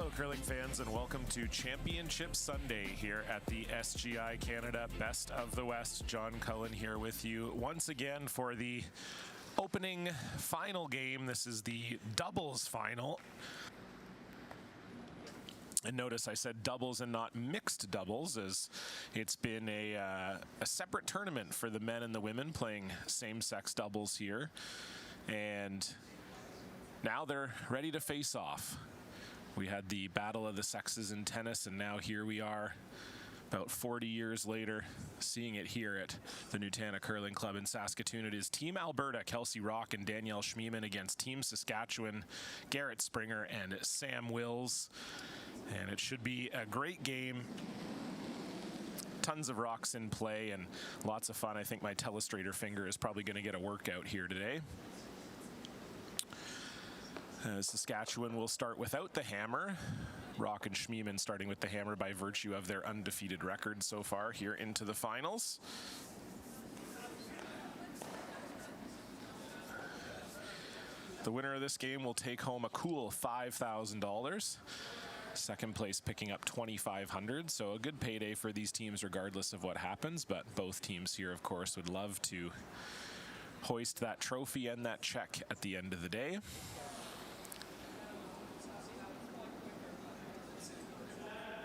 Hello curling fans and welcome to Championship Sunday here at the SGI Canada Best of the West. John Cullen here with you once again for the opening final game. This is the doubles final. And notice I said doubles and not mixed doubles, as it's been a separate tournament for the men and the women playing same-sex doubles here. And now they're ready to face off. We had the battle of the sexes in tennis, and now here we are about 40 years later, seeing it here at the Nutana Curling Club in Saskatoon. It is Team Alberta, Kelsey, Rocque, and Danielle Schmiemann against Team Saskatchewan, Garret Springer and Sam Wills. And it should be a great game. Tons of rocks in play and lots of fun. I think my telestrator finger is probably going to get a workout here today. Saskatchewan will start without the hammer. Rocque and Schmiemann starting with the hammer by virtue of their undefeated record so far here into the finals. The winner of this game will take home a cool $5,000. Second place picking up $2,500, so a good payday for these teams regardless of what happens, but both teams here of course would love to hoist that trophy and that check at the end of the day.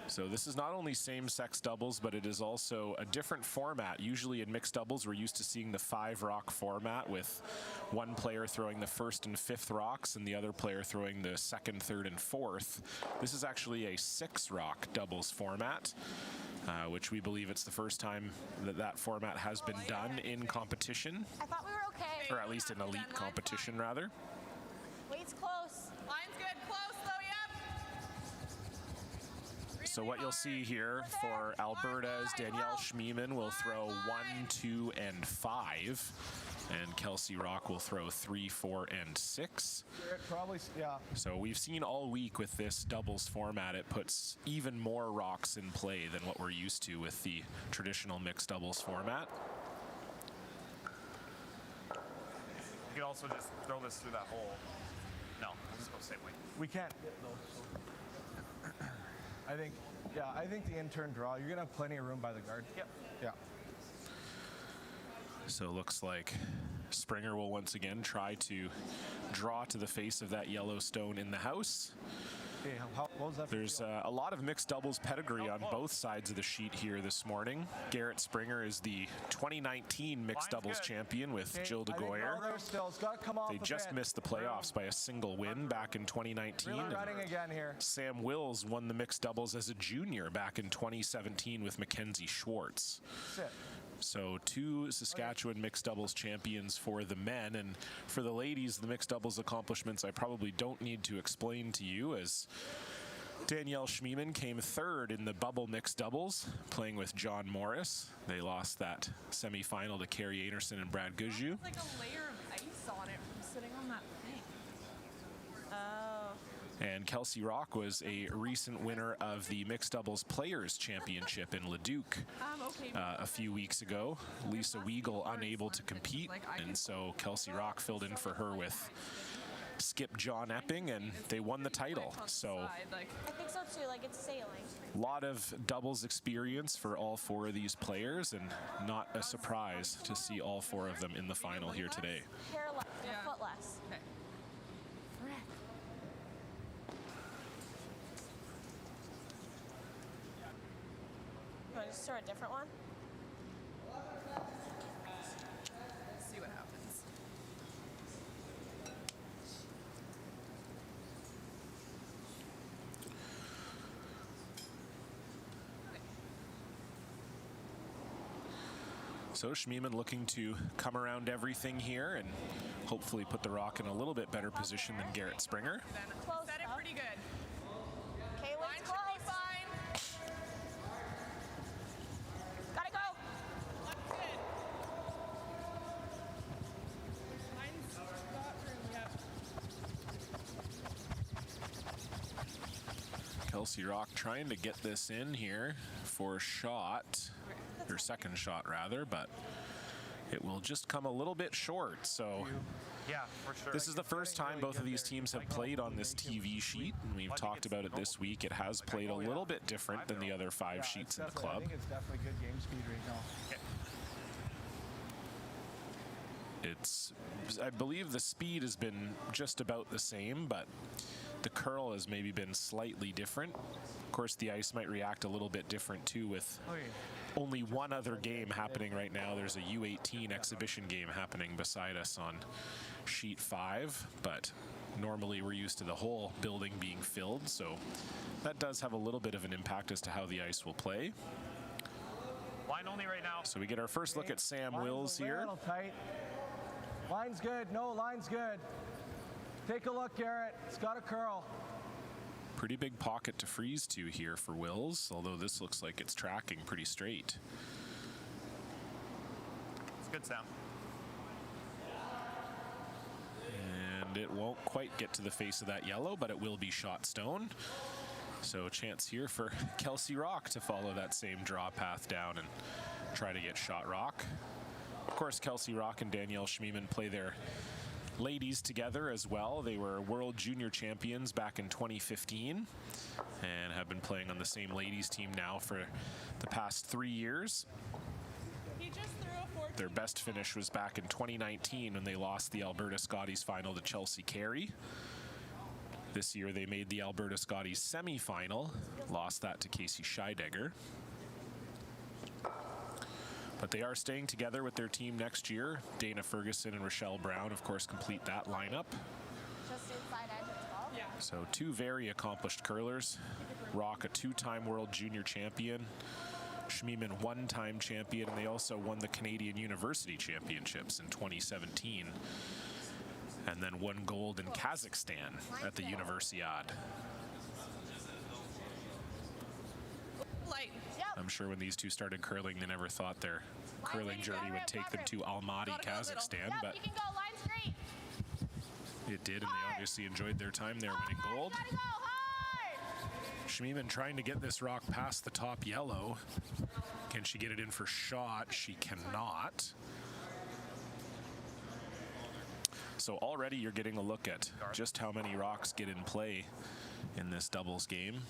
So this is not only same-sex doubles, but it is also a different format. Usually in mixed doubles, we're used to seeing the 5-rock format with one player throwing the first and fifth rocks and the other player throwing the second, third, and fourth. This is actually a 6-rock doubles format, which we believe it's the first time that that format has been done in competition. I thought we were okay. Or at least in elite competition, rather. Weight's close. Line's good. Close, though, yep. So what you'll see here for Alberta is Danielle Schmiemann will throw 1, 2, and 5. And Kelsey Rocque will throw 3, 4, and 6. Probably, yeah. So we've seen all week with this doubles format, it puts even more rocks in play than what we're used to with the traditional mixed doubles format. You can also just throw this through that hole. No, we'll just go the same way. We can't get those. I think the in-turn draw, you're going to have plenty of room by the guard. Yep. Yeah. So it looks like Springer will once again try to draw to the face of that yellow stone in the house. Hey, what was that? There's a lot of mixed doubles pedigree on both sides of the sheet here this morning. Garret Springer is the 2019 mixed doubles champion with Jill DeGoyer. They just missed the playoffs by a single win back in 2019. Running again here. Sam Wills won the mixed doubles as a junior back in 2017 with Mackenzie Schwartz. So 2 Saskatchewan mixed doubles champions for the men, and for the ladies, the mixed doubles accomplishments I probably don't need to explain to you, as Danielle Schmiemann came 3rd in the bubble mixed doubles, playing with John Morris. They lost that semifinal to Carrie Anderson and Brad Gujou. It's like a layer of ice on it from sitting on that thing. Oh. And Kelsey Rocque was a recent winner of the Mixed Doubles Players Championship in Leduc a few weeks ago. Lisa Weigel unable to compete, and so Kelsey Rocque filled in for her with Skip John Epping, and they won the title. So I think so too, like it's sailing. A lot of doubles experience for all 4 of these players, and not a surprise to see all 4 of them in the final here today. Hair less, a foot less. Okay. You want to just throw a different one? See what happens. So Schmiemann looking to come around everything here and hopefully put the rock in a little bit better position than Garret Springer. Close Set it up. pretty good. Okay, Line let's should close. be fine. Gotta go. Left good. Line's got room, yep. Kelsey Rocque trying to get this in here for a shot, or second shot rather, but it will just come a little bit short. So Yeah, for sure. this is the first time both of these teams have played on this TV sheet, and we've talked about it this week. It has played a little bit different than the other 5 sheets in the I club. think it's definitely good game speed right now. I believe the speed has been just about the same, but the curl has maybe been slightly different. Of course, the ice might react a little bit different too with only one other game happening right now. There's a U18 exhibition game happening beside us on sheet 5, but normally we're used to the whole building being filled, so that does have a little bit of an impact as to how the ice will play. Line only right now. So we get our first look at Sam Wills here. Little tight. Line's good. No, line's good. Take a look, Garret. It's got a curl. Pretty big pocket to freeze to here for Wills, although this looks like it's tracking pretty straight. It's good, Sam. And it won't quite get to the face of that yellow, but it will be shot stone. So a chance here for Kelsey Rocque to follow that same draw path down and try to get shot Rocque. Of course, Kelsey Rocque and Danielle Schmiemann play their ladies together as well. They were world junior champions back in 2015 and have been playing on the same ladies team now for the past 3 years. He just threw a 14. Their best finish was back in 2019 when they lost the Alberta Scotties final to Chelsea Carey. This year they made the Alberta Scotties semi-final, lost that to Casey Scheidegger. But they are staying together with their team next year. Dana Ferguson and Rochelle Brown, of course, complete that lineup. Just inside edge at 12? Yeah. So 2 very accomplished curlers. Rocque, a 2-time world junior champion. Schmiemann, 1-time champion, and they also won the Canadian University Championships in 2017. And then won gold in Kazakhstan at the Universiade. Light. Yep. I'm sure when these two started curling, they never thought their curling journey would take them to Almaty, Gotta go little. Kazakhstan, Yep, but you can go. Line straight. it did, and they obviously enjoyed their time there winning Hard, gold. gotta go hard. Schmiemann trying to get this Rocque past the top yellow. Can she get it in for shot? She cannot. So already you're getting a look at just how many Rocques get in play in this doubles game.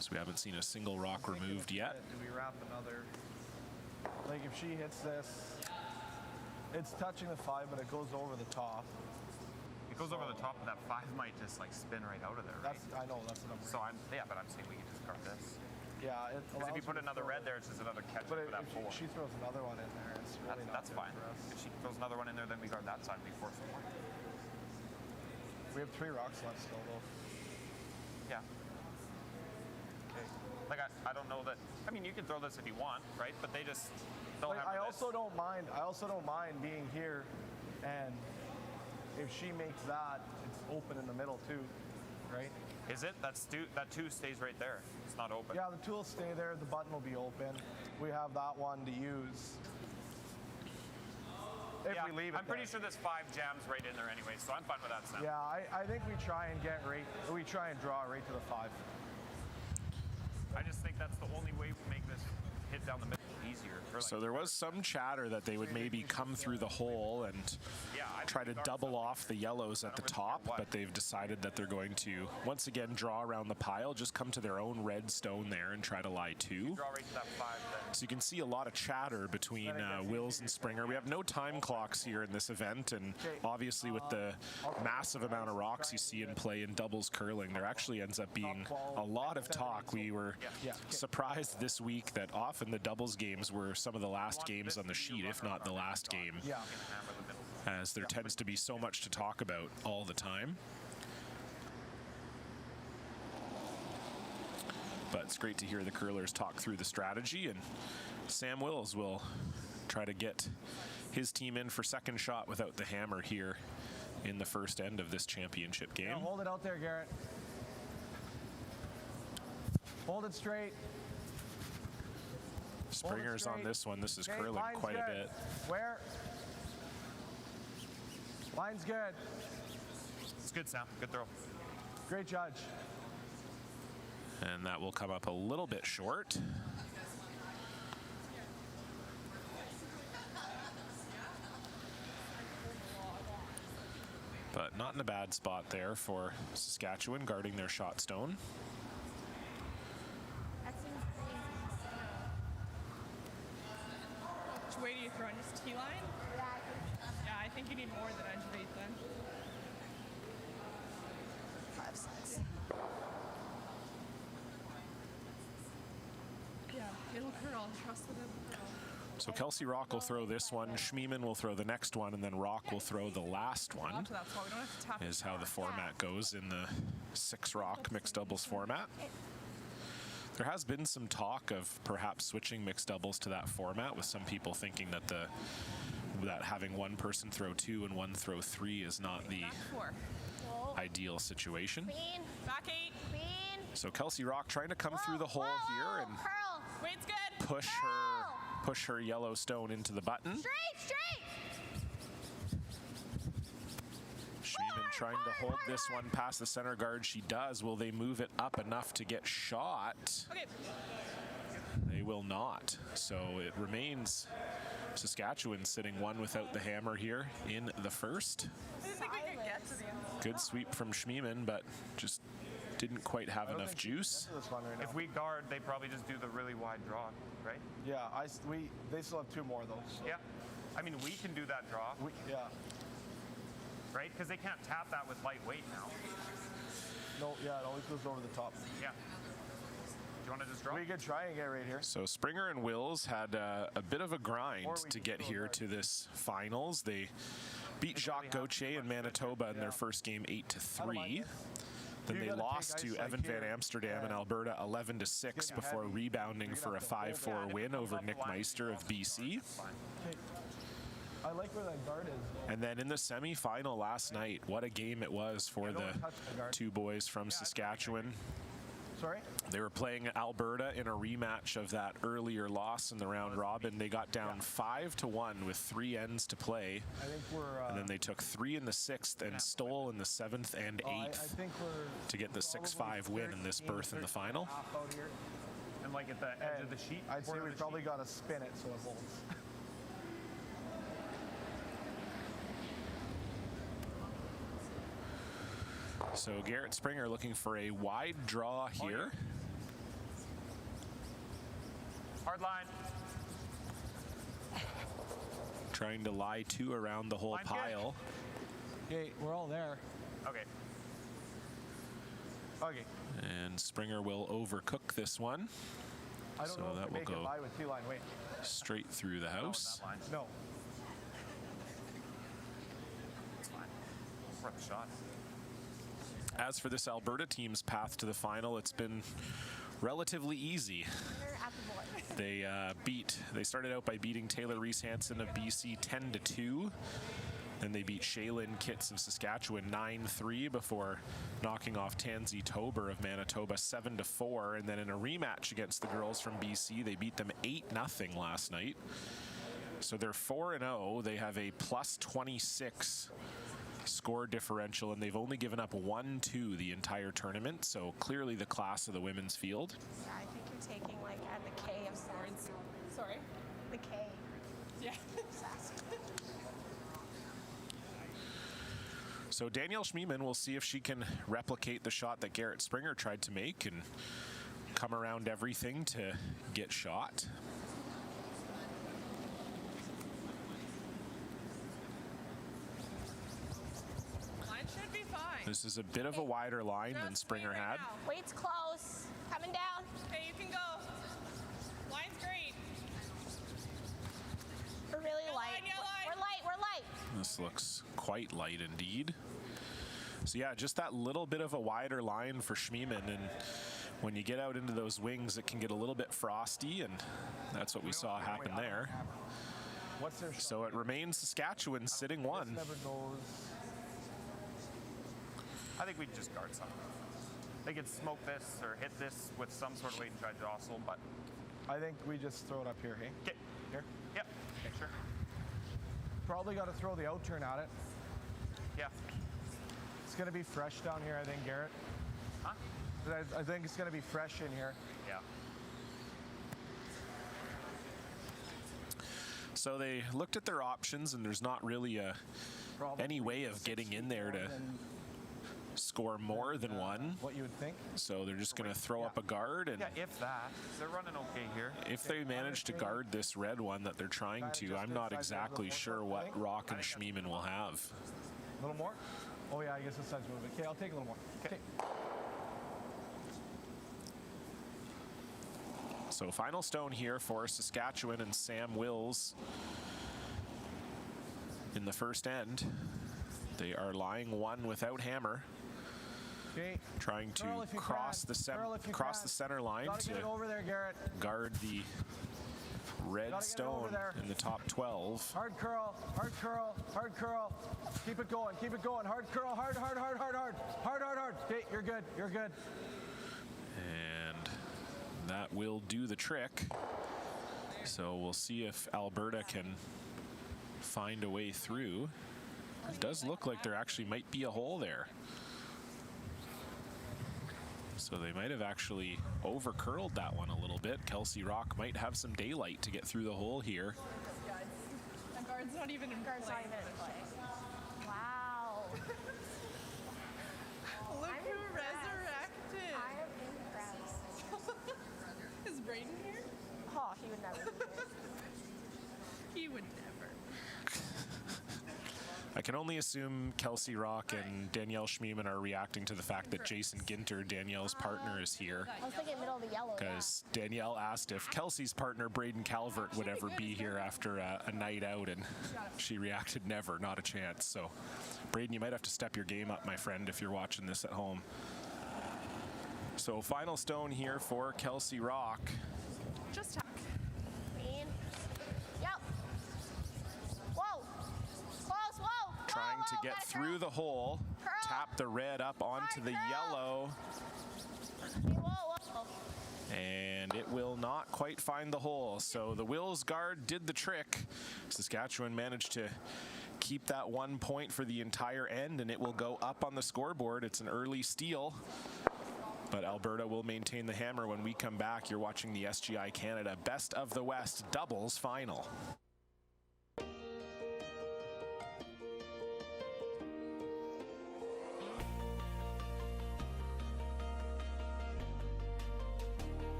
So we haven't seen a single Rocque removed yet. Do we wrap another? Like if she hits this, it's touching the 5, but it goes over the top. It goes over the top, and that 5 might just like spin right out of there, right? I know, that's what I'm So but I'm saying we can just guard this. Yeah, it Because if you allows put her to another throw red it. there, it's just another catch But for that if 4. she throws another one in there, it's really That's not fine. good for us. If she throws another one in there, then we guard that side and we force the point. We have 3 rocks left still, though. Yeah. Okay. Like I don't know that. I mean, you can throw this if you want, right? But they just they'll Like, have I this. also don't mind being here, and if she makes that, it's open in the middle too, right? Is it? That 2 stays right there. It's not open. Yeah, the tool will stay there. The button will be open. We have that one to use. If Yeah, we leave it I'm pretty there. sure this 5 jams right in there anyway, so I'm fine with that, Sam. Yeah, I think we try and draw right to the 5. I just think that's the only way we make this hit down the middle easier. For, like, So there was some chatter that they would maybe come through the hole and try to double off the yellows at the top, but they've decided that they're going to, once again, draw around the pile, just come to their own red stone there and try to lie 2. draw right to that 5 then. So you can see a lot of chatter between Wills and Springer. We have no time clocks here in this event, and obviously with the massive amount of rocks you see in play in doubles curling, there actually ends up being a lot of talk. We were surprised this week that often the doubles games were some of the last games on the sheet, if not the last game, Yeah. as there tends to be so much to talk about all the time. But it's great to hear the curlers talk through the strategy, and Sam Wills will try to get his team in for second shot without the hammer here in the first end of this championship game. Yeah, hold it out there, Garret. Hold it straight. Springer's on this one. This is Okay, curling line's quite a good. bit. Where? Line's good. It's good, Sam. Good throw. Great judge. And that will come up a little bit short. not in a bad spot there for Saskatchewan, guarding their shot stone. That seems crazy. Which way do you throw in? Just T-line? Yeah, I think you need more than edge of 8 then. 5, 6. Yeah, it'll curl. Trust that it'll curl. So Kelsey Rocque will throw this one, Schmiemann will throw the next one, and then Rocque will throw the last one, So that's why we don't have to tap it is how the far. format goes in the 6 Rocque mixed doubles format. There has been some talk of perhaps switching mixed doubles to that format, with some people thinking that that having one person throw 2 and one throw 3 is not the Back 4. ideal situation. Queen. Back 8. Queen. So Kelsey Rocque trying to come through the hole here and Curl. Wait's good. push her yellow stone into the button. Straight. Schmiemann trying to hold this one past the center guard. She does. Will they move it up enough to get shot? Okay. They will not. So it remains Saskatchewan sitting one without the hammer here in the first. I didn't think we could get to the end. Good sweep from Schmiemann, but just didn't quite have enough juice. This one right now. If we guard, they probably just do the really wide draw, right? Yeah, they still have 2 more though. So. Yeah. I mean, we can do that draw, Yeah. right? Because they can't tap that with lightweight now. No, yeah, it always goes over the top. Yeah. Do you want to just draw? We could try and get right here. So Springer and Wills had a bit of a grind Or we to can get throw here it to this finals. They beat Jacques Gauthier in Manitoba in their first game 8-3. Then You they gotta lost take to ice like Evan Van here, Amsterdam in and Alberta 11-6 it's gonna be before heavy. rebounding You're for gonna a have to hold 5-4 win over Nick Meister of BC. I like where that guard is. And then in the semifinal last night, what a game it was for don't the touch the guard. 2 boys from Saskatchewan. Sorry? They were playing Alberta in a rematch of that earlier loss in the round robin. They got down 5-1 with 3 ends to play. I think we're. And then they took 3 in the 6th and stole in the 7th and 8th I think we're to get the 6-5 win in this berth in the final. half out here. And like at the edge of the sheet? I'd say corner we of the probably sheet? got to spin it so it holds. So Garret Springer looking for a wide draw here. Hard line. Trying to lie 2 around the whole Line good. pile. Okay, we're all there. Okay. Okay. And Springer will overcook this one. I don't So know that if will we make it go lie with T-line. Wait. straight through the house. That line. No. It's fine. Worth a shot. As for this Alberta team's path to the final, it's been relatively easy. Winner at the board. They started out by beating Taylor Reese Hansen of BC 10-2. Then they beat Shaylin Kitts of Saskatchewan 9-3 before knocking off Tansy Tober of Manitoba 7-4. And then in a rematch against the girls from BC, they beat them 8-0 last night. So they're 4-0. They have a plus 26 score differential, and they've only given up 1-2 the entire tournament. So clearly the class of the women's field. Yeah, I think you're taking like at the K of swords. Sorry. The K. Yeah. Sask. So Danielle Schmiemann, we'll see if she can replicate the shot that Garret Springer tried to make and come around everything to get shot. Line should be fine. This is a bit of a wider line than Just Springer wait right had. now. Weight's close. Coming down. Okay, you can go. Line's great. We're really Yellow light. line, yellow line. We're light. We're light. This looks quite light indeed. So yeah, just that little bit of a wider line for Schmiemann, and when you get out into those wings, it can get a little bit frosty, and that's what we saw happen there. What's their shot? So it remains Saskatchewan sitting This one. never goes. I think we'd just guard some. They could smoke this or hit this with some sort of weight and try to jostle, but I think we just throw it up here, hey? get Here. Yep. Sure. Probably got to throw the out turn at it. Yeah. It's going to be fresh down here, I think, Garrett. Huh? I think it's going to be fresh in here. Yeah. So they looked at their options, and there's not really a any way of getting in there to score more than one. What you would think. So they're just going to throw up a guard, and Yeah, if that. They're running okay here. if they manage to guard this red one that they're trying to, I'm not exactly sure what Rocque and Schmiemann will have. A little more? Oh yeah, I guess it's size movement. Okay, I'll take a little more. Okay. So final stone here for Saskatchewan and Sam Wills in the first end. They are lying one without hammer, Okay. trying to Curl if you cross can. Curl if you cross can. the center line Gotta get it to over there, Garret. guard the red Gotta get it over stone there. in the top 12. Hard curl, hard curl, hard curl. Keep it going, keep it going. Hard curl, hard, hard, hard, hard, hard. Hard, hard, hard. Okay, you're good, you're good. And that will do the trick. So we'll see if Alberta can find a way through. It does look like there actually might be a hole there. So they might have actually over curled that one a little bit. Kelsey Rocque might have some daylight to get through the hole here. The guard's not even in Guard's not play. even in play. Wow. Look I'm who impressed. resurrected. I am impressed. Is Braden here? Oh, he would never be here. He would never. I can only assume Kelsey Rocque and Danielle Schmiemann are reacting to the fact that Jason Ginter, Danielle's partner, is here. I was thinking middle of the yellow. Because Danielle asked if Kelsey's partner, Braden Calvert, would ever be here after a night out, and she reacted never, not a chance. So, Braden, you might have to step your game up, my friend, if you're watching this at home. So, final stone here for Kelsey Rocque. Just hack. Green. Yep. Whoa. Close, whoa. Trying to get gotta through the hole, Curl. tap the red up onto the Curl. yellow, Okay, whoa, whoa. and it will not quite find the hole. So the Wills guard did the trick. Saskatchewan managed to keep that 1 point for the entire end, and it will go up on the scoreboard. It's an early steal, but Alberta will maintain the hammer when we come back. You're watching the SGI Canada Best of the West doubles final.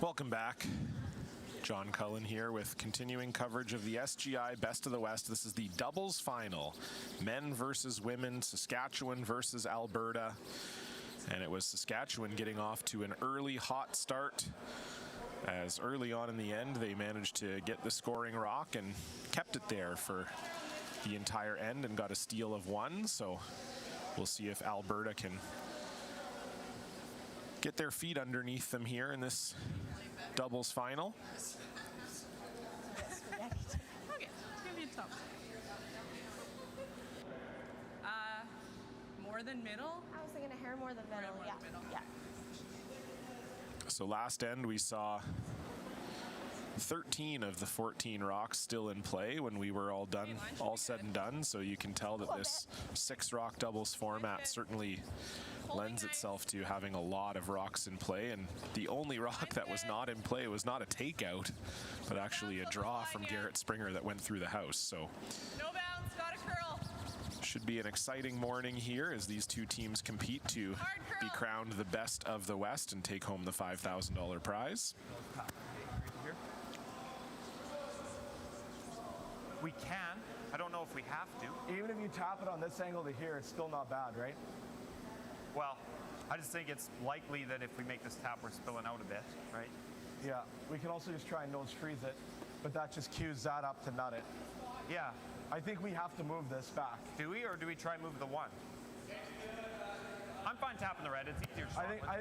Welcome back. John Cullen here with continuing coverage of the SGI Best of the West. This is the doubles final. Men versus women, Saskatchewan versus Alberta. And it was Saskatchewan getting off to an early hot start, as early on in the end they managed to get the scoring rock and kept it there for the entire end and got a steal of one. So we'll see if Alberta can get their feet underneath them here in this doubles final. Okay, it's gonna be tough. More than middle? I was thinking a hair more than middle. more Yeah. than middle. Yeah. So last end we saw 13 of the 14 rocks still in play when we were all done, all said and done. So you can tell that this 6-rock doubles format certainly lends itself to having a lot of rocks in play. And the only rock that was not in play was not a takeout, but actually a draw from Garret Springer that went through the house. So No bounce, got a curl. should be an exciting morning here as these two teams compete to be crowned the best of the West and take home the $5,000 prize. We can. I don't know if we have to. Even if you tap it on this angle to here, it's still not bad, right? Well, I just think it's likely that if we make this tap, we're spilling out a bit, right? Yeah, we can also just try and nose freeze it, but that just cues that up to nut it. Yeah. I think we have to move this back. Do we, or do we try and move the 1? I'm fine tapping the red. It's easier. I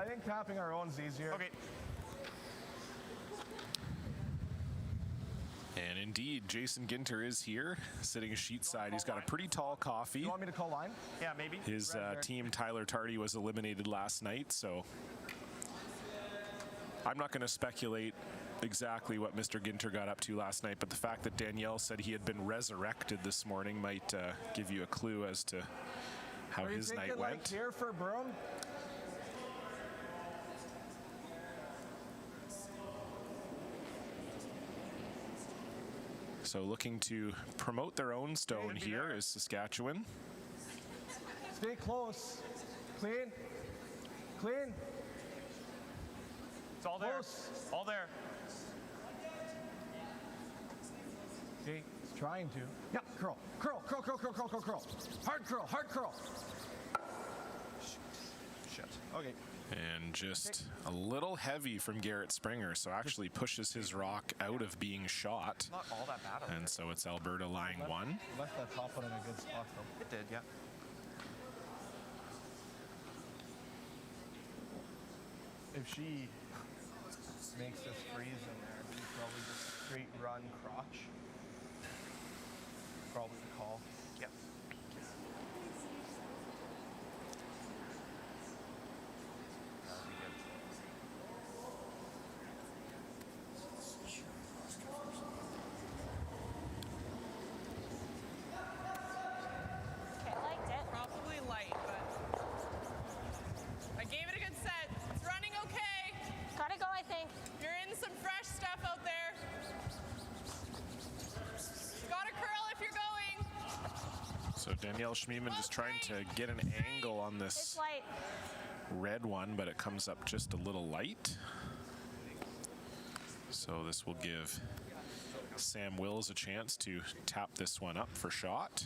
think tapping our own's easier. Okay. And indeed, Jason Ginter is here, sitting sheet side. He's got a pretty tall coffee. You want me to call line? Yeah, maybe. His team, Tyler Tardy, was eliminated last night, so I'm not going to speculate exactly what Mr. Ginter got up to last night, but the fact that Danielle said he had been resurrected this morning might give you a clue as to how his night went. Like here for Broom? So looking to promote their own stone here is Saskatchewan. Stay close. Clean. Clean. It's all there. Close. All there. Okay, he's trying to. Yeah, curl. Curl, curl, curl, curl, curl, curl, curl. Hard curl, hard curl. Shit. Okay. And just a little heavy from Garret Springer, so actually pushes his rock out of being shot. Not all that bad. And so it's Alberta lying 1. Left that top one in a good spot, though. It did, yeah. If she makes this freeze in there, we probably just straight run crotch. Probably the call. Yep. Okay, I liked it. Probably light, but I gave it a good set. It's running okay. Gotta go, I think. You're in some fresh stuff out there. Gotta curl if you're going. So Danielle Schmiemann just trying to get an angle on It's this light. red one, but it comes up just a little light. So this will give Sam Wills a chance to tap this one up for shot.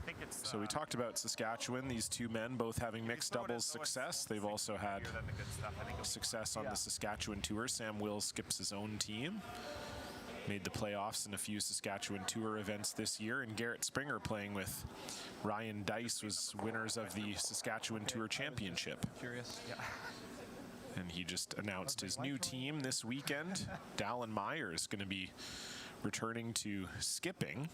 I think it's. So we talked about Saskatchewan, these two men both having mixed doubles success. They've also had success on the Saskatchewan Tour. Sam Wills skips his own team. Made the playoffs in a few Saskatchewan Tour events this year. And Garret Springer playing with Ryan Dice was winners of the Saskatchewan Tour Championship. Curious. Yeah. And he just announced his new team this weekend. Dallin Meyer is going to be returning to skipping.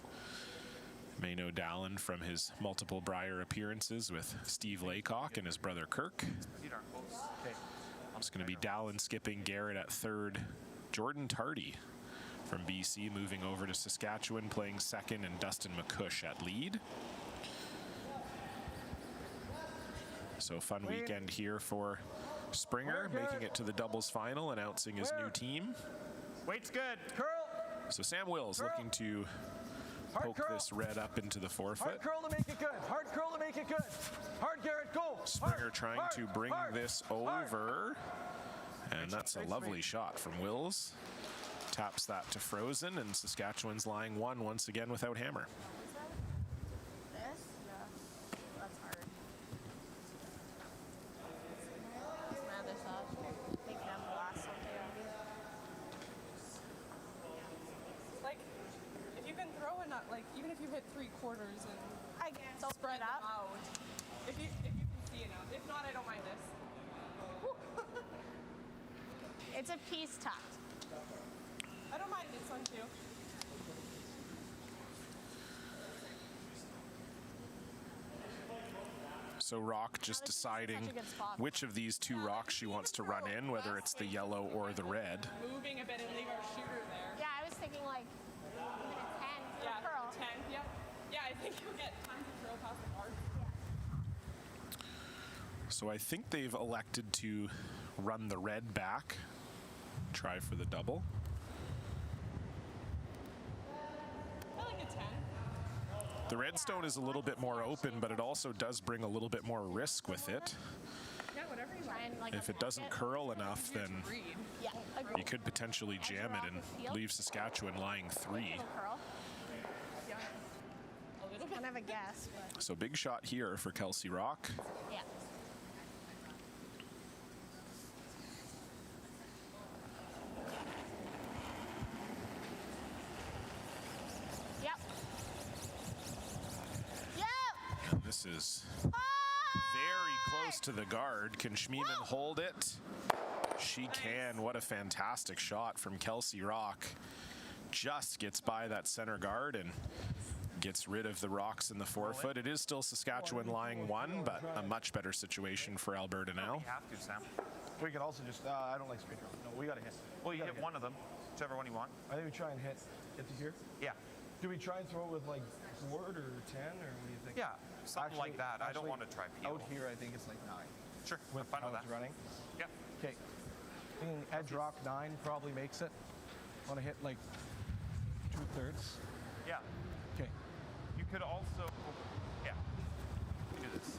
May know Dallin from his multiple Brier appearances with Steve Laycock and his brother Kirk. It's going to be Dallin skipping, Garret at third, Jordan Tardy from BC moving over to Saskatchewan playing second, and Dustin McCush at lead. So fun weekend here for Springer, making it to the doubles final, announcing his new team. Weight's good. Curl. So Sam Wills looking to poke this red up into the forefoot. Hard curl to make it good. Hard curl to make it good. Hard, Garret, go. Springer trying to bring this over. And that's a lovely shot from Wills. Taps that to Frozen, and Saskatchewan's lying 1 once again without hammer. This? Yeah. That's hard. It's my other side. Make them last something. Like, if you can throw a nut, like, even if you hit 3/4 and I guess I'll spread spread up. them out. If you can see enough. If not, I don't mind this. It's a piece tucked. I don't mind this one too. So Rocque just this is deciding such a good spot. which of these two rocks she wants to run in, whether it's the yellow or the red. Moving a bit and leave our shooter there. Yeah, I was thinking like even a 10 for Yeah, a curl. 10. Yeah. Yeah, I think you'll get tons of curl past the bar. So I think they've elected to run the red back, try for the double. I like a 10. The red stone is a little bit more open, but it also does bring a little bit more risk with it. Yeah, whatever you Try and, like, If it doesn't curl enough, then read. Yeah, agreed. you could potentially jam it and leave Saskatchewan lying 3. Little curl. Yeah. A little bit. Kind of of a guess, but So big shot here for Kelsey Rocque. yeah. Yep. Yep. This is Oh! very close to the guard. Can Schmiemann hold it? She can. What a fantastic shot from Kelsey Rocque. Just gets by that center guard and gets rid of the rocks in the forefoot. It is still Saskatchewan lying one, but a much better situation for Alberta now. You have to, Sam. We can also just, I don't like speed throw. No, we got to hit. Well, you We gotta hit one of them, whichever one you want. I think we try and hit to here. Yeah. Do we try and throw it with like board or 10 or what do you think? Yeah, something like that. I don't want to try peel. Out here, I think it's like 9. Sure, I'm fine how with that. it's running. Yeah. Okay. Thinking edge rock 9 probably makes it. Want to hit like 2/3. Yeah. Okay. You could also, yeah. We do this.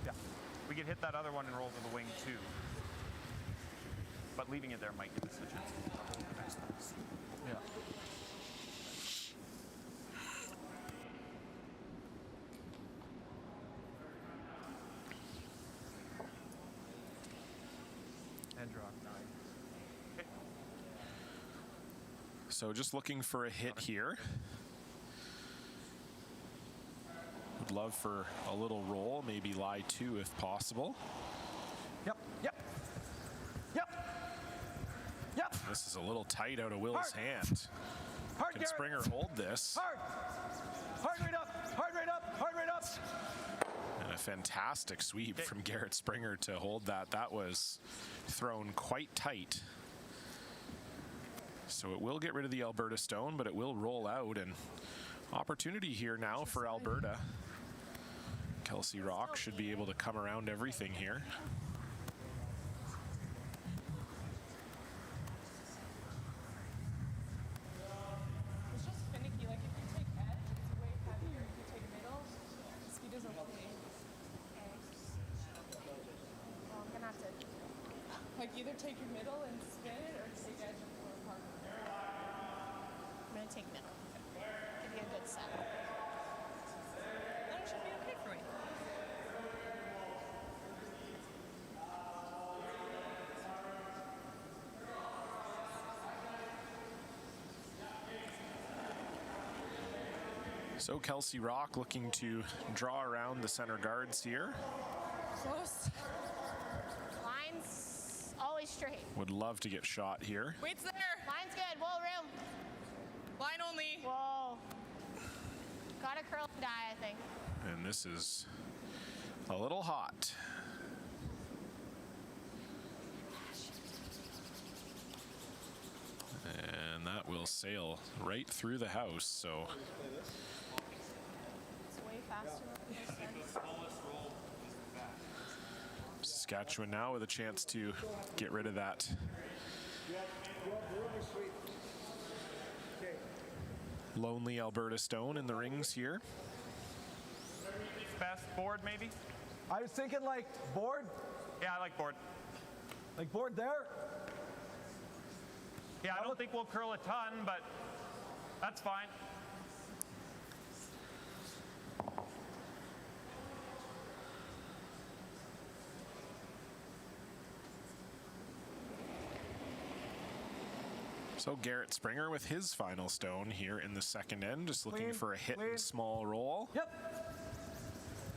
Yeah. We could hit that other one and roll to the wing too. But leaving it there might give us a chance to cover the next one. Yeah. Edge rock 9. Okay. So just looking for a hit here. Would love for a little roll, maybe lie 2 if possible. Yep. Yep. Yep. Yep. This is a little tight out of Will's Hard. hand. Hard, Can Garret. Springer hold this? Hard. Hard right up. Hard right up. Hard right up. And a fantastic sweep from Garret Springer to hold that. That was thrown quite tight. So it will get rid of the Alberta stone, but it will roll out. And opportunity here now for Alberta. Kelsey Rocque should be able to come around everything here. It's just finicky. Like if you take edge, it's way heavier. If you take middle, speed is okay. Well, I'm gonna have to. Like either take your middle and spin it, or take edge and throw it hard. I'm gonna take middle. Give you a good set. Then it should be okay for you. So Kelsey Rocque looking to draw around the center guards here. Close. Line's always straight. Would love to get shot here. Wait's there. Line's good. Whoa, room. Line only. Whoa. Gotta curl and die, I think. And this is a little hot. And that will sail right through the house. So It's way faster. Saskatchewan now with a chance to get rid of that lonely Alberta stone in the rings here. Best board maybe? I was thinking like board. Yeah, I like board. Like board there. Yeah, I don't think we'll curl a ton, but that's fine. So Garret Springer with his final stone here in the second end, just looking Clean, for a hit clean. and small roll. Yep.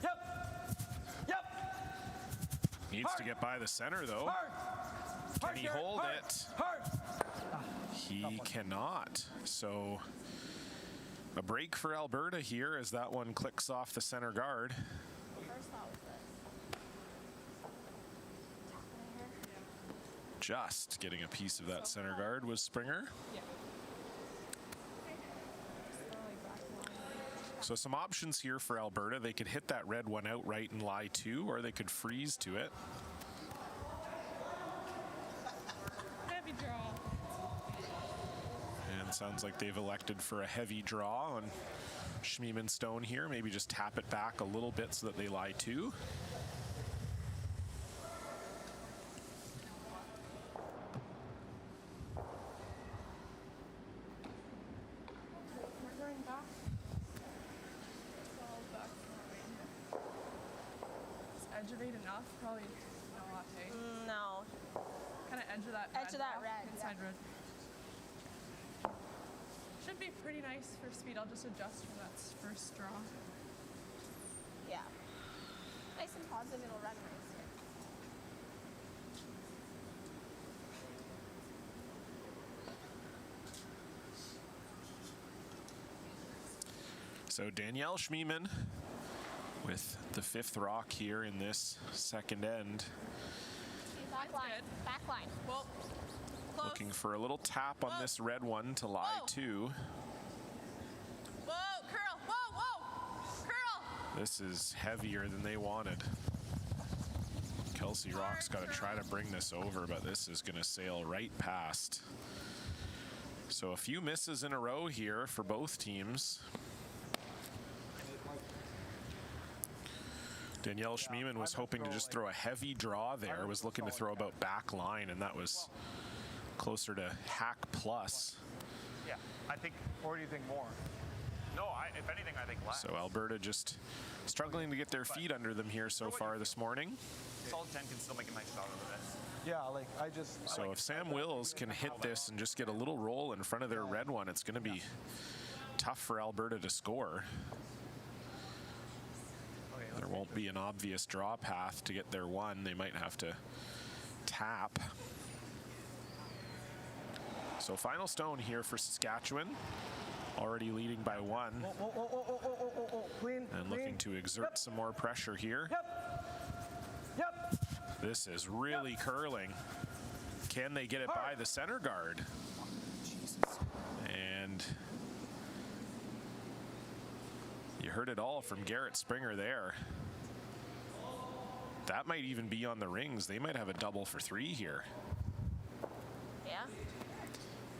Yep. Yep. Needs to get by the center though. Hard. Can he Garret, hold hard, it? Hard. He cannot. So a break for Alberta here as that one clicks off the center guard. First thought was this. Just getting a piece of that center guard was Springer. Yeah. So some options here for Alberta. They could hit that red one outright and lie 2, or they could freeze to it. Heavy draw. And sounds like they've elected for a heavy draw on Schmiemann stone here. Maybe just tap it back a little bit so that they lie 2. edge of 8 enough? Probably not, hey? No. Kind of edge of that Edge of that rock, red, inside red. Should be pretty nice for speed. I'll just adjust from that first draw. Yeah. Nice and positive, it'll run nice. So Danielle Schmiemann with the 5th rock here in this second end. Back line. good. Back line. Well, close. Looking for a little tap on this red one to lie Whoa. to. Whoa, curl. Whoa, whoa. Curl. This is heavier than they wanted. Kelsey Rocque's got to try to bring this over, but this is going to sail right past. So a few misses in a row here for both teams. Danielle Schmiemann was hoping to just throw a heavy draw there, was looking to throw about back line, and that was closer to hack plus. Yeah, I think, or do you think more? No, if anything, I think less. So Alberta just struggling to get their feet under them here so far this morning. Solid 10 can still make a nice shot out of this. Yeah, like I just. So if Sam Wills can hit this and just get a little roll in front of their red one, it's going to be tough for Alberta to score. There won't be an obvious draw path to get their one. They might have to tap. So final stone here for Saskatchewan. Already leading by 1. Clean. And looking to exert some more pressure here. Yep. This is really curling. Can they get it by the center guard? And you heard it all from Garret Springer there. That might even be on the rings. They might have a double for 3 here. Yeah.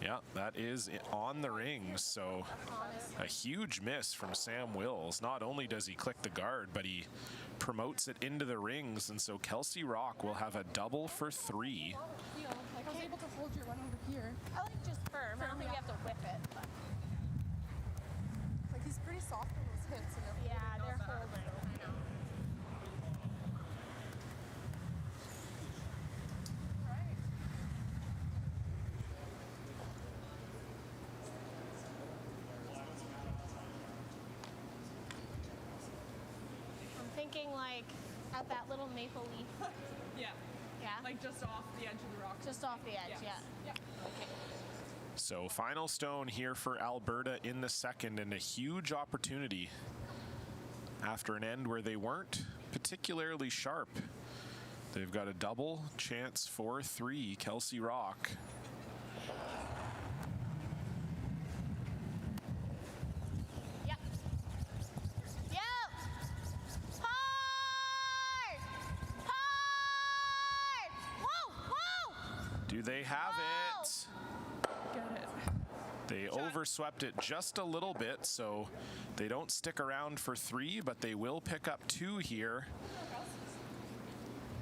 Yeah, that is on the rings. So a huge miss from Sam Wills. Not only does he click the guard, but he promotes it into the rings. And so Kelsey Rocque will have a double for 3. Like I was able to hold your one over here. I like just firm. I don't think you have to whip it. But Like he's pretty soft on those hits. And yeah, they're holding. Right. I'm thinking like at that little maple leaf. Yeah. Yeah. Like just off the edge of the rock. Just off the edge. Yes. Yeah. Yeah. Okay. So final stone here for Alberta in the second, and a huge opportunity after an end where they weren't particularly sharp. They've got a double chance for 3. Kelsey Rocque. Yep. Yep. Hard. Hard. Whoa. Whoa. Do they have it? Get it. They overswept it just a little bit, so they don't stick around for 3, but they will pick up 2 here.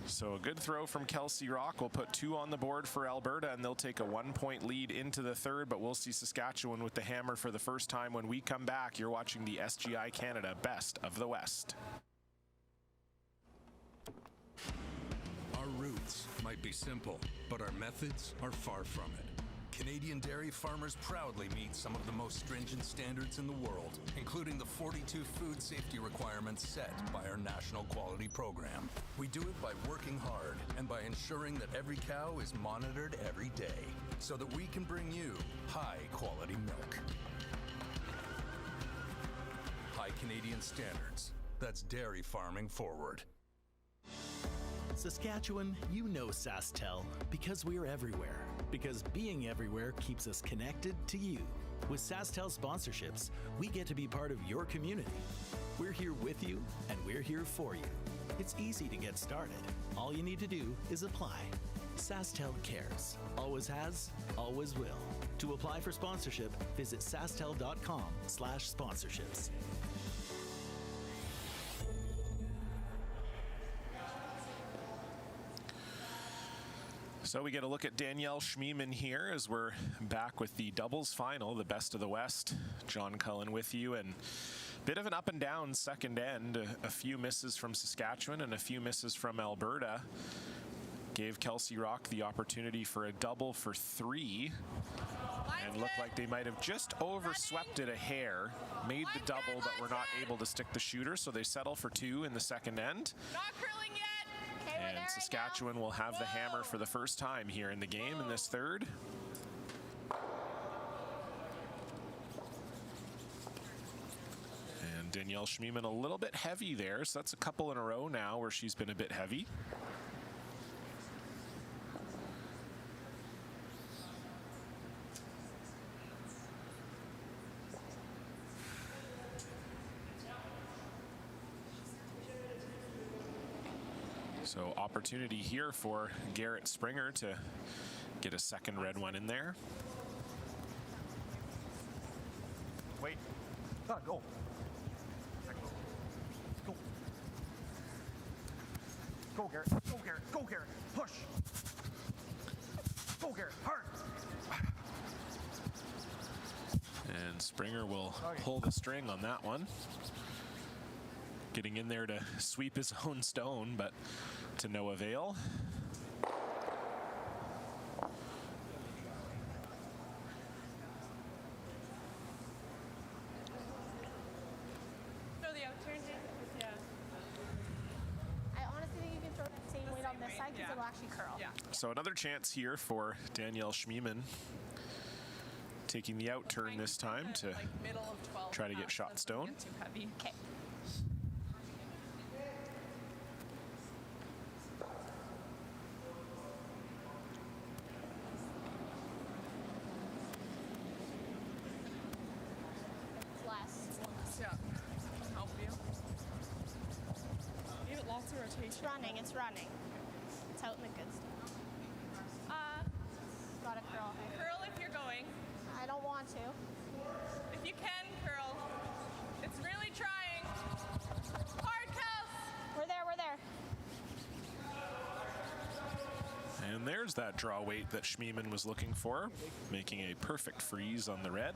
So a good throw from Kelsey Rocque will put 2 on the board for Alberta, and they'll take a 1-point lead into the third, but we'll see Saskatchewan with the hammer for the first time when we come back. You're watching the SGI Canada Best of the West. Our roots might be simple, but our methods are far from it. Canadian dairy farmers proudly meet some of the most stringent standards in the world, including the 42 food safety requirements set by our national quality program. We do it by working hard and by ensuring that every cow is monitored every day so that we can bring you high quality milk. High Canadian standards. That's dairy farming forward. Saskatchewan, you know SaskTel because we're everywhere. Because being everywhere keeps us connected to you. With SaskTel sponsorships, we get to be part of your community. We're here with you, and we're here for you. It's easy to get started. All you need to do is apply. SaskTel cares. Always has, always will. To apply for sponsorship, visit sastel.com/sponsorships. So we get a look at Danielle Schmiemann here as we're back with the doubles final, the Best of the West. John Cullen with you, and Bit of an up and down second end. A few misses from Saskatchewan and a few misses from Alberta. Gave Kelsey Rocque the opportunity for a double for 3. And looked like they might have just overswept it a hair. Made the double, but were not able to stick the shooter, so they settle for 2 in the second end. Not curling yet. Okay, we're And there Saskatchewan will have the hammer for the first time here in the game in this third. And Danielle Schmiemann a little bit heavy there, so that's a couple in a row now where she's been a bit heavy. So opportunity here for Garret Springer to get a second red one in there. Wait. Ah, go. Go. Go, Garret. Go, Garret. Go, Garret. Push. Go, Garret. Hard. And Springer will pull the string on that one. Getting in there to sweep his own stone, but to no avail. Throw the outturn. Yeah. I honestly think you can throw that same weight on this side because yeah. it'll actually curl. Yeah. So another chance here for Danielle Schmiemann, taking the out turn this time to Like middle of 12 try to get pass, shot that's stone. Too heavy. Okay. Less. Yeah. Help you. Give it lots of rotation. It's running. It's running. It's out in the good stuff. Got a curl. Curl if you're going. I don't want to. If you can, curl. It's really trying. Hard, Kels. We're there. We're there. And there's that draw weight that Schmiemann was looking for, making a perfect freeze on the red.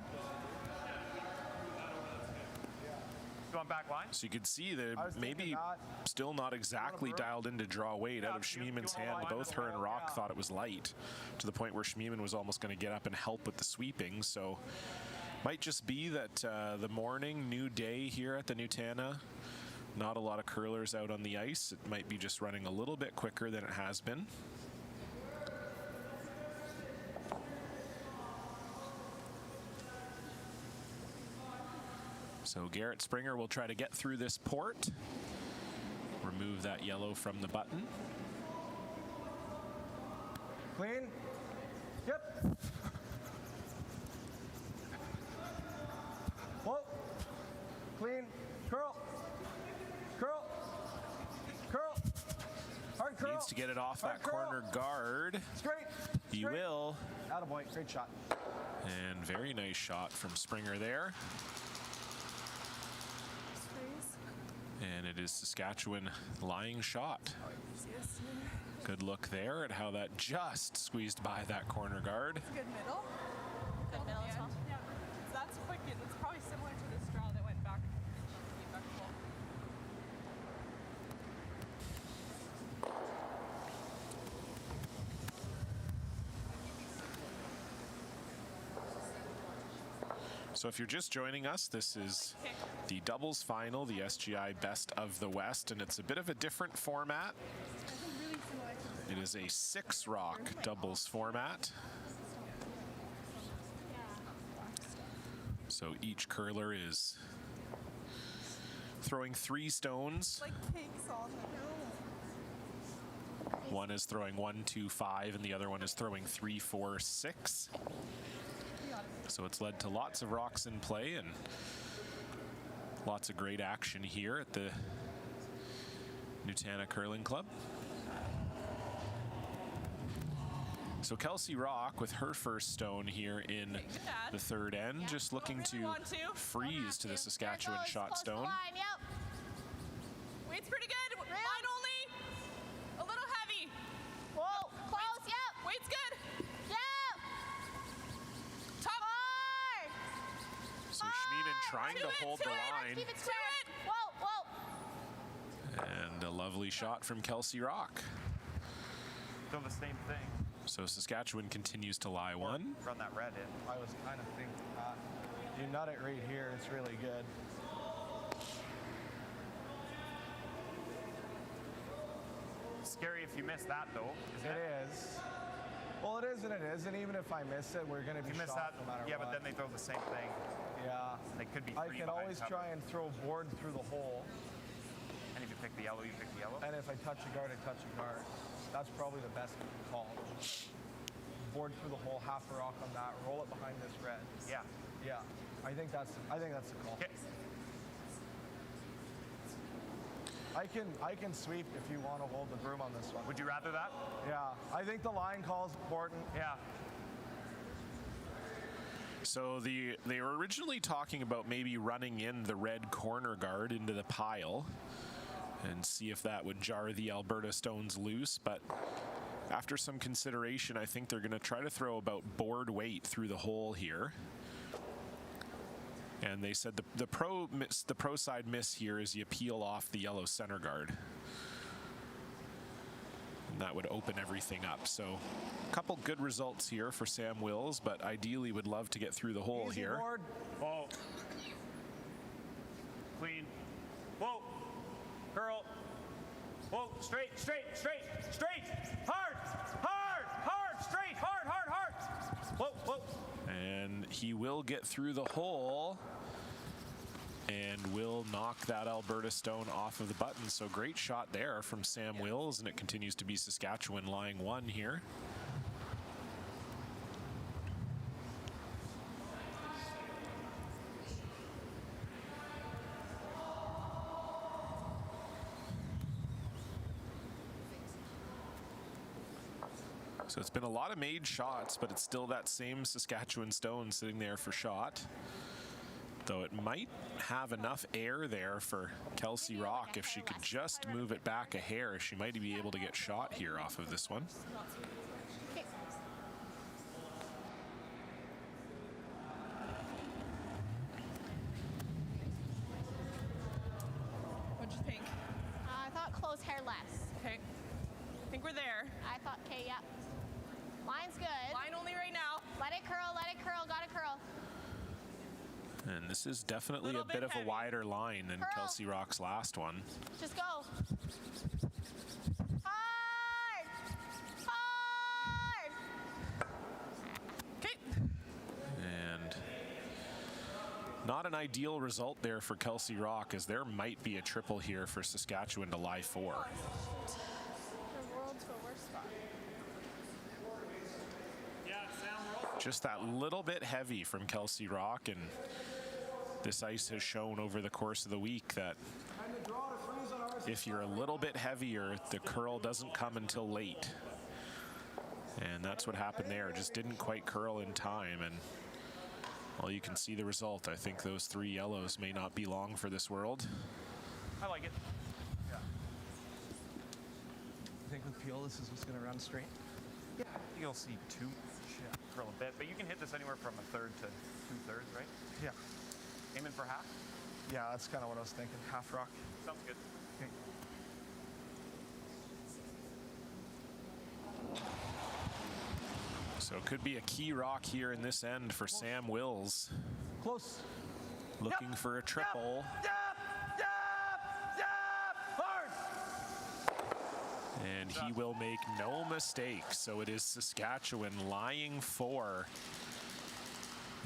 Going back line. So you could see that I was thinking maybe that. still not exactly dialed into draw weight out of you- you Schmiemann's wanna hand. line Both the her and ball, Rocque yeah. thought it was light, to the point where Schmiemann was almost going to get up and help with the sweeping. So might just be that the morning, new day here at the Nutana. Not a lot of curlers out on the ice. It might be just running a little bit quicker than it has been. So Garret Springer will try to get through this port. Remove that yellow from the button. Clean. Yep. Whoa. Clean. Curl. Curl. Curl. Hard curl. Needs to get it off Hard that curl. corner guard. Straight. He Straight. will. Attaboy. Great shot. And very nice shot from Springer there. And it is Saskatchewan lying shot. Good look there at how that just squeezed by that corner guard. Good middle. Good middle as well. Yeah. So that's quick. It's probably similar to this draw that went back. Back full. So if you're just joining us, this is the doubles final, the SGI Best of the West, and it's a bit of a different format. It is a 6-rock doubles format. So each curler is throwing 3 stones. Like cakes on it. One is throwing 1, 2, 5, and the other one is throwing 3, 4, 6. So it's led to lots of rocks in play and lots of great action here at the Nutana Curling Club. So Kelsey Rocque with her first stone here in the third end, just looking to freeze to the Saskatchewan shot Close to the stone. line, yep. Weight's pretty good. Line only. A little heavy. Whoa, close, yep. Weight's good. Yep. Top. Hard. So Schmiemann trying to hold the line. Keep it square. Whoa, whoa. And a lovely shot from Kelsey Rocque. Still the same thing. So Saskatchewan continues to lie one. Run that red in. I was kind of thinking that. You nut it right here, it's really good. Scary if you miss that though. It is. Well, it is and it isn't. Even if I miss it, we're going to be You miss shot that, no matter yeah, what. but then they throw the same thing. Yeah. They could be I three can behind always cover. try and throw board through the hole. And if you pick the yellow, you pick the yellow. And if I touch a guard, I touch a guard. That's probably the best call. Board through the hole, half a rock on that, roll it behind this red. Yeah. Yeah. I think that's the call. Okay. I can sweep if you want to hold the broom on this one. Would you rather that? Yeah. I think the line call is important. Yeah. So they were originally talking about maybe running in the red corner guard into the pile and see if that would jar the Alberta Stones loose, but after some consideration, I think they're going to try to throw about board weight through the hole here. And they said the pro side miss here is you peel off the yellow center guard. And that would open everything up. So a couple good results here for Sam Wills, but ideally would love to get through the hole Easy here. board. Whoa. Clean. Whoa. Curl. Whoa. Straight, straight, straight, straight. Hard, hard, hard, straight, hard, hard, hard. Whoa, whoa. And he will get through the hole and will knock that Alberta Stone off of the button. So great shot there from Sam Wills, and it continues to be Saskatchewan lying one here. So it's been a lot of made shots, but it's still that same Saskatchewan Stone sitting there for shot. Though it might have enough air there for Kelsey Rocque. If she could just move it back a hair, she might be able to get shot here off of this one. Okay. What'd you think? I thought close hair less. Okay. I think we're there. I thought, okay, yep. Line's good. Line only right now. Let it curl, gotta curl. And this is definitely a Little bit bit of a heavy. wider line than Curl. Kelsey Rocque's last one. Just go. Hard! Hard! Okay. And not an ideal result there for Kelsey Rocque, as there might be a triple here for Saskatchewan to lie four. The world to a worse spot. Just that little bit heavy from Kelsey Rocque, and this ice has shown over the course of the week that if you're a little bit heavier, the curl doesn't come until late. And that's what happened there. Just didn't quite curl in time, and well, you can see the result. I think those three yellows may not be long for this world. I like it. I think with peel, this is what's going to run straight. Yeah. You'll see two curl a bit, but you can hit this anywhere from a third to 2/3, right? Yeah. Aiming for half? Yeah, that's kind of what I was thinking. Half rock. Sounds good. Okay. So it could be a key rock here in this end for Sam Wills, Close. looking for a triple. Hard! And he will make no mistake. So it is Saskatchewan lying four.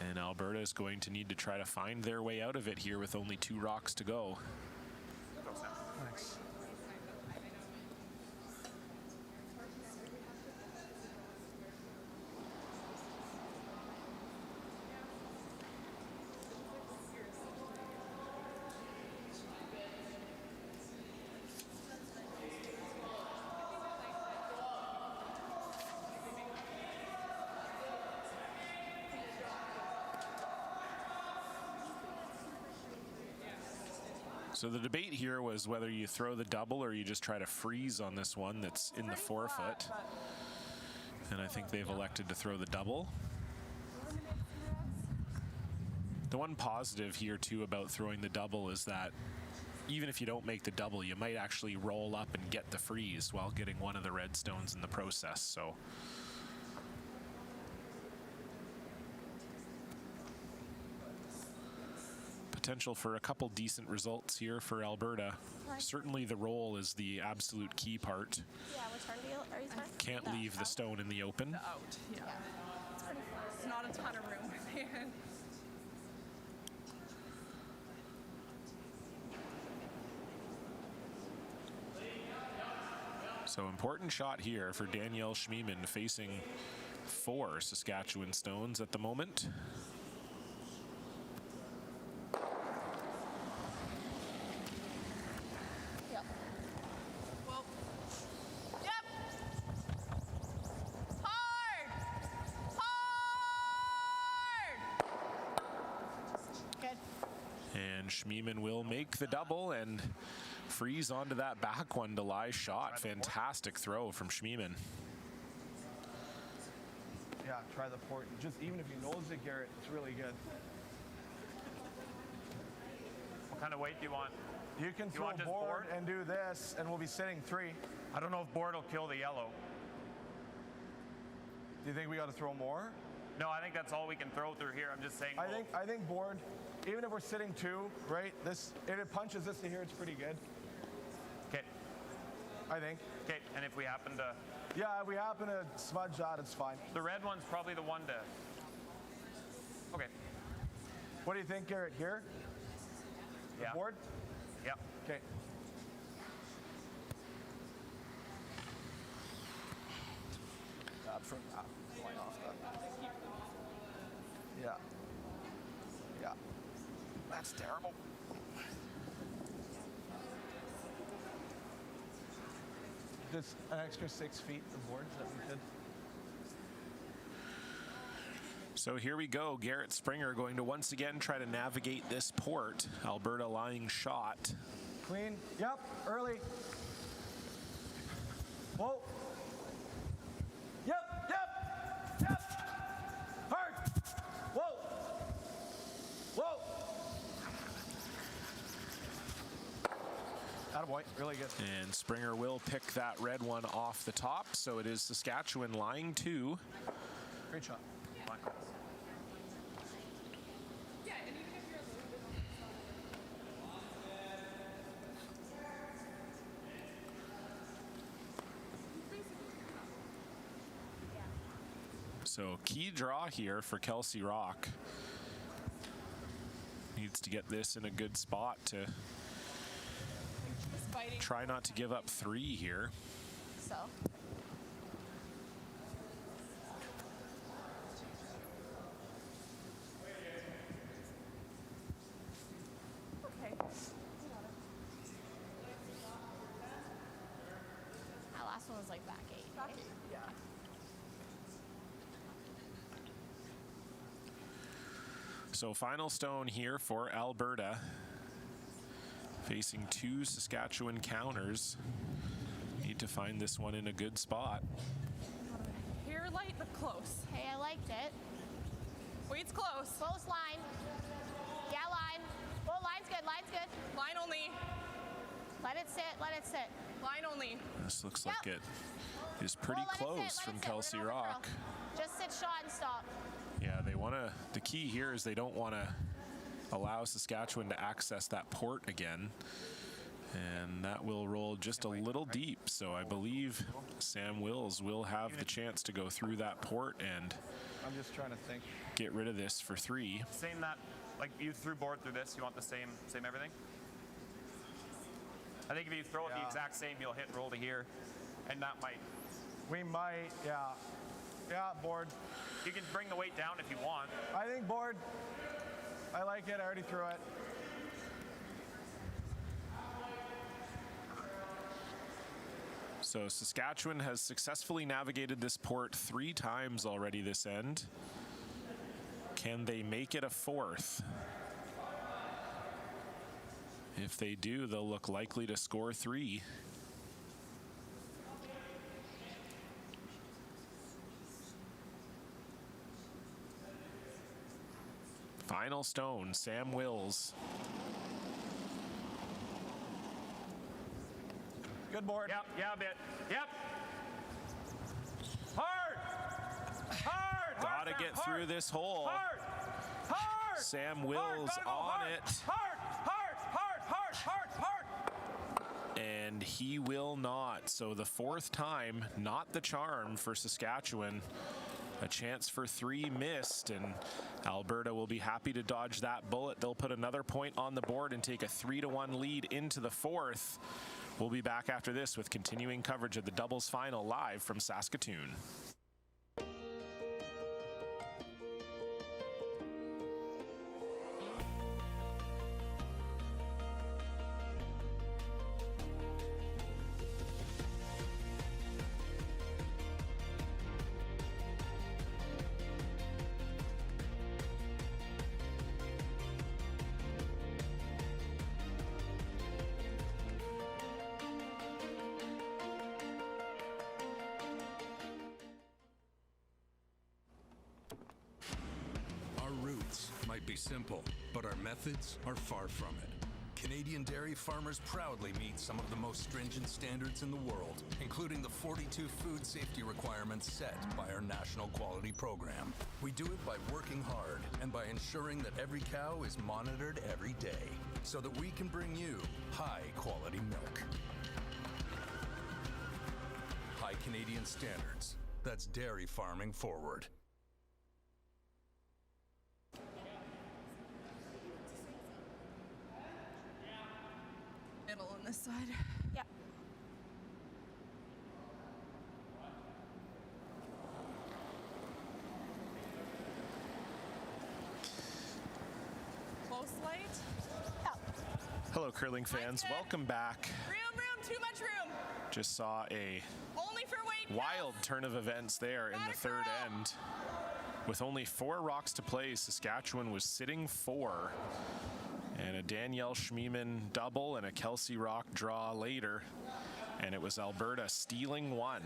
And Alberta is going to need to try to find their way out of it here with only two rocks to go. Thanks. So the debate here was whether you throw the double or you just try to freeze on this one that's in the forefoot. And I think they've elected to throw the double. The one positive here too about throwing the double is that even if you don't make the double, you might actually roll up and get the freeze while getting one of the red stones in the process. So potential for a couple decent results here for Alberta. Certainly the roll is the absolute key part. Yeah, which one are you supposed to? Can't leave the stone in the open. Out, yeah. It's pretty far. There's not a ton of room there. So important shot here for Danielle Schmiemann, facing 4 Saskatchewan stones at the moment. Yep. Well, yep. Hard! Hard! Good. And Schmiemann will make the double and freeze onto that back one to lie shot. Fantastic throw from Schmiemann. Yeah, try the port. Just even if you nose it, Garret, it's really good. What kind of weight do you want? You can throw want just board board? and do this, and we'll be sitting 3. I don't know if board will kill the yellow. Do you think we got to throw more? No, I think that's all we can throw through here. I'm just saying. I think board, even if we're sitting 2, right? This, if it punches this to here, it's pretty good. Okay. I think. Okay. And if we happen to, Yeah, if we happen to smudge that, it's fine. the red one's probably the one to. Okay. What do you think, Garret? Here? The Yeah. board? Yep. Okay. From going off that. Yeah. Yeah. That's terrible. Just an extra 6 feet of boards that we could. So here we go. Garret Springer going to once again try to navigate this port. Alberta lying shot. Clean. Yep. Early. Whoa. Yep. Yep. Yep. Hard. Whoa. Whoa. Attaboy. Really good. And Springer will pick that red one off the top. So it is Saskatchewan lying 2. Great shot. Yeah, and even if you're a little bit on the So key draw here for Kelsey Rocque. Needs to get this in a good spot to just biting. try not to give up 3 here. So. Okay. That last one was like back 8. Back right? eight, yeah. So final stone here for Alberta. Facing 2 Saskatchewan counters. Need to find this one in a good spot. Here, light, but close. Hey, I liked it. Weight's close. Close line. Yeah, line. Well, line's good. Line's good. Line only. Let it sit. Let it sit. Line only. This looks Yep. like it is pretty Well, let it sit, close let from it sit. We're Kelsey gonna overthrow. Rocque. Just sit shot and stop. Yeah, they want to. The key here is they don't want to allow Saskatchewan to access that port again. And that will roll just a little deep. So I believe Sam Wills will have the chance to go through that port and I'm just trying to think. get rid of this for 3. Same that, like you threw board through this. You want the same everything? I think if you throw it the Yeah. exact same, you'll hit roll to here, and that might. We might, yeah. Yeah, board. You can bring the weight down if you want. I think board. I like it. I already threw it. So Saskatchewan has successfully navigated this port 3 times already this end. Can they make it a 4th? If they do, they'll look likely to score 3. final stone, Sam Wills. Good board. Yep, yeah, a bit. Yep. Hard! Hard! Gotta Sam, get hard, through this hole. Hard! Hard! Sam Wills Hard, gotta go on hard, it. Hard! Hard! Hard! Hard! Hard! And he will not. So the fourth time, not the charm for Saskatchewan. A chance for 3 missed, and Alberta will be happy to dodge that bullet. They'll put another point on the board and take a 3-1 lead into the fourth. We'll be back after this with continuing coverage of the doubles final live from Saskatoon. Might be simple, but our methods are far from it. Canadian dairy farmers proudly meet some of the most stringent standards in the world, including the 42 food safety requirements set by our national quality program. We do it by working hard and by ensuring that every cow is monitored every day, so that we can bring you high-quality milk. High Canadian standards. That's dairy farming forward. Middle on this side. Yep. Close light. Yep. Hello, curling fans. Welcome back. Room, too much room. Just saw a Only for weight. wild turn of events there in the third end. With only 4 rocks to play, Saskatchewan was sitting 4. And a Danielle Schmiemann double and a Kelsey Rocque draw later. And it was Alberta stealing 1.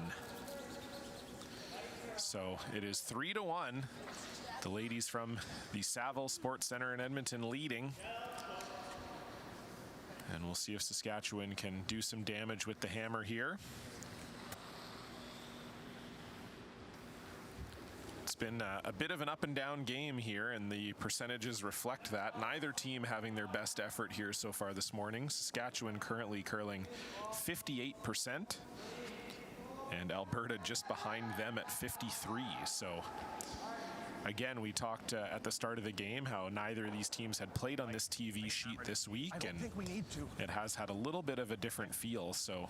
So it is 3-1. The ladies from the Saville Sports Center in Edmonton leading. And we'll see if Saskatchewan can do some damage with the hammer here. It's been a bit of an up and down game here, and the percentages reflect that. Neither team having their best effort here so far this morning. Saskatchewan currently curling 58%, and Alberta just behind them at 53. So again, we talked at the start of the game how neither of these teams had played on this TV sheet this week, and it has had a little bit of a different feel. So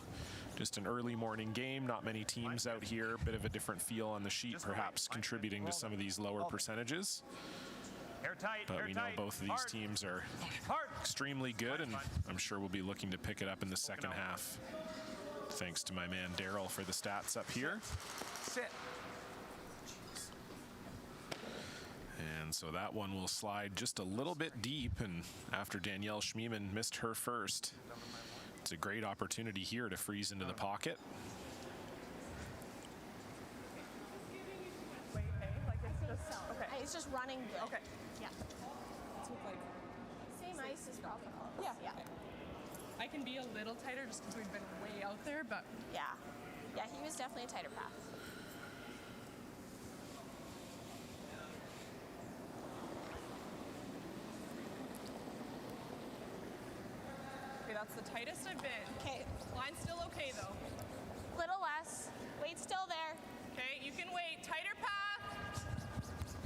just an early morning game, not many teams out here, bit of a different feel on the sheet, perhaps contributing to some of these lower percentages. But we know both of these teams are extremely good, and I'm sure we'll be looking to pick it up in the second half. Thanks to my man Daryl for the stats up here. Sit. And so that one will slide just a little bit deep, and after Danielle Schmiemann missed her first, it's a great opportunity here to freeze into the pocket. Wait, hey, like it's just okay. It's just running good. Okay. Yeah. Let's look like Same ice as Rocque. yeah. Yeah. I can be a little tighter just because we've been way out there, but Yeah. Yeah, he was definitely a tighter path. okay, that's the tightest I've been. Okay. Line's still okay though. Little less. Weight's still there. Okay, you can wait. Tighter path.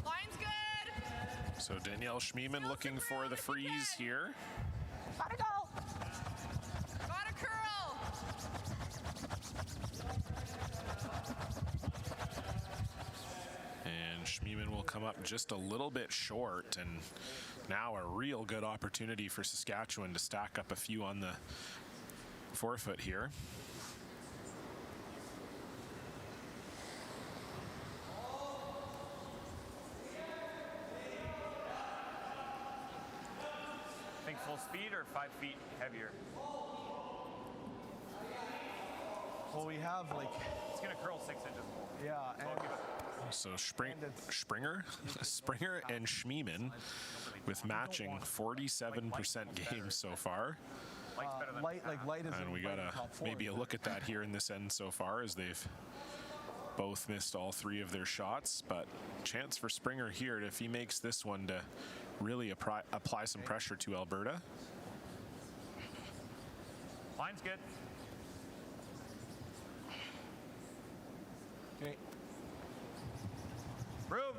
Line's good. So Danielle Schmiemann looking for the freeze here. Gotta go. Got a curl. And Schmiemann will come up just a little bit short, and now a real good opportunity for Saskatchewan to stack up a few on the forefoot here. Think full speed or 5 feet heavier? Well, we have like, It's gonna curl 6 inches more. yeah, So I'll and give it So Springer and Schmiemann with matching 47% games so far. Light is And we got maybe a look at that here in this end so far, as they've both missed all 3 of their shots. But chance for Springer here, if he makes this one, to really apply some pressure to Alberta. Line's good. Okay. Room.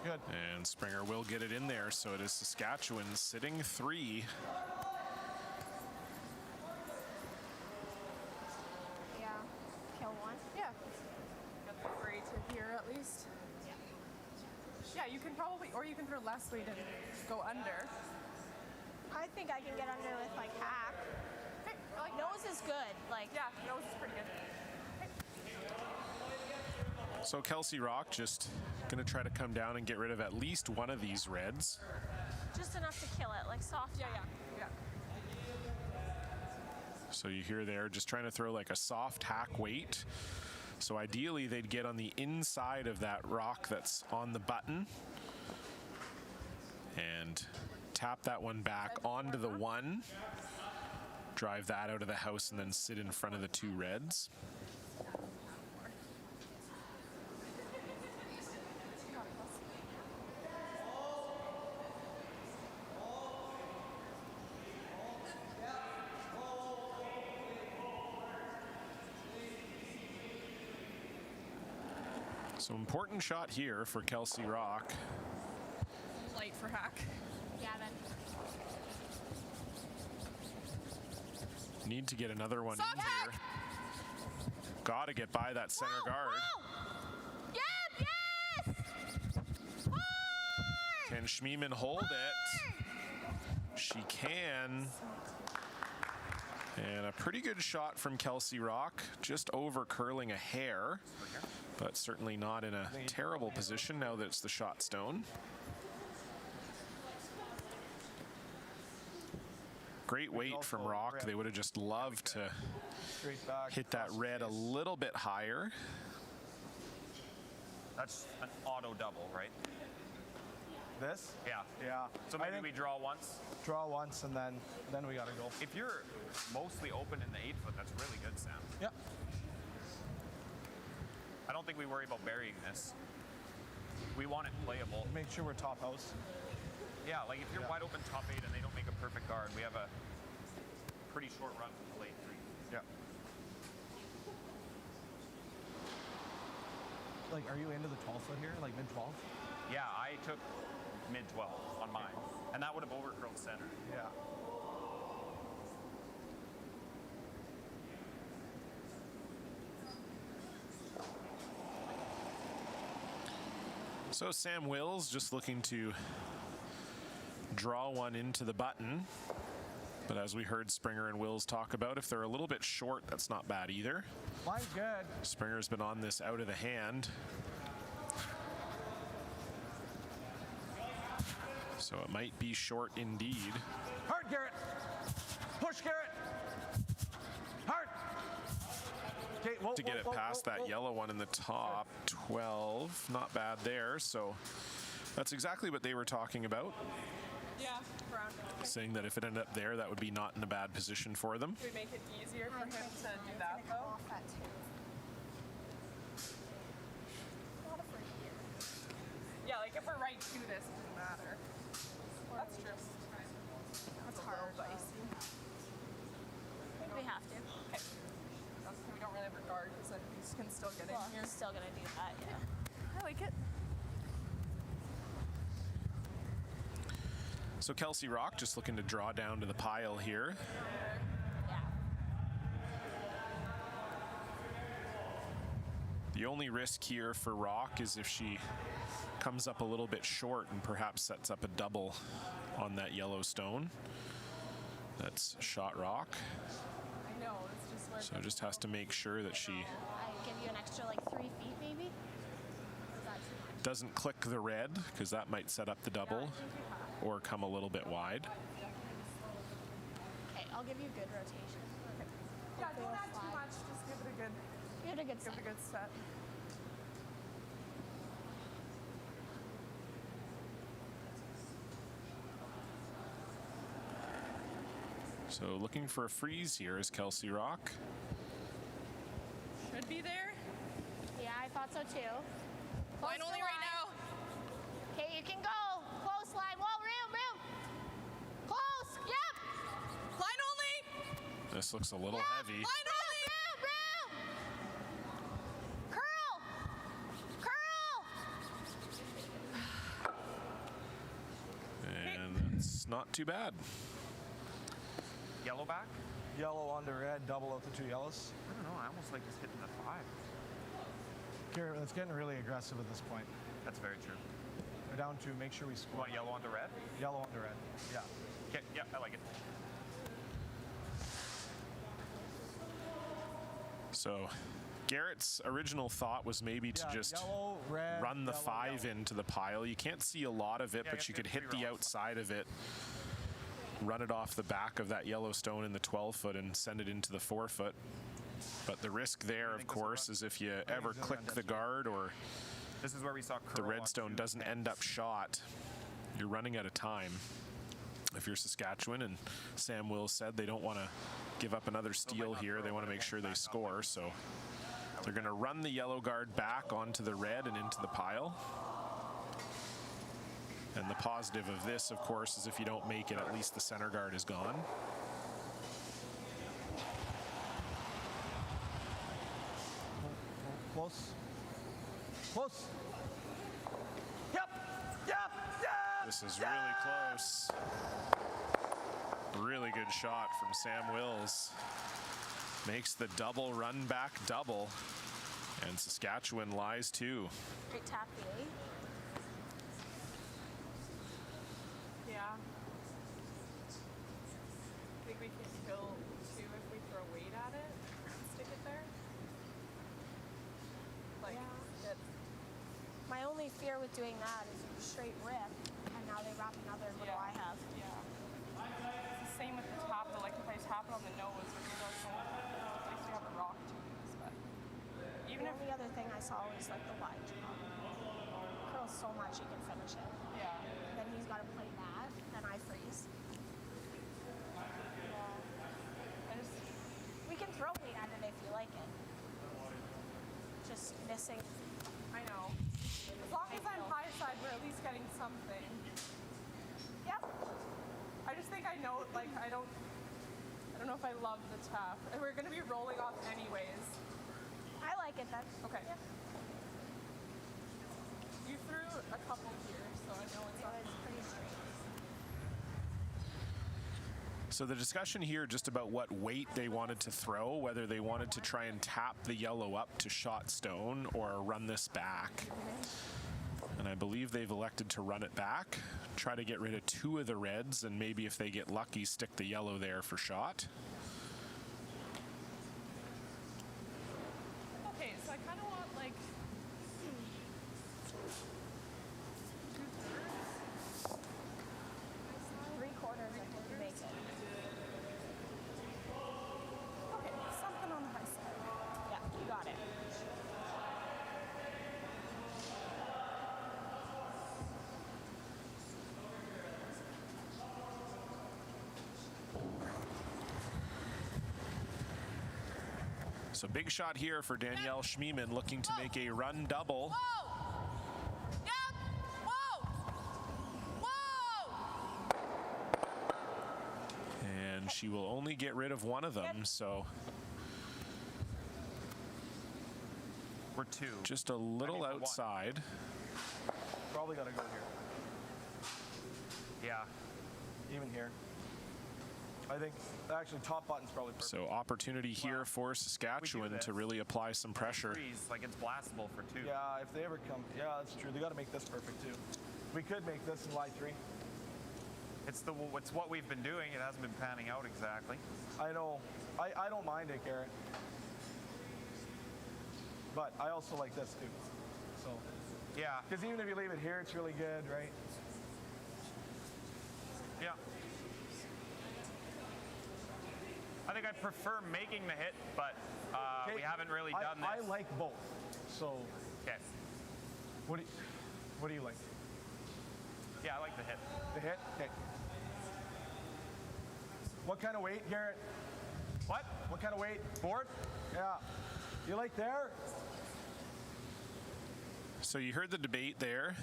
Good. And Springer will get it in there, so it is Saskatchewan sitting 3. Yeah. Kill 1. Yeah. Got the 3 to here at least. Yeah, you can probably, or you can throw less weight and go under. I think I can get under with like hack. Okay, I like Nose is good. Like Yeah, nose is pretty good. So Kelsey Rocque just going to try to come down and get rid of at least one of these reds. just enough to kill it, like soft. Yeah. So you hear there, just trying to throw like a soft hack weight. So ideally they'd get on the inside of that rock that's on the button and tap that one back onto the 1, drive that out of the house, and then sit in front of the 2 reds. So important shot here for Kelsey Rocque. Light for hack. Yeah, then. Need to get another one in Hack! here. Got to get by that center guard. Yep, yes! Can Schmiemann hold it? She can. And a pretty good shot from Kelsey Rocque, just over curling a hair, but certainly not in a terrible position now that it's the shot stone. Great weight from Rocque. They would have just loved to hit that red a little bit higher. That's an auto double, right? This? Yeah. Yeah. So maybe we draw once. Draw once and then we gotta go. If you're mostly open in the 8-foot, that's really good, Sam. Yep. I don't think we worry about burying this. We want it playable. Make sure we're top house. Yeah, like if you're wide open top 8 and they don't make a perfect guard, we have a pretty short run to the late 3. Yeah. Like, are you into the 12-foot here? Like mid-12? Yeah, I took mid-12 on mine, and that would have overcurled center. Yeah. So Sam Wills just looking to draw one into the button. But as we heard Springer and Wills talk about, if they're a little bit short, that's not bad either. Line's good. Springer's been on this out of the hand. So it might be short indeed. Hard, Garret. Push, Garret. Hard. Okay, To get it past that yellow one in the top. 12, not bad there. So that's exactly what they were talking about, Yeah, brown. saying that if it ended up there, that would be not in a bad position for them. Should we make it easier for him to do that though? Off that too. Not afraid here. Yeah, like if we're right to this, it doesn't matter. That's just, that's a little dicey. We have to. Okay. We don't really regard because then we can still get Well, in here. you're still gonna do that, yeah. I like it. So Kelsey Rocque just looking to draw down to the pile here. Yeah. The only risk here for Rocque is if she comes up a little bit short and perhaps sets up a double on that yellow stone. That's shot Rocque. I know, it's just where So just has to make sure that she I give you an extra like 3 feet maybe? Or is that too much? doesn't click the red, because that might set up the double. or come a little bit wide. Okay, I'll give you good rotation. Yeah, Hopefully don't it'll add too fly. much. Just give it a good, Give it a good give set. it a good set. So looking for a freeze here is Kelsey Rocque. Should be there. Yeah, I thought so too. Line Close only to right line. now. Okay, you can go. Close line. Whoa, room. Close. Yep. Line only. This looks a little Yep. heavy. Line only. Room. Curl. And it's not too bad. Yellow back? Yellow onto red, double out the 2 yellows. I don't know. I almost like just hitting the 5. Garret, it's getting really aggressive at this point. That's very true. We're down to make sure we You score. want yellow onto red? Yellow onto red. Yeah. Okay, yeah, I like it. So Garrett's original thought was maybe to Yeah, just yellow, red, run the yellow, 5 yellow. into the pile. You can't see a lot of it, Yeah, but you you could have to hit do the three outside of it, run it off the back of that yellow stone in the 12-foot and send it into the 4-foot. But the risk there, of think this will course, run? is if you ever it's gonna click run the distance. guard or This is where we saw curl the on redstone 2 doesn't end up pins. shot, you're running out of time. If you're Saskatchewan, and Sam Wills said they don't want to give up another steal not here, throw they want it to make again, sure they back up. score, so they're going to run the yellow guard back onto the red and into the pile. And the positive of this, of course, is if you don't make it, at least the center guard is gone. Close. Close. Yep. Yep. Yep. This is really close. Really good shot from Sam Wills. Makes the double run back double. And Saskatchewan lies too. Great tap, eh? Yeah. I think we can kill 2 if we throw weight at it and stick it there. Like, Yeah. it, My only fear with doing that is you straight rip, and now they wrap another. What do Yeah. I have? yeah. It's the same with the top, though. Like, if I tap it on the nose, it's still so, at least you have a rock to use, but even The if, only other thing I saw was like the wide jump. Curls so much he can finish it. yeah. Then he's got to play that, and I freeze. I just, We can throw weight at it if you like it. Just missing. I know. As long as I'm high side, we're at least getting something. Yep. I just think I know, like, I don't know if I love the tap. And we're going to be rolling off anyways. I like it then. Okay. Yep. You threw a couple here, so I know it's It not. was pretty straight. So the discussion here just about what weight they wanted to throw, whether they wanted to try and tap the yellow up to shot stone or run this back. And I believe they've elected to run it back, try to get rid of 2 of the reds, and maybe if they get lucky, stick the yellow there for shot. Okay, so I kind of want, like, 2/3. 3/4 I think you make it. Okay, something on the high side. Yeah, you got it. So big shot here for Danielle Schmiemann, looking to make a run double. Whoa! Yep! Whoa! Whoa! And she will only get rid of 1 of them, so We're 2. just a little for 1. outside. Probably got to go here. Yeah. Even here. I think actually top button's probably perfect. So opportunity here for Saskatchewan this. to really apply some pressure. Freeze, like it's blastable for 2. Yeah, if they ever come, yeah, that's true. They got to make this perfect too. We could make this in Y3. It's what we've been doing. It hasn't been panning out exactly. I know. I don't mind it, Garret. But I also like this too. So, Yeah. because even if you leave it here, it's really good, right? Yeah. I think I prefer making the hit, but we haven't really done this. I like both. So, Okay. what do you like? Yeah, I like the hit. The hit? Okay. What kind of weight, Garret? What? What kind of weight? Board? Yeah. You like there? So you heard the debate there,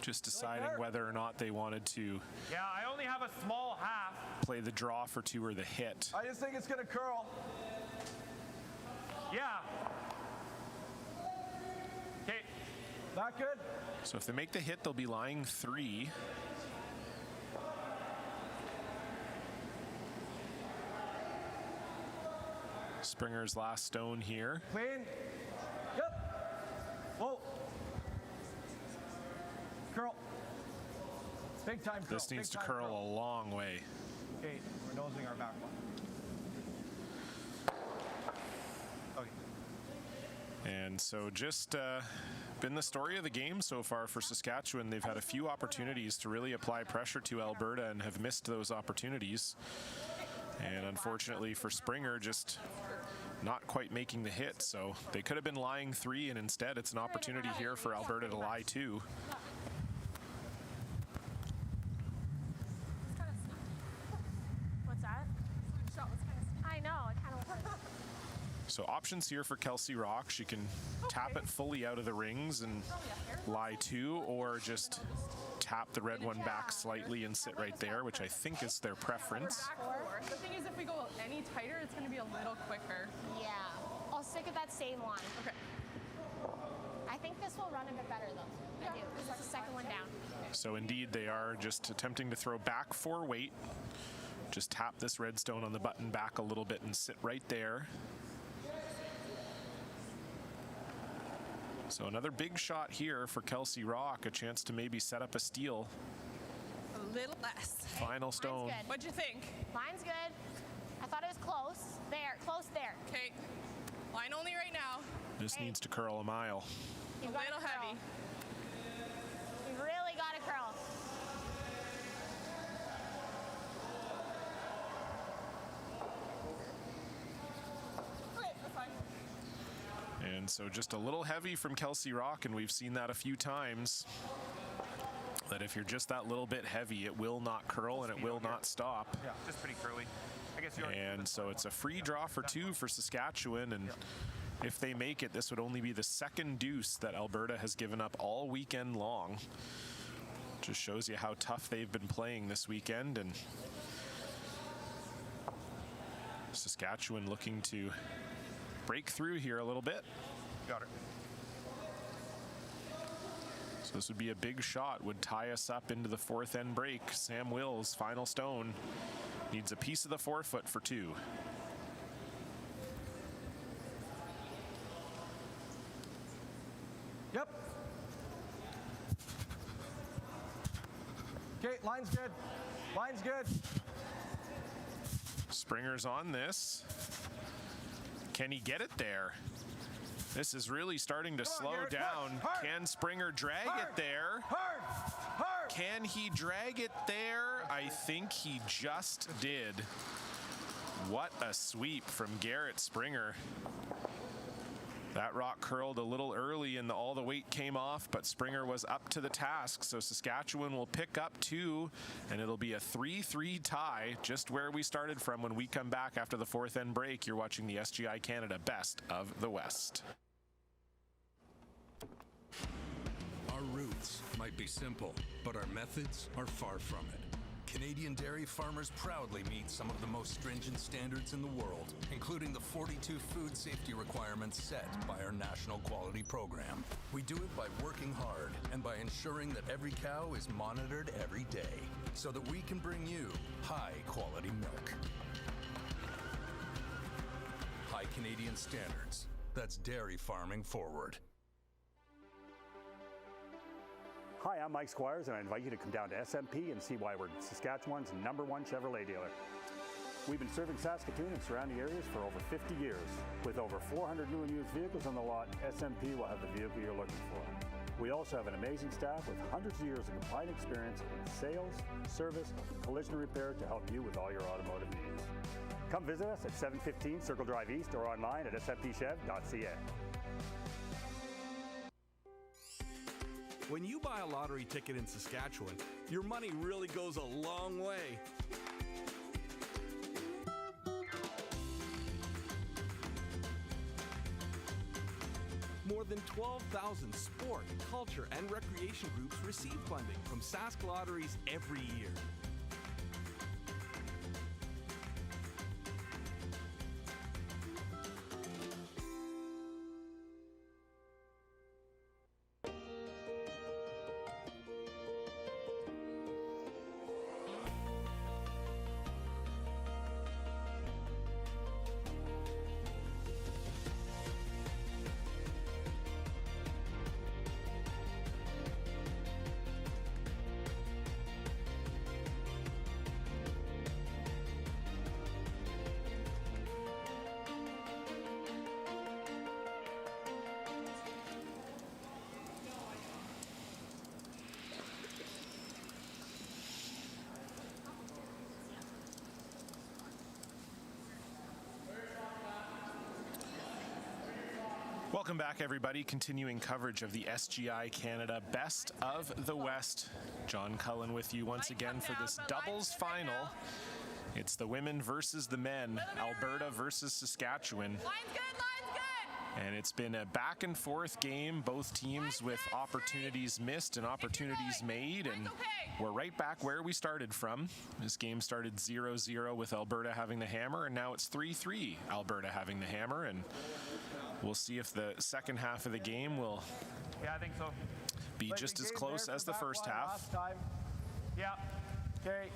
just deciding there. whether or not they wanted to Yeah, I only have a small half. play the draw for 2 or the hit. I just think it's going to curl. Yeah. Okay. Not good? So if they make the hit, they'll be lying 3. Springer's last stone here. Clean. Yep. Whoa. Curl. Big time curl. This needs to Big time curl a long way. Okay, we're nosing our back one. Okay. And so just been the story of the game so far for Saskatchewan. They've had a few opportunities to really apply pressure to Alberta and have missed those opportunities. And unfortunately for Springer, just not quite making the hit. So they could have been lying 3, and instead it's an opportunity here for Alberta to lie 2. What's that? I know. It kind of was. So options here for Kelsey Rocque. She can tap it fully out of the rings and lie 2, or just tap the red one back slightly and sit right there, which I think is their preference. Back 4. The thing is, if we go any tighter, it's going to be a little quicker. Yeah. I'll stick with that same one. Okay. I think this will run a bit better, though. I do. This is the second one down. So indeed, they are just attempting to throw back 4 weight. Just tap this red stone on the button back a little bit and sit right there. So another big shot here for Kelsey Rocque, a chance to maybe set up a steal. A little less. Final stone. Mine's good. What'd you think? Mine's good. I thought it was close. There. Close there. Okay. Line only right now. This needs to curl a mile. You've A got little to curl. heavy. You've really got to curl. Okay, that's fine. And so just a little heavy from Kelsey Rocque, and we've seen that a few times. That if you're just that little bit heavy, it will not curl and it will not stop. Yeah, just pretty curly. I guess you're. And so it's a free draw for 2 for Saskatchewan, and if they make it, this would only be the second deuce that Alberta has given up all weekend long. Just shows you how tough they've been playing this weekend, and Saskatchewan looking to break through here a little bit. Got it. So this would be a big shot, would tie us up into the 4th end break. Sam Wills, final stone, needs a piece of the 4-foot for 2. Yep. Okay, line's good. Line's good. Springer's on this. Can he get it there? This is really starting to Come on, slow Garret, down. hard. Can Springer drag Hard. it there? Hard. Hard. Can he drag it there? I think he just did. What a sweep from Garret Springer. That rock curled a little early and all the weight came off, but Springer was up to the task. So Saskatchewan will pick up 2, and it'll be a 3-3 tie, just where we started from when we come back after the 4th end break. You're watching the SGI Canada Best of the West. Our roots might be simple, but our methods are far from it. Canadian dairy farmers proudly meet some of the most stringent standards in the world, including the 42 food safety requirements set by our national quality program. We do it by working hard and by ensuring that every cow is monitored every day so that we can bring you high quality milk. High Canadian standards. That's dairy farming forward. Hi, I'm Mike Squires, and I invite you to come down to SMP and see why we're Saskatchewan's #1 Chevrolet dealer. We've been serving Saskatoon and surrounding areas for over 50 years. With over 400 new and used vehicles on the lot, SMP will have the vehicle you're looking for. We also have an amazing staff with hundreds of years of combined experience in sales, service, collision repair to help you with all your automotive needs. Come visit us at 715 Circle Drive East or online at smpchev.ca. When you buy a lottery ticket in Saskatchewan, your money really goes a long way. More than 12,000 sport, culture, and recreation groups receive funding from Sask Lotteries every year. Welcome back, everybody. Continuing coverage of the SGI Canada Best of the West. John Cullen with you once again for this doubles final. It's the women versus the men, Alberta versus Saskatchewan. Line's good. And it's been a back and forth game, both teams with opportunities missed and opportunities made, and we're right back where we started from. This game started 0-0 with Alberta having the hammer, and now it's 3-3 Alberta having the hammer, and we'll see if the second half of the game will be just as close as the first half. Yeah. Okay.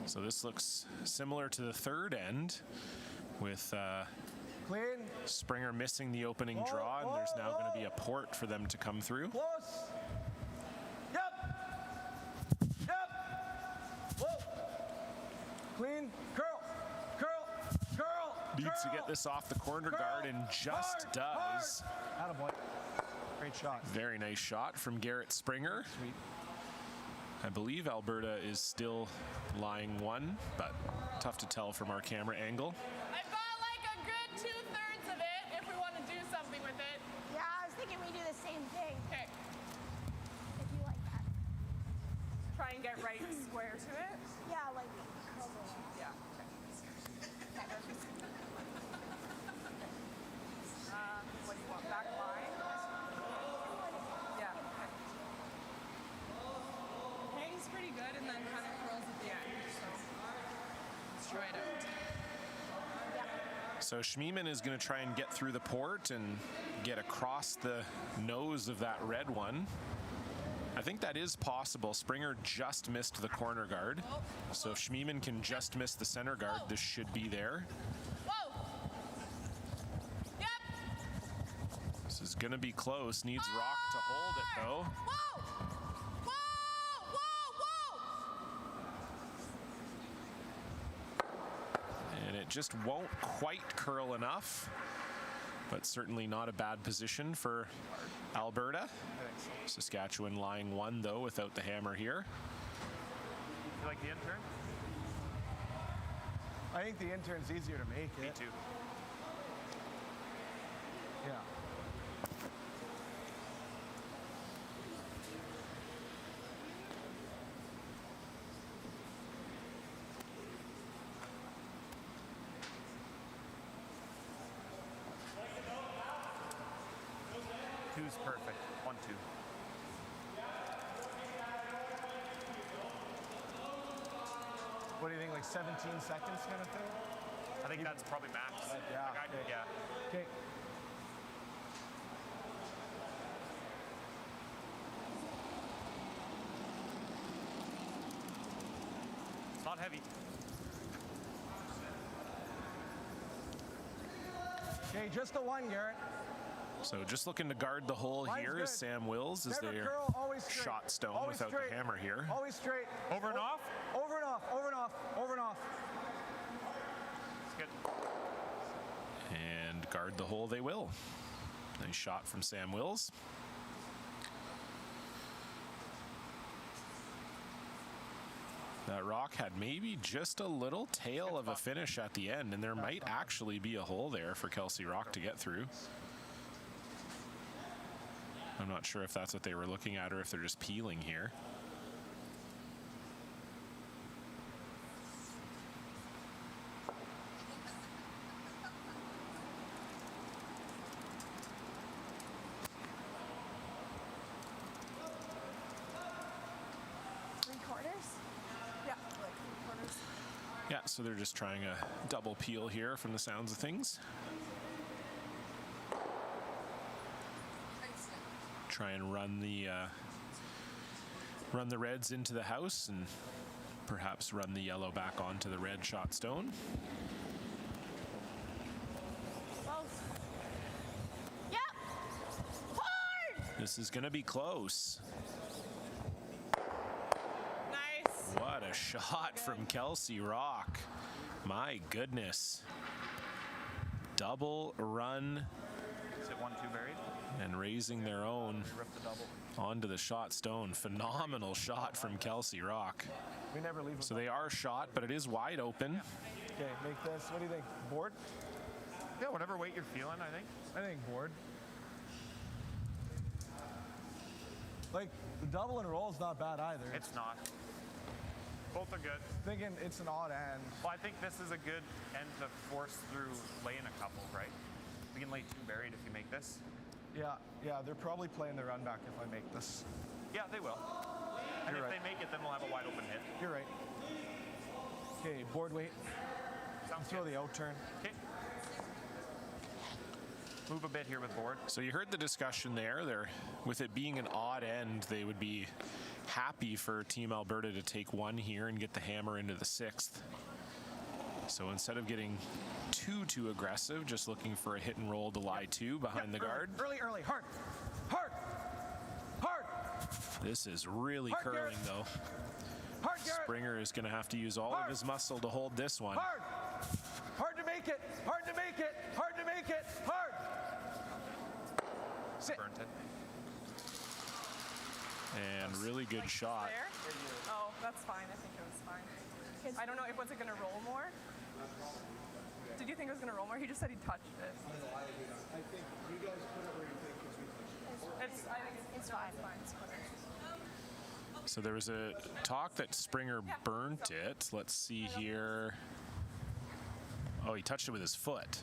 So this looks similar to the third end with Springer missing the opening draw, and there's now going to be a port for them to come through. Close. Yep. Whoa. Clean. Curl. Needs to get this off the corner guard and just does. Attaboy. Great shot. Very nice shot from Garret Springer. Sweet. I believe Alberta is still lying one, but tough to tell from our camera angle. I've got like a good 2/3 of it if we want to do something with it. Yeah, I was thinking we do the same thing. Okay. If you like that. Try and get right square to it. Yeah, like curl the Yeah. What do you want? Back line? Yeah. Okay. Hangs pretty good and then kind of curls at the end. So let's try it out. So Schmiemann is going to try and get through the port and get across the nose of that red one. I think that is possible. Springer just missed the corner guard. So if Schmiemann can just miss the center guard, this should be there. Whoa. Yep. This is going to be close. Needs Rocque to hold it, though. Whoa. And it just won't quite curl enough, but certainly not a bad position for Alberta. Saskatchewan lying one, though, without the hammer here. You like the intern? I think the intern's easier to make it. Me too. Yeah. Two's perfect. 1-2. What do you think, like 17 seconds kind of thing? I think that's probably max. Yeah. Yeah. Okay. Not heavy. Okay, just the one, Garret. So just looking to guard the hole Line's here good. is Sam Wills as Never they curl, always straight. shot stone Always without straight. the hammer here. Always straight. Over and off? Over and off, over and off, over and off. It's good. And guard the hole they will. Nice shot from Sam Wills. That rock had maybe just a little tail of a finish at the end, and there might actually be a hole there for Kelsey Rocque to get through. I'm not sure if that's what they were looking at or if they're just peeling here. Yeah, so they're just trying a double peel here from the sounds of things. Try and run the reds into the house and perhaps run the yellow back onto the red shot stone. Close. Yep. Hard. This is going to be close. Nice. What a shot from Kelsey Rocque. My goodness. Double run. Is it 1-2 buried? And raising their own Rip the double. onto the shot stone. Phenomenal shot from Kelsey Rocque. We never leave. So they are shot, but it is wide open. Okay, make this. What do you think? Board? Yeah, whatever weight you're feeling, I think. I think board. Like, the double and roll is not bad either. It's not. Both are good. Thinking it's an odd end. Well, I think this is a good end to force through laying a couple, right? We can lay 2 buried if you make this. Yeah, they're probably playing the run back if I make this. Yeah, they will. And You're if right. they make it, then we'll have a wide open hit. You're right. Okay, board weight. Sounds Throw good. the out turn. Okay. Move a bit here with board. So you heard the discussion there. With it being an odd end, they would be happy for Team Alberta to take 1 here and get the hammer into the 6th. So instead of getting too aggressive, just looking for a hit and roll to lie 2 behind the guard. Early, hard. This is really Hard, curling Garret. though. Hard, Garret. Springer is going to have to use all of his muscle to hold this one. Hard to make it. Hard to make it. Hard to make it. Hard. Sit. Burnt it. And really good shot. There? Oh, that's fine. I think it was fine. I don't know if was it going to roll more. Did you think it was going to roll more? He just said he touched it. I think you guys put it where you think because we touched it. I think it's fine. It's fine. So there was a talk that Springer burnt it. Let's see here. Oh, he touched it with his foot.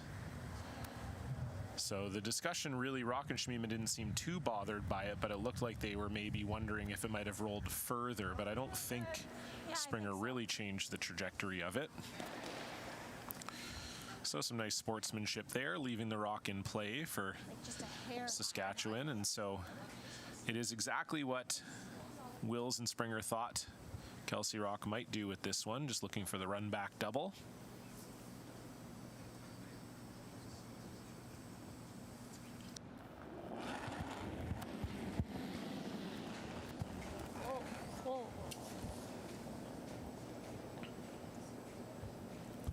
So the discussion really, Rocque and Schmiemann didn't seem too bothered by it, but it looked like they were maybe wondering if it might have rolled further, but I don't think Springer really changed the trajectory of it. So some nice sportsmanship there, leaving the rock in play for Saskatchewan, and so it is exactly what Wills and Springer thought Kelsey Rocque might do with this one, just looking for the run back double.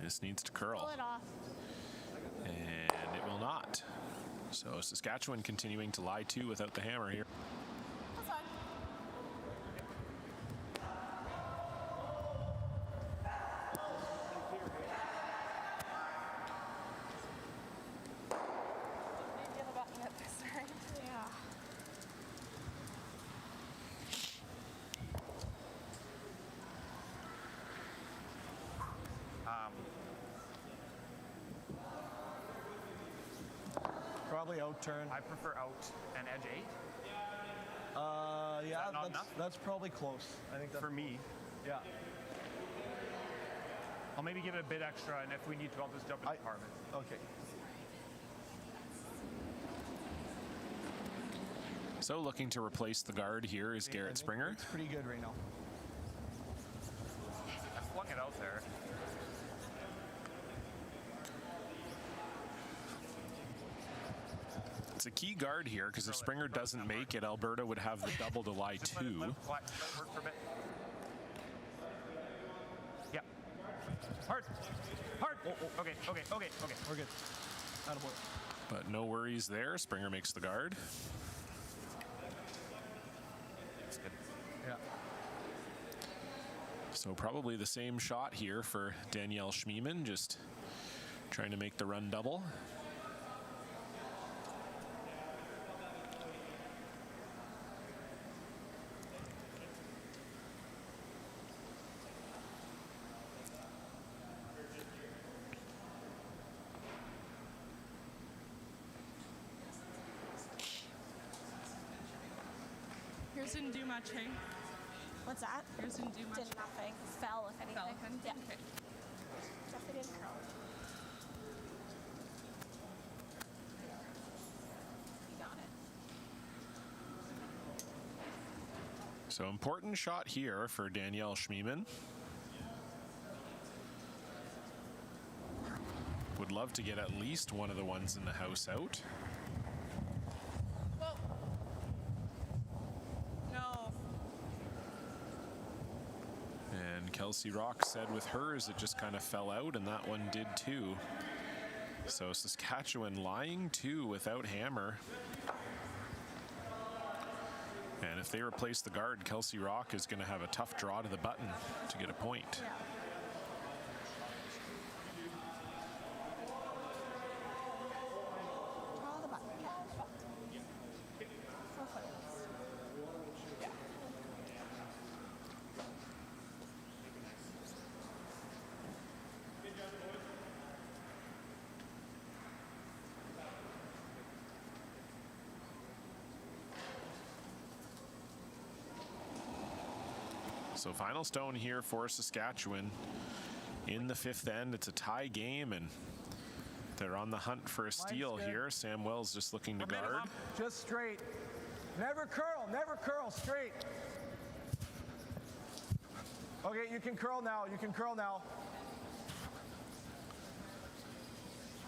This needs to curl. Pull it off. And it will not. So Saskatchewan continuing to lie 2 without the hammer here. That's fine. You have a button at this, right? Yeah. Probably out turn. I prefer out and edge 8. Yeah, that not enough? that's probably close. I think that's For me. Yeah. I'll maybe give it a bit extra, and if we need to, I'll just jump in the department. Okay. So looking to replace the guard here is Garret Springer. It's pretty good right now. I flung it out there. It's a key guard here because if Springer doesn't make it, Alberta would have the double to lie Just let it 2. work for a bit. Yeah. Hard. Hard. Okay. We're good. Attaboy. But no worries there. Springer makes the guard. That's good. Yeah. So probably the same shot here for Danielle Schmiemann, just trying to make the run double. Yours didn't do much, hey? What's that? Yours didn't do much. Did nothing. Fell, if anything. Fell, if anything? Yeah. Okay. Definitely didn't curl. You got it. So important shot here for Danielle Schmiemann. Would love to get at least one of the ones in the house out. Whoa. No. And Kelsey Rocque said with hers it just kind of fell out, and that one did too. So Saskatchewan lying 2 without hammer. And if they replace the guard, Kelsey Rocque is going to have a tough draw to the button to get a point. Yeah. Draw the button. Yeah. Go for it. Yeah. So final stone here for Saskatchewan in the 5th end. It's a tie game, and they're on the hunt for a steal good. here. Sam Wells just looking to guard. Just straight. Never curl, straight. Okay, you can curl now,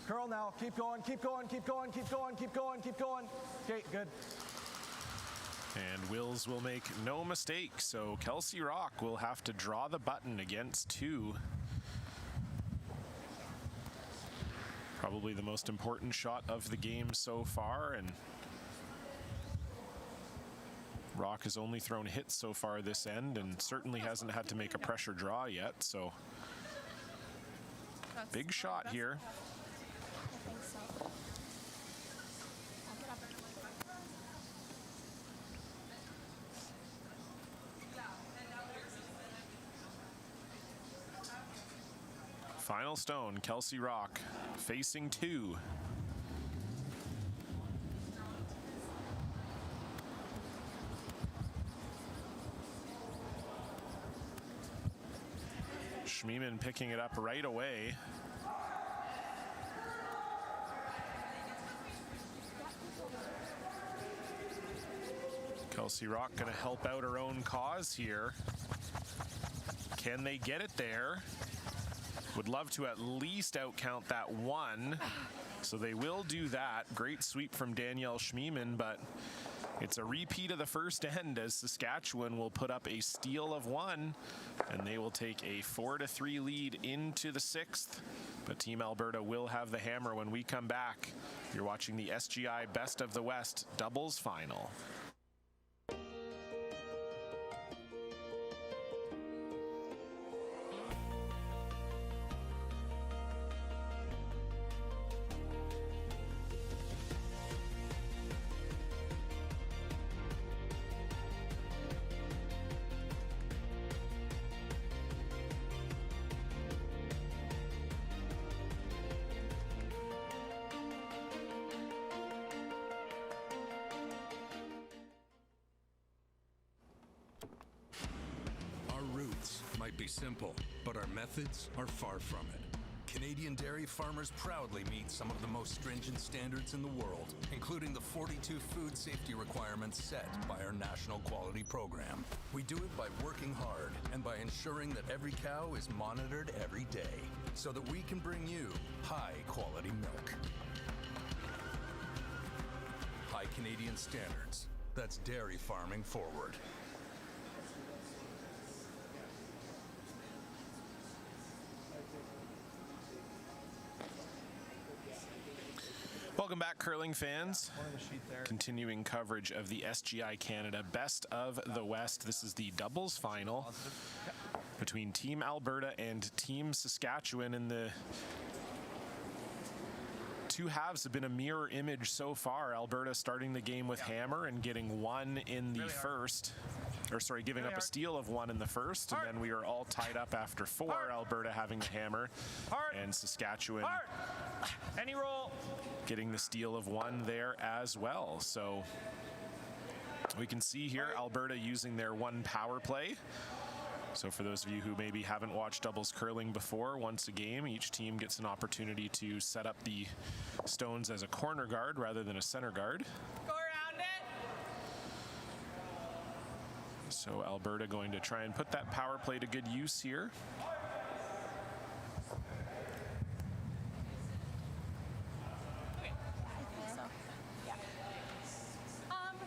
Curl now, keep going. Okay, good. And Wills will make no mistake, so Kelsey Rocque will have to draw the button against 2. Probably the most important shot of the game so far, and Rocque has only thrown hits so far this end and certainly hasn't had to make a pressure draw yet, so big shot here. I think so. I'll get up. Final stone, Kelsey Rocque facing 2. Schmiemann picking it up right away. Kelsey Rocque going to help out her own cause here. Can they get it there? Would love to at least outcount that 1. So they will do that. Great sweep from Danielle Schmiemann, but it's a repeat of the first end as Saskatchewan will put up a steal of 1, and they will take a 4-3 lead into the 6th. But Team Alberta will have the hammer when we come back. You're watching the SGI Best of the West doubles final. Our roots might be simple, but our methods are far from it. Canadian dairy farmers proudly meet some of the most stringent standards in the world, including the 42 food safety requirements set by our national quality program. We do it by working hard and by ensuring that every cow is monitored every day so that we can bring you high-quality milk. High Canadian standards. That's dairy farming forward. Welcome back, curling fans. Continuing coverage of the SGI Canada Best of the West. This is the doubles final between Team Alberta and Team Saskatchewan. And the two halves have been a mirror image so far. Alberta starting the game with hammer and getting one in the first. Or sorry, giving up a steal of one in the first, and then we are all tied up after four. Alberta having the hammer, and Saskatchewan Any roll. Getting the steal of one there as well. So we can see here Alberta using their one power play. So for those of you who maybe haven't watched doubles curling before, once a game, each team gets an opportunity to set up the stones as a corner guard rather than a center guard. Go around it. So Alberta going to try and put that power play to good use here.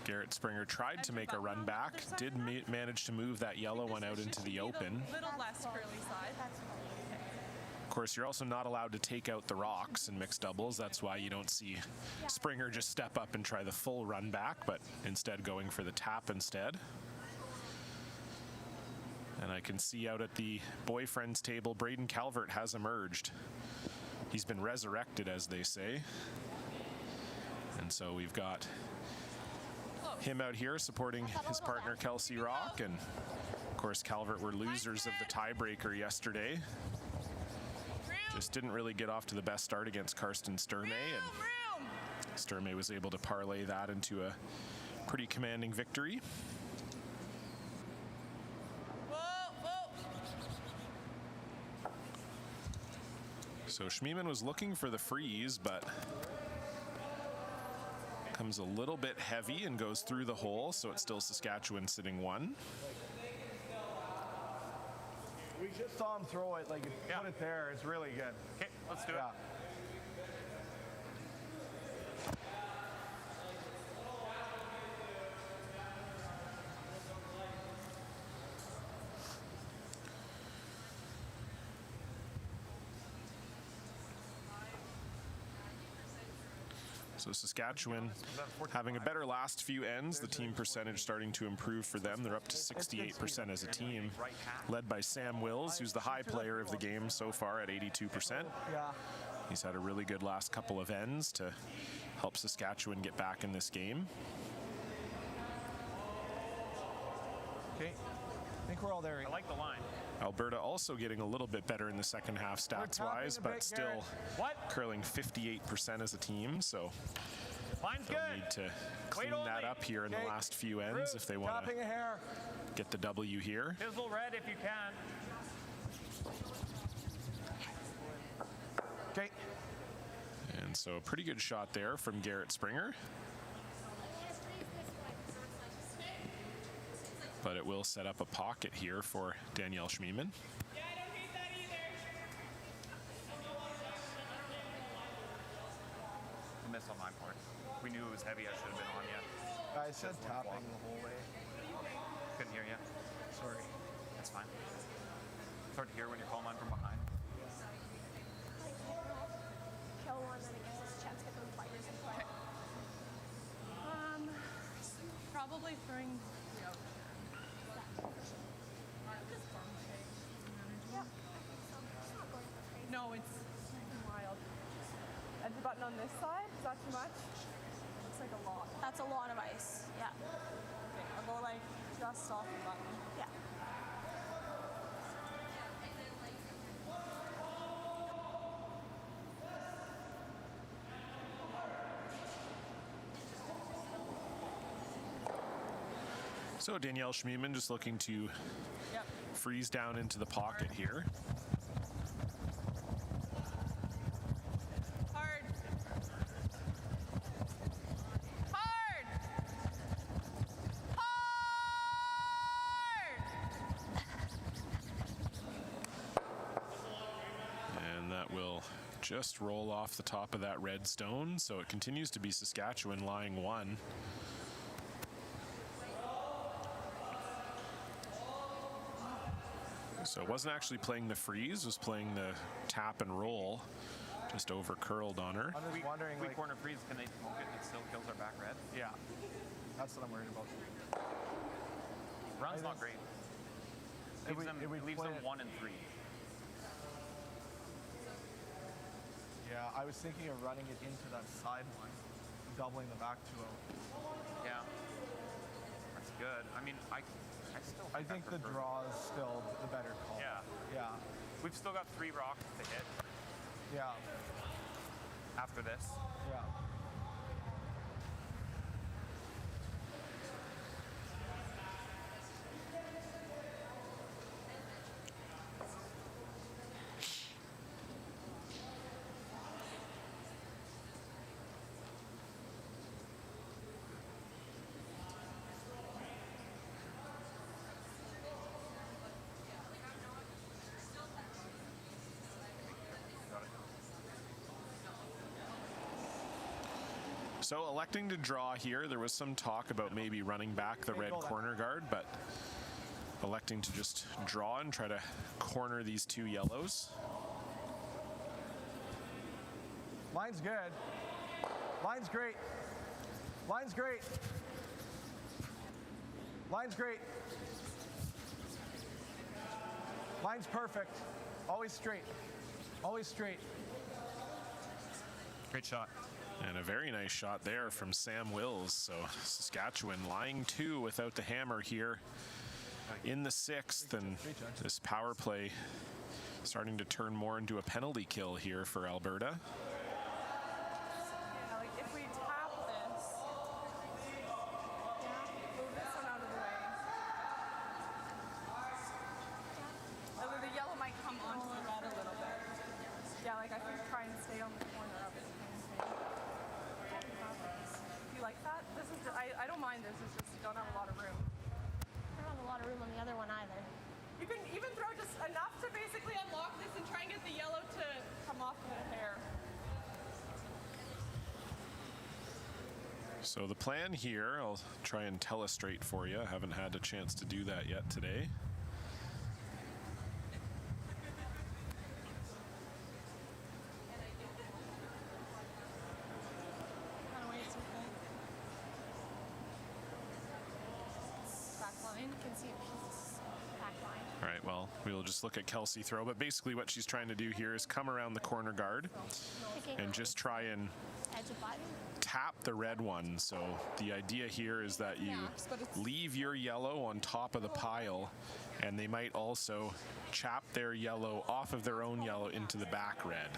Garret Springer tried to make a run back, did manage to move that yellow one out into the open. Little less curly side. Of course, you're also not allowed to take out the rocks in mixed doubles. That's why you don't see Springer just step up and try the full run back, but instead going for the tap instead. And I can see out at the boyfriend's table, Braden Calvert has emerged. He's been resurrected, as they say. And so we've got him out here supporting his partner Kelsey Rocque, and of course Calvert were losers of the tiebreaker yesterday. Just didn't really get off to the best start against Karsten Sturmey, and Sturmey was able to parlay that into a pretty commanding victory. So Schmiemann was looking for the freeze, but comes a little bit heavy and goes through the hole, so it's still Saskatchewan sitting one. We just saw him throw it, like put it there. It's really good. Okay, let's do it. So Saskatchewan having a better last few ends. The team percentage starting to improve for them. They're up to 68% as a team, led by Sam Wills, who's the high player of the game so far at 82%. He's had a really good last couple of ends to help Saskatchewan get back in this game. Okay, I think we're all there. I like the line. Alberta also getting a little bit better in the second half stats-wise, but still curling 58% as a team, so they'll need to clean that up here in the last few ends if they want to get the W here. Fizzle red if you can. Okay. And so a pretty good shot there from Garret Springer. But it will set up a pocket here for Danielle Schmiemann. Yeah, I don't hate that either. Miss on my part. We knew it was heavy. I should have been on yet. I said tapping the whole way. Couldn't hear you. Sorry. That's fine. It's hard to hear when you're calling mine from behind. Kill one, then it gives us a chance to get those fighters in play. Probably throwing. No, it's wild. And the button on this side, is that too much? Looks like a lot. That's a lot of ice. Yeah. Okay, I'll go like just off the button. Yeah. So Danielle Schmiemann just looking to freeze down into the pocket here. that will just roll off the top of that red stone. So it continues to be Saskatchewan lying 1. So it wasn't actually playing the freeze, was playing the tap and roll. Just over curled on her. I'm just wondering, we like, corner freeze, can they smoke it and it still kills our back red? yeah, that's what I'm worried about. Run's I not think- great. If Leaves we them play it- 1 and 3. Yeah, I was thinking of running it into that side one, doubling the back 2-0. Yeah. That's good. I mean, I still I think the prefer- draw is still the better call. Yeah. Yeah. We've still got 3 rocks to hit Yeah. after this. Yeah. So electing to draw here, there was some talk about maybe running back the red corner guard, but electing to just draw and try to corner these 2 yellows. Line's good. Line's great. Line's great. Line's great. Line's perfect. Always straight. Always straight. Great shot. And a very nice shot there from Sam Wills. So Saskatchewan lying 2 without the hammer here in the 6th, and this power play starting to turn more into a penalty kill here for Alberta. Yeah, like if we tap this, move this one out of the way. Although the yellow might come onto the red a little bit. Yeah, like I think try and stay on the corner of it. You like that? This is I don't mind this. It's just you don't have a lot of room. I don't have a lot of room on the other one either. You can even throw just enough to basically unlock this and try and get the yellow to come off the hair. So the plan here, I'll try and telestrate for you. I haven't had a chance to do that yet today. All right, well, we will just look at Kelsey throw, but basically what she's trying to do here is come around the corner guard and just try and tap the red one. So the idea here is that you leave your yellow on top of the pile, and they might also chap their yellow off of their own yellow into the back red.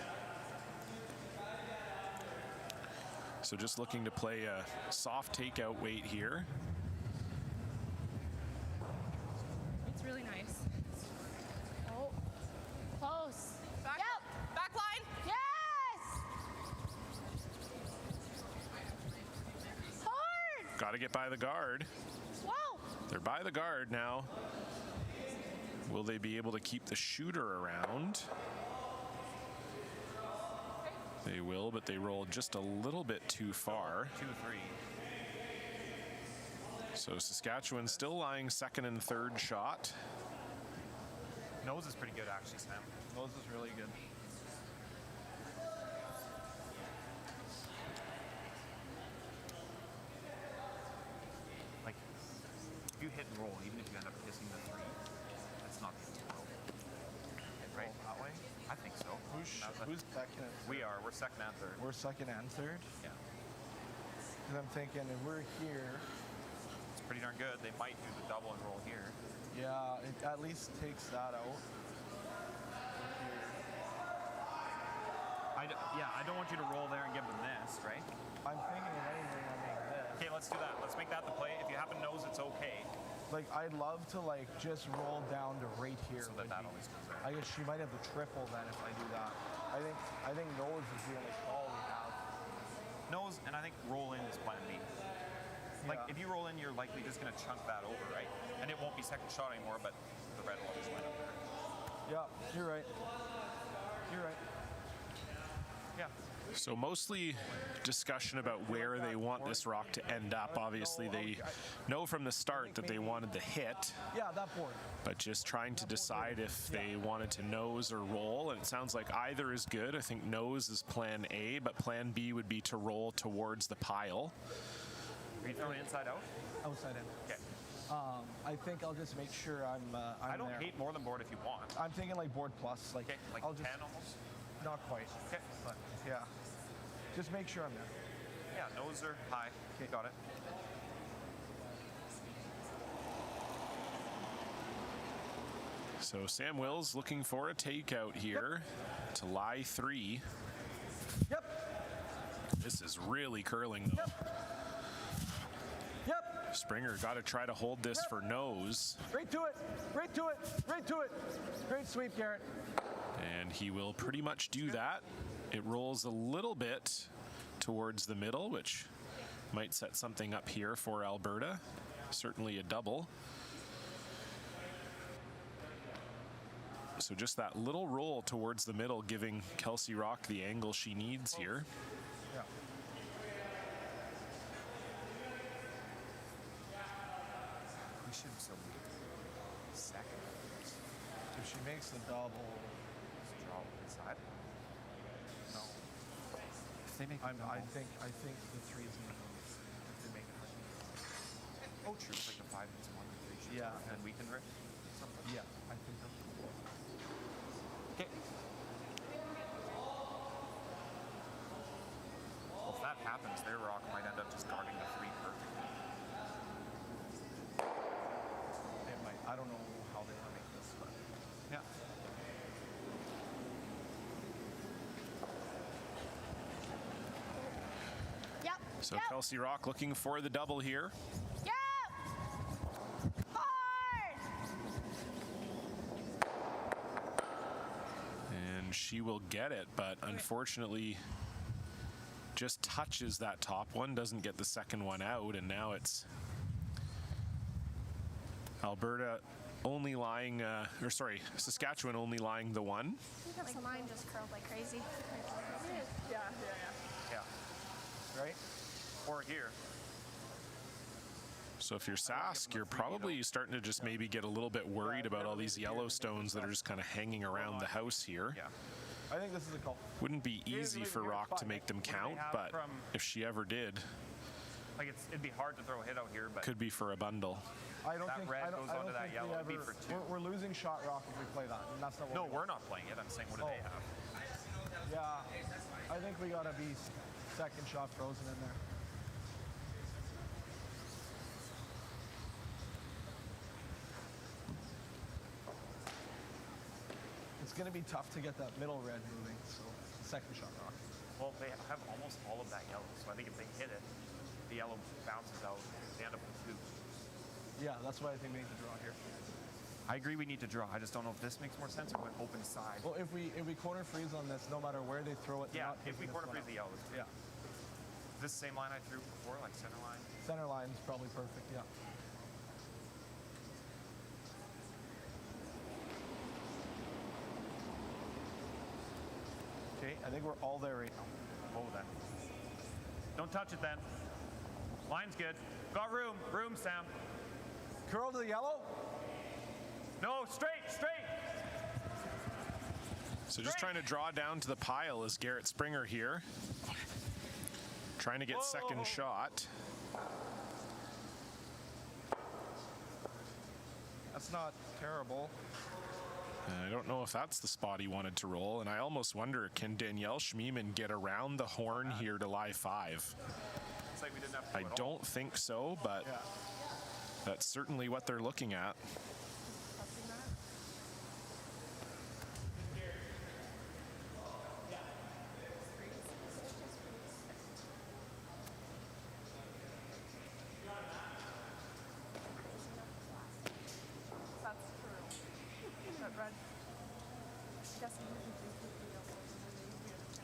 So just looking to play a soft takeout weight here. It's really nice. Oh, close. Back, Yep. back line. Yes. Hard. Got to get by the guard. Whoa. They're by the guard now. Will they be able to keep the shooter around? They will, but they rolled just a little bit too far. 2-3. So Saskatchewan still lying 2nd and 3rd shot. Nose is pretty good, actually, Sam. Nose is really good. Like, if you hit and roll, even if you end up kissing the 3, that's not the end of the world. Right? That way? I think so. Who's second? And We are. We're 2nd and 3rd. We're 2nd and 3rd. Yeah. Because I'm thinking if we're here, It's pretty darn good. They might do the double and roll here. yeah, it at least takes that out. I don't want you to roll there and give them this, right? I'm thinking if anything, I make this. Okay, let's do that. Let's make that the play. If you happen nose, it's okay. Like I'd love to like just roll down to right here. So that would that be- always goes there. I guess she might have the triple then if I do that. I think nose is the only call we have. Nose, and I think roll in is plan B. Like, Yeah. if you roll in, you're likely just going to chunk that over, right? And it won't be second shot anymore, but the red will always line up there. Yeah, you're right. You're right. So mostly discussion about where they want this rock to end up. Obviously, they know from the start that they wanted the hit, Yeah, that board. but just trying to decide if they wanted to nose or roll. And it sounds like either is good. I think nose is plan A, but plan B would be to roll towards the pile. Are you throwing inside out? Outside in. Okay. I think I'll just make sure I'm I don't there. hate more than board if you want. I'm thinking like board plus. Like, Okay, like I'll 10 just, almost? not quite. Okay. But yeah. Just make sure I'm there. Yeah, nose or high. Okay, got it. So Sam Wills looking for a takeout here to lie 3. Yep. This is really curling though. Yep. Springer got to try to hold this for nose, Right to it. Right to it. Right to it. Great sweep, Garret. and he will pretty much do that. It rolls a little bit towards the middle, which might set something up here for Alberta. Certainly a double. So just that little roll towards the middle, giving Kelsey Rocque the angle she needs here. Yeah. We should still be second. If she makes the double, Draw inside. No. If they make I think the three's gonna go. If they make it hard. Oh, true. It's like the 5 is 1 and 3 should Yeah. And we can rip. Yeah, I think that's Okay. Well, if that happens, their rock might end up just guarding the 3 perfectly. it might. I don't know how they want to make this, but Yeah. Yep. So Yep. Kelsey Rocque looking for the double here. Yep. Hard. And she will get it, but unfortunately just touches that top one, doesn't get the second one out, and now it's Alberta only lying, Saskatchewan only lying the 1. Like mine just curled like crazy. Yeah. Yeah. right? Or here. So if you're Sask, you're probably starting to just maybe get a little bit worried about all these Yellowstones that are just kind of hanging around the house here. Yeah. I think this is a call. Wouldn't be easy for Rocque to make them count, but if she ever did, Like it'd be hard to throw a hit out here, but could be for a bundle. I don't That think red I don't, goes I don't onto that think yellow. we It'd be ever, for 2. we're losing shot rock if we play that, and that's not what no, we we're want. not playing it. I'm saying, what do they have? Yeah, I think we gotta be second shot frozen in there. It's gonna be tough to get that middle red moving, so second shot rock. Well, they have almost all of that yellow, so I think if they hit it, the yellow bounces out. They end up with 2. Yeah, that's why I think we need to draw here. I agree we need to draw. I just don't know if this makes more sense or went open side. Well, if we corner freeze on this, no matter where they throw it, they're Yeah, not if we taking corner this freeze the one yellows. out. Yeah, Is this the same line I threw before, like center line? center line is probably perfect. Yeah. Okay, I think we're all there right now. Oh, then. Don't touch it then. Line's good. Got room. Room, Sam. Curl to the yellow. No, straight, straight. So just trying to draw down to the pile is Garret Springer here. Trying to get second shot. That's not terrible. I don't know if that's the spot he wanted to roll, and I almost wonder, can Danielle Schmiemann get around the horn here to lie 5? It's like we didn't have to I do it all. don't think so, but Yeah. that's certainly what they're looking at. That's true. That red. I guess I'm looking for the yellow.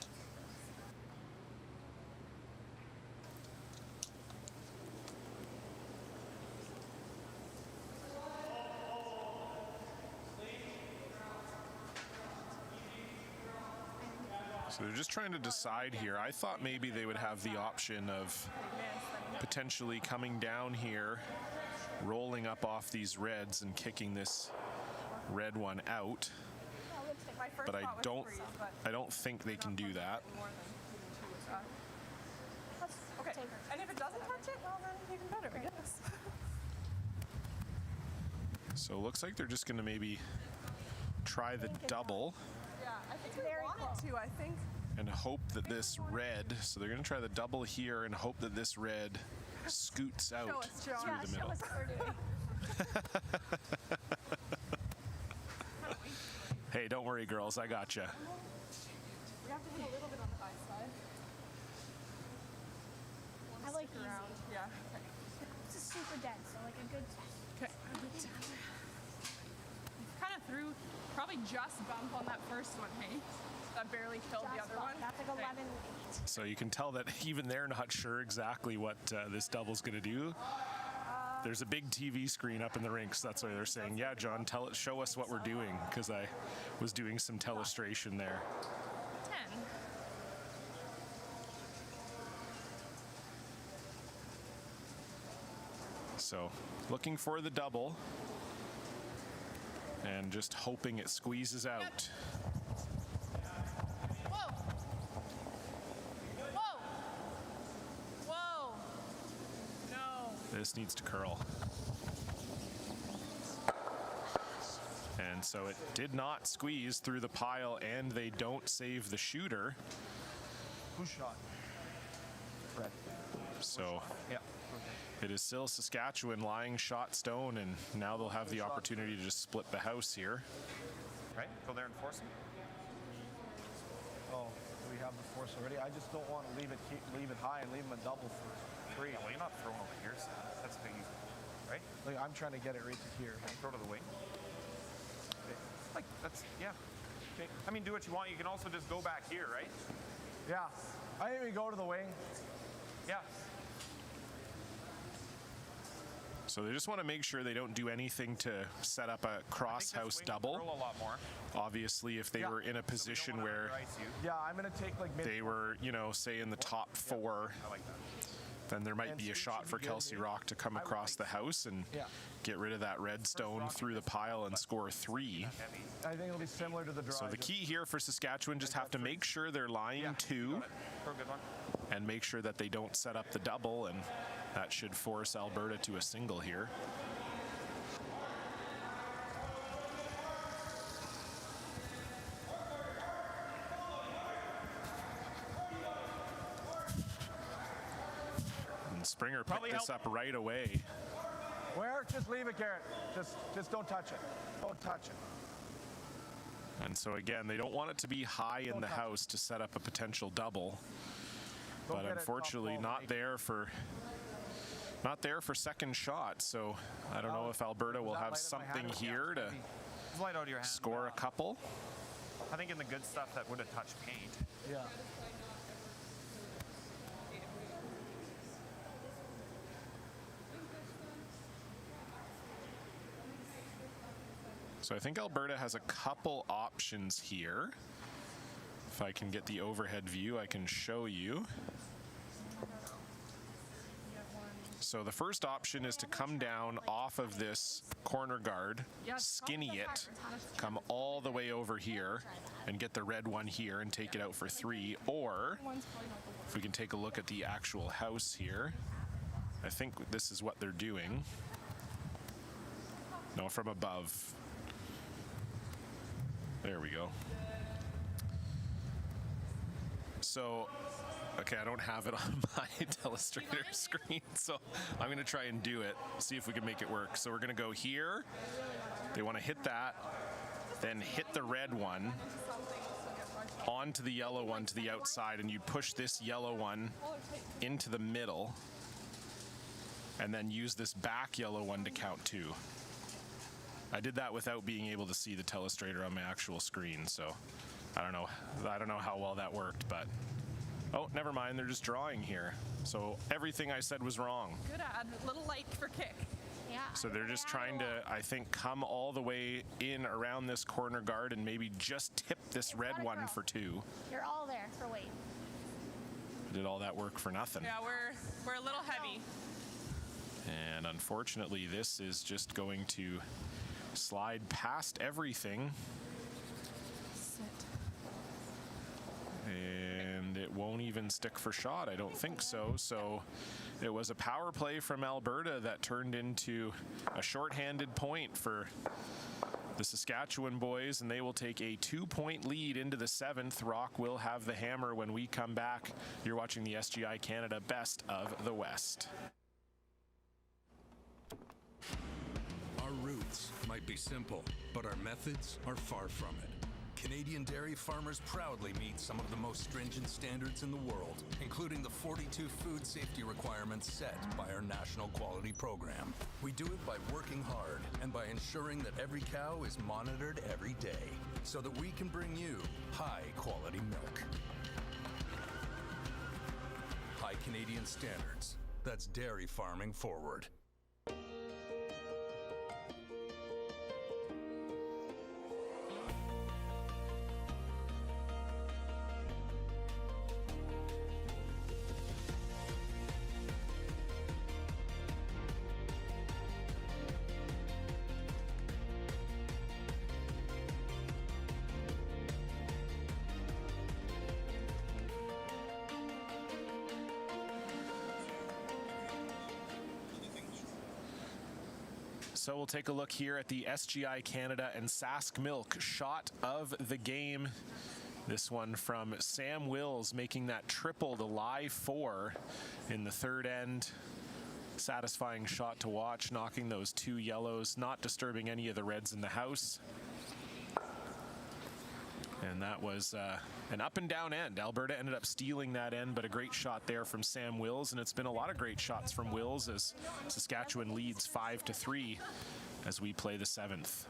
So they're just trying to decide here. I thought maybe they would have the option of potentially coming down here, rolling up off these reds and kicking this red one out. But I don't think they can do that. Okay, and if it doesn't touch it, well then even better, I guess. So it looks like they're just going to maybe try the double. Yeah, I think they want it to, I think. And hope that this red, so they're going to try the double here and hope that this red scoots out through the middle. Show us what we're doing. Hey, don't worry, girls, I got you. We have to hit a little bit on the high side. I like Stick around. easy. Yeah. Okay. This is super dense, so like a good. Okay. Kind of threw, probably just bump on that first one, hey? That barely killed the other one. That's like 11. So you can tell that even they're not sure exactly what this double's going to do. There's a big TV screen up in the rink, so that's why they're saying, yeah, John, show us what we're doing, because I was doing some telestration there. 10. So looking for the double and just hoping it squeezes out. Whoa! Whoa! Whoa! No. This needs to curl. And so it did not squeeze through the pile, and they don't save the shooter. Who shot? Red. So Yeah. it is still Saskatchewan lying shot stone, and now they'll have the opportunity to just split the house here. Right? Go there and force him. Oh, we have the force already. I just don't want to leave it high and leave him a double for 3. Yeah, well, you're not throwing over here, so that's how you, right? Like, I'm trying to get it right to here. Throw to the wing. Like, that's, yeah. Okay. I mean, do what you want. You can also just go back here, right? Yeah. I think we go to the wing. Yeah. So they just want to make sure they don't do anything to set up a cross house double. Curl a lot more. Obviously, if they were in a position where Yeah, I'm going to take like mid. they were, you know, say in the top 4, I like that. then there might And be a speed shot should for be good Kelsey here. Rocque to come across the house and get rid of that red stone through the pile and score 3. I think it'll be similar to the draw. So the key here for Saskatchewan, just have to make sure they're lying 2 For a good one. and make sure that they don't set up the double, and that should force Alberta to a single here. And Springer picked this up right away. Where? Just leave it, Garret. Just don't touch it. Don't touch it. And so again, they don't want it to be high in the house to set up a potential double. But unfortunately not there for second shot. So I don't know if Alberta will have something here to Just light out of your hand. score a couple. I think in the good stuff that would have touched paint. Yeah. So I think Alberta has a couple options here. If I can get the overhead view, I can show you. So the first option is to come down off of this corner guard, skinny it, come all the way over here and get the red one here and take it out for 3. Or if we can take a look at the actual house here, I think this is what they're doing. No, from above. There we go. So, okay, I don't have it on my telestrator screen, so I'm going to try and do it, see if we can make it work. So we're going to go here. They want to hit that, then hit the red one onto the yellow one to the outside, and you push this yellow one into the middle, and then use this back yellow one to count 2. I did that without being able to see the telestrator on my actual screen, so I don't know how well that worked, but oh, never mind, they're just drawing here. So everything I said was wrong. Good ad. Little light for kick. Yeah. So they're just trying to, I think, come all the way in around this corner guard and maybe just tip this red one for 2. You're all there for weight. Did all that work for nothing. Yeah, we're a little heavy. And unfortunately, this is just going to slide past everything. Sit. And it won't even stick for shot. I don't think so. So it was a power play from Alberta that turned into a shorthanded point for the Saskatchewan boys, and they will take a 2-point lead into the 7th. Rocque will have the hammer when we come back. You're watching the SGI Canada Best of the West. Our roots might be simple, but our methods are far from it. Canadian dairy farmers proudly meet some of the most stringent standards in the world, including the 42 food safety requirements set by our national quality program. We do it by working hard and by ensuring that every cow is monitored every day so that we can bring you high-quality milk. High Canadian standards. That's dairy farming forward. So we'll take a look here at the SGI Canada and SaskMilk shot of the game. This one from Sam Wills, making that triple to lie 4 in the third end. Satisfying shot to watch, knocking those 2 yellows, not disturbing any of the reds in the house. And that was an up and down end. Alberta ended up stealing that end, but a great shot there from Sam Wills, and it's been a lot of great shots from Wills as Saskatchewan leads 5-3 as we play the 7th.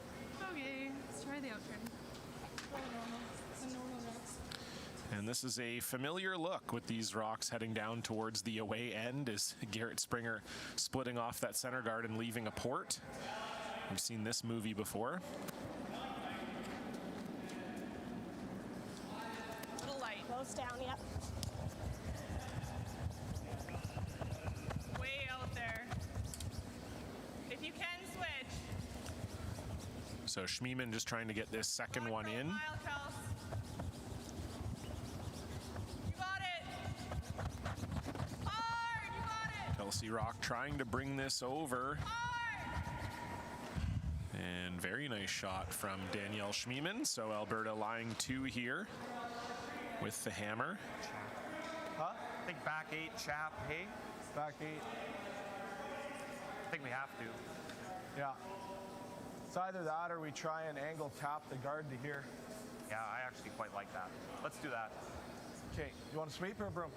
Okay, let's try the outturn. And this is a familiar look with these Rocks heading down towards the away end as Garret Springer splitting off that center guard and leaving a port. We've seen this movie before. Close down, yep. Way out there. If you can switch. So Schmiemann just trying to get this second one in. You got it. Hard, you got it. Kelsey Rocque trying to bring this over. Hard. And very nice shot from Danielle Schmiemann. So Alberta lying 2 here with the hammer. Huh? I think back 8, chap, hey? Back 8. I think we have to. Yeah. It's either that or we try and angle tap the guard to here. Yeah, I actually quite like that. Let's do that. Okay, you want a sweep or a broom?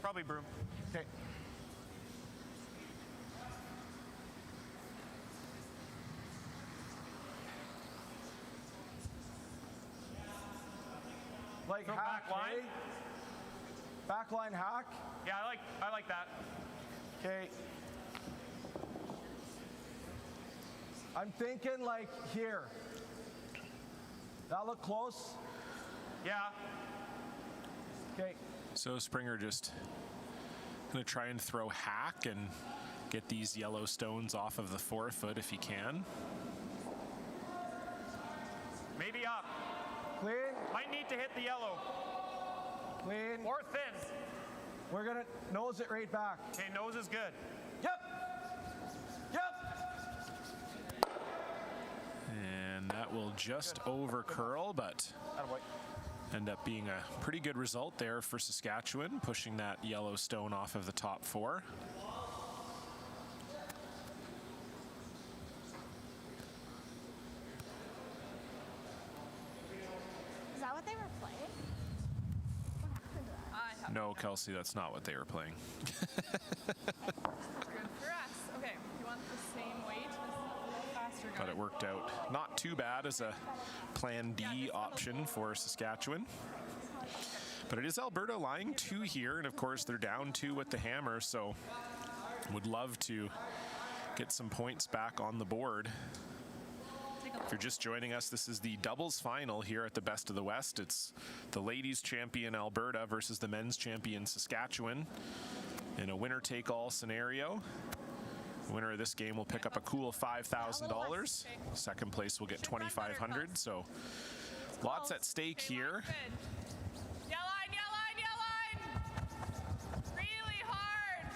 Probably broom. Okay. Like So hack, back line? eh? Backline hack. Yeah, I like that. Okay. I'm thinking like here. That look close? Yeah. Okay. So Springer just going to try and throw hack and get these yellow stones off of the 4-foot if he can. Maybe up. Clean. Might need to hit the yellow. Clean. Or thin. We're gonna nose it right back. Okay, nose is good. Yep. Yep. And that will just over curl, but end up being a pretty good result there for Saskatchewan, pushing that yellow stone off of the top 4. Is that what they were playing? What happened to that? No, Kelsey, that's not what they were playing. Good for us. Okay, you want the same weight? This is a little faster But guard. it worked out not too bad as a plan D option for Saskatchewan. But it is Alberta lying 2 here, and of course they're down 2 with the hammer, so would love to get some points back on the board. If you're just joining us, this is the doubles final here at the Best of the West. It's the ladies champion Alberta versus the men's champion Saskatchewan in a winner-take-all scenario. The winner of this game will pick up a cool $5,000. Second place will get $2,500. So lots at stake here. Yell line, yell line, yell line. Really hard.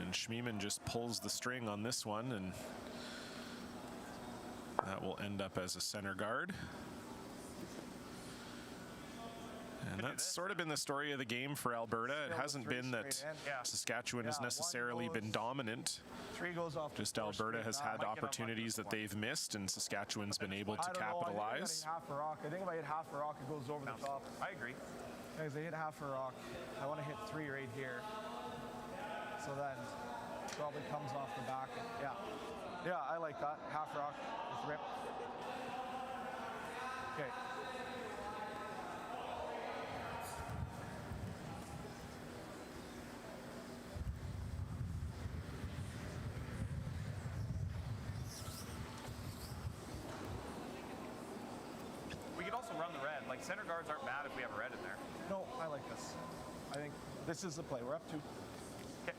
And Schmiemann just pulls the string on this one, and that will end up as a center guard. And that's sort of been the story of the game for Alberta. It hasn't been that Saskatchewan has necessarily been dominant. Just Alberta has had opportunities that they've missed, and Saskatchewan's been able to capitalize. I think if I hit half a rock, it goes over the top. I agree. Guys, I hit half a rock. I want to hit 3 right here. So then it probably comes off the back. Yeah, I like that. Half rock, just rip. Okay. We could also run the red. Like, center guards aren't bad if we have a red in there. No, I like this. I think this is the play. We're up 2. Okay.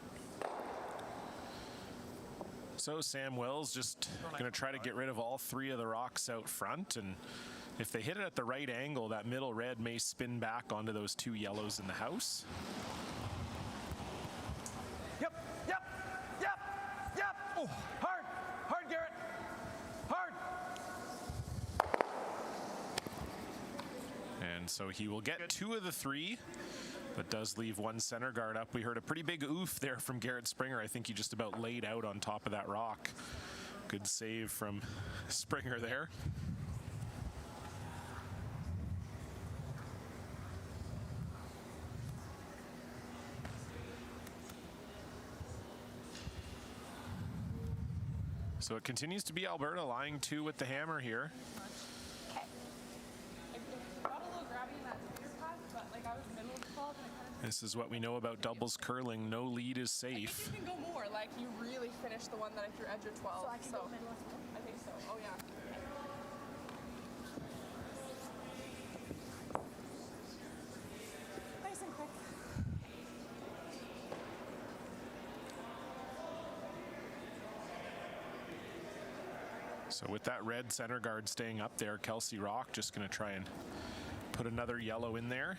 So Sam Wells just going to try to get rid of all 3 of the rocks out front, and if they hit it at the right angle, that middle red may spin back onto those 2 yellows in the house. Yep. Oh, hard, Garret. Hard. And so he will get 2 of the 3, but does leave 1 center guard up. We heard a pretty big oof there from Garret Springer. I think he just about laid out on top of that rock. Good save from Springer there. So it continues to be Alberta lying 2 with the hammer here. This is what we know about doubles curling. No lead is safe. I think you can go more. Like, you really finished the one that I threw edge or 12. So I can go middle. I think so. Oh, yeah. Nice and quick. So with that red center guard staying up there, Kelsey Rocque just going to try and put another yellow in there.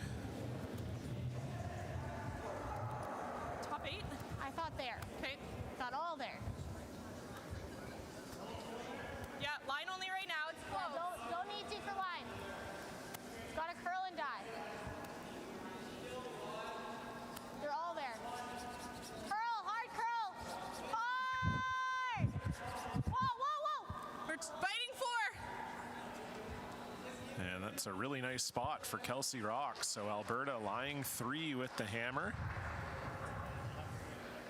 Top 8? I thought there. Okay. Thought all there. Yeah, line only right now. It's Yeah, close. don't need to for line. It's got to curl and die. They're all there. Curl, hard curl. Hard! Whoa! We're fighting for. And that's a really nice spot for Kelsey Rocque. So Alberta lying 3 with the hammer.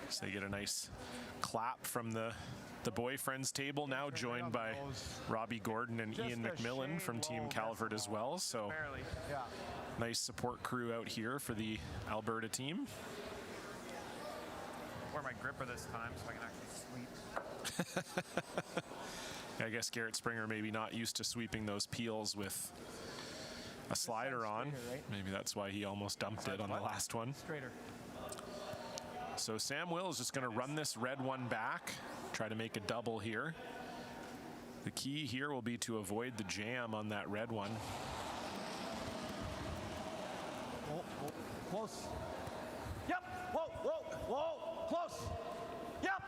So they get a nice clap from the boyfriends table, now joined by Robbie Gordon and Ian McMillan from Team Calvert as well. So nice support crew out here for the Alberta team. Wear my gripper this time so I can actually sweep. I guess Garret Springer maybe not used to sweeping those peels with a slider on. Maybe that's why he almost dumped it on the last one. Straighter. So Sam Will is just going to run this red one back, try to make a double here. The key here will be to avoid the jam on that red one. Oh, close. Yep. Whoa. Close. Yep.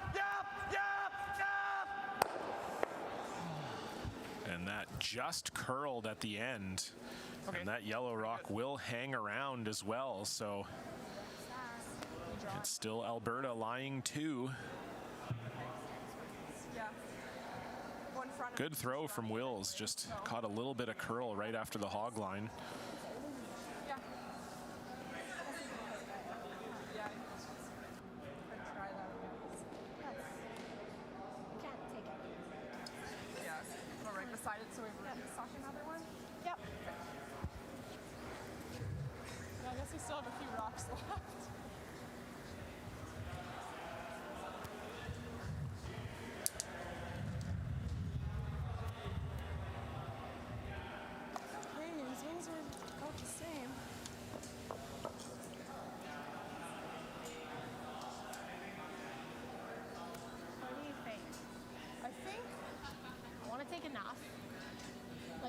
And that just curled at the end. Okay. And that yellow rock will hang around as well. So it's still Alberta lying 2. Yeah. One front. Good throw from Wills. Just caught a little bit of curl right after the hog line. Yeah. Yeah. Try that again. Can't take it. Yeah. Go right beside it so we suck another one. Yep. Yeah, I guess we still have a few rocks left.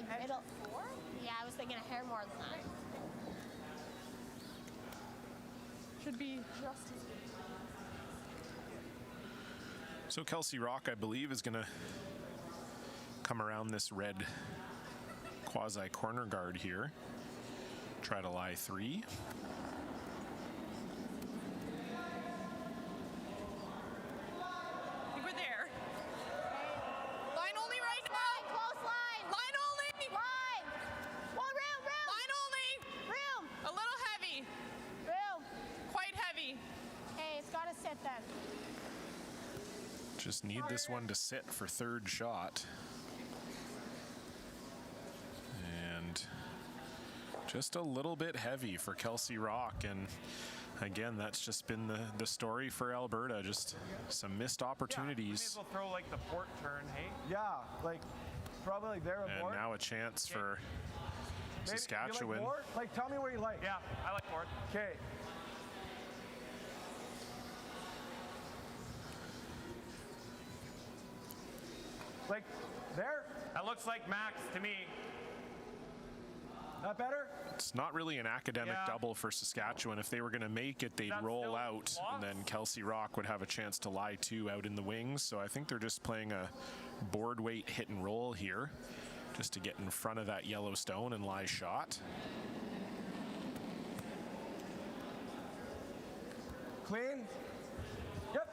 Middle. Yeah, I was thinking a hair more than that. Should be just as good. So Kelsey Rocque, I believe, is going to come around this red quasi corner guard here. Try to lie 3. I think we're there. Line only right now. Close line. Line only. Line. Well, room. Line only. Room. A little heavy. Room. Quite heavy. Okay, it's got to sit then. Just need this one to sit for 3rd shot. And just a little bit heavy for Kelsey Rocque. And again, that's just been the story for Alberta. Just some missed opportunities. May as well throw like the port turn, hey? Yeah, like probably like there or And more. now a chance for Maybe, Saskatchewan. You like more? Like, tell me what you like. Yeah, I like port. Okay. Like there? That looks like max to me. That better? It's not really an academic Yeah. double for Saskatchewan. If they were going to make it, they'd That's roll still out, lost? and then Kelsey Rocque would have a chance to lie 2 out in the wings. So I think they're just playing a board weight hit and roll here, just to get in front of that yellow stone and lie shot. Clean? Yep.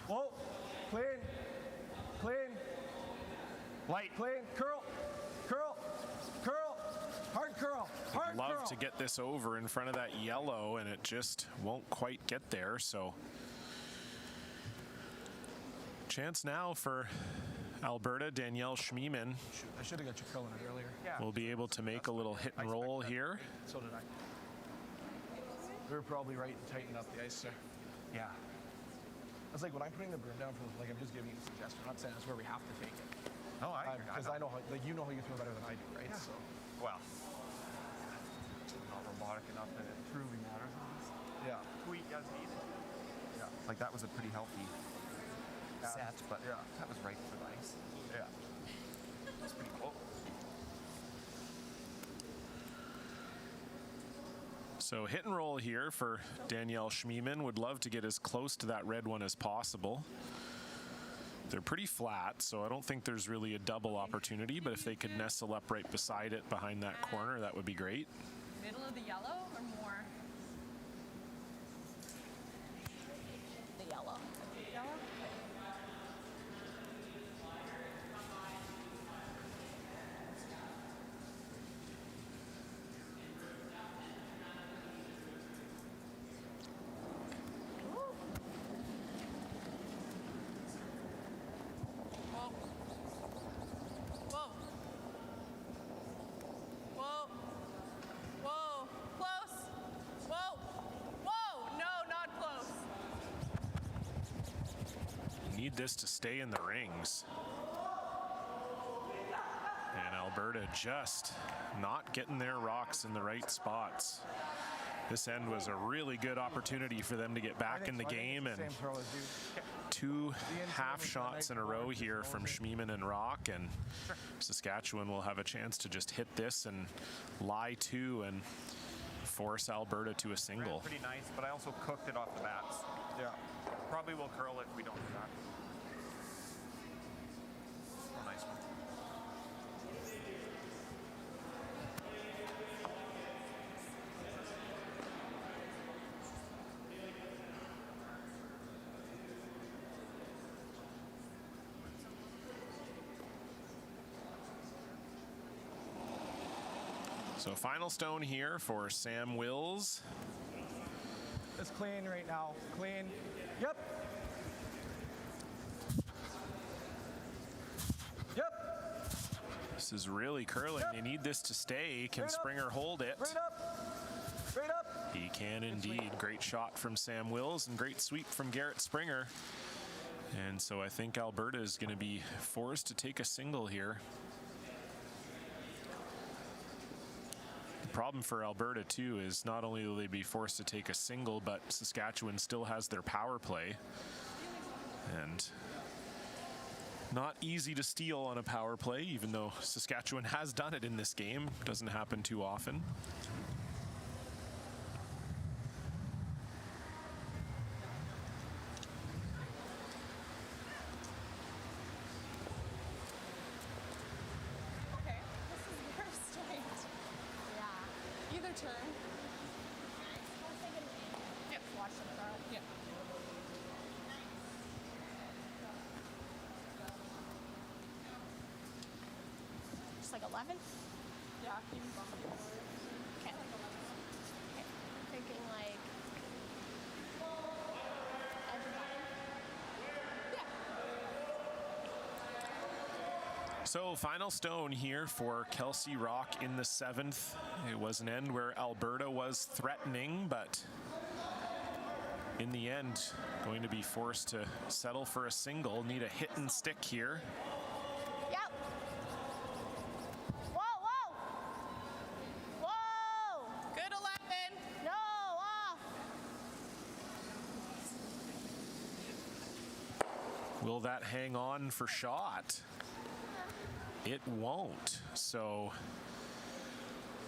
Whoa. Clean. Clean. Light. Clean. Curl. Curl. Curl. Hard curl. Hard Love curl. to get this over in front of that yellow, and it just won't quite get there. So chance now for Alberta. Danielle Schmiemann I should have got you curling it earlier. Yeah. will be able to make a little hit and roll here. So did I. We were probably right to tighten up the ice there. Yeah. It's like when I'm putting the broom down for like I'm just giving you a suggestion. I'm not saying that's where we have to take it. No, Because I know how, like, you know how you throw better than I do, right? Yeah. So Well, I'm not robotic enough that it truly matters on this. yeah. Tweet as needed. Yeah. Like that was a pretty healthy set, but Yeah. that was right for the ice. Yeah. That's pretty cool. So hit and roll here for Danielle Schmiemann. Would love to get as close to that red one as possible. They're pretty flat, so I don't think there's really a double opportunity, but if they could nestle up right beside it behind that corner, that would be great. Middle of the yellow or more? The yellow. Yellow? Whoa. Whoa. Whoa. Whoa. Close. Whoa. Whoa. No, not close. Need this to stay in the rings. And Alberta just not getting their rocks in the right spots. This end was a really good opportunity for them to get back in the game, and Same throw as you. 2 half shots in a row here from Schmiemann and Rocque, and Saskatchewan will have a chance to just hit this and lie 2 and force Alberta to a Ran single. pretty nice, but I also cooked it off the bats. Yeah. Probably will curl it if we don't do that. Oh, nice one. So final stone here for Sam Wills. It's clean right now. Clean. Yep. Yep. This is really curling. They need this to stay. Can Straight up. Springer hold it? Straight up. Straight up. He can indeed. Great shot from Sam Wills and great sweep from Garret Springer. And so I think Alberta is going to be forced to take a single here. The problem for Alberta too is not only will they be forced to take a single, but Saskatchewan still has their power play. And Not easy to steal on a power play, even though Saskatchewan has done it in this game. Doesn't happen too often. Okay, this is very straight. Yeah. Either turn. Yep, watch it out. Yep. Just like 11? Yeah, you can bump it forward. Okay. Okay. Thinking like. So final stone here for Kelsey Rocque in the 7th. It was an end where Alberta was threatening, but in the end going to be forced to settle for a single. Need a hit and stick here. Yep. Whoa, whoa. Whoa. Good 11. No, off. Will that hang on for shot? It won't. So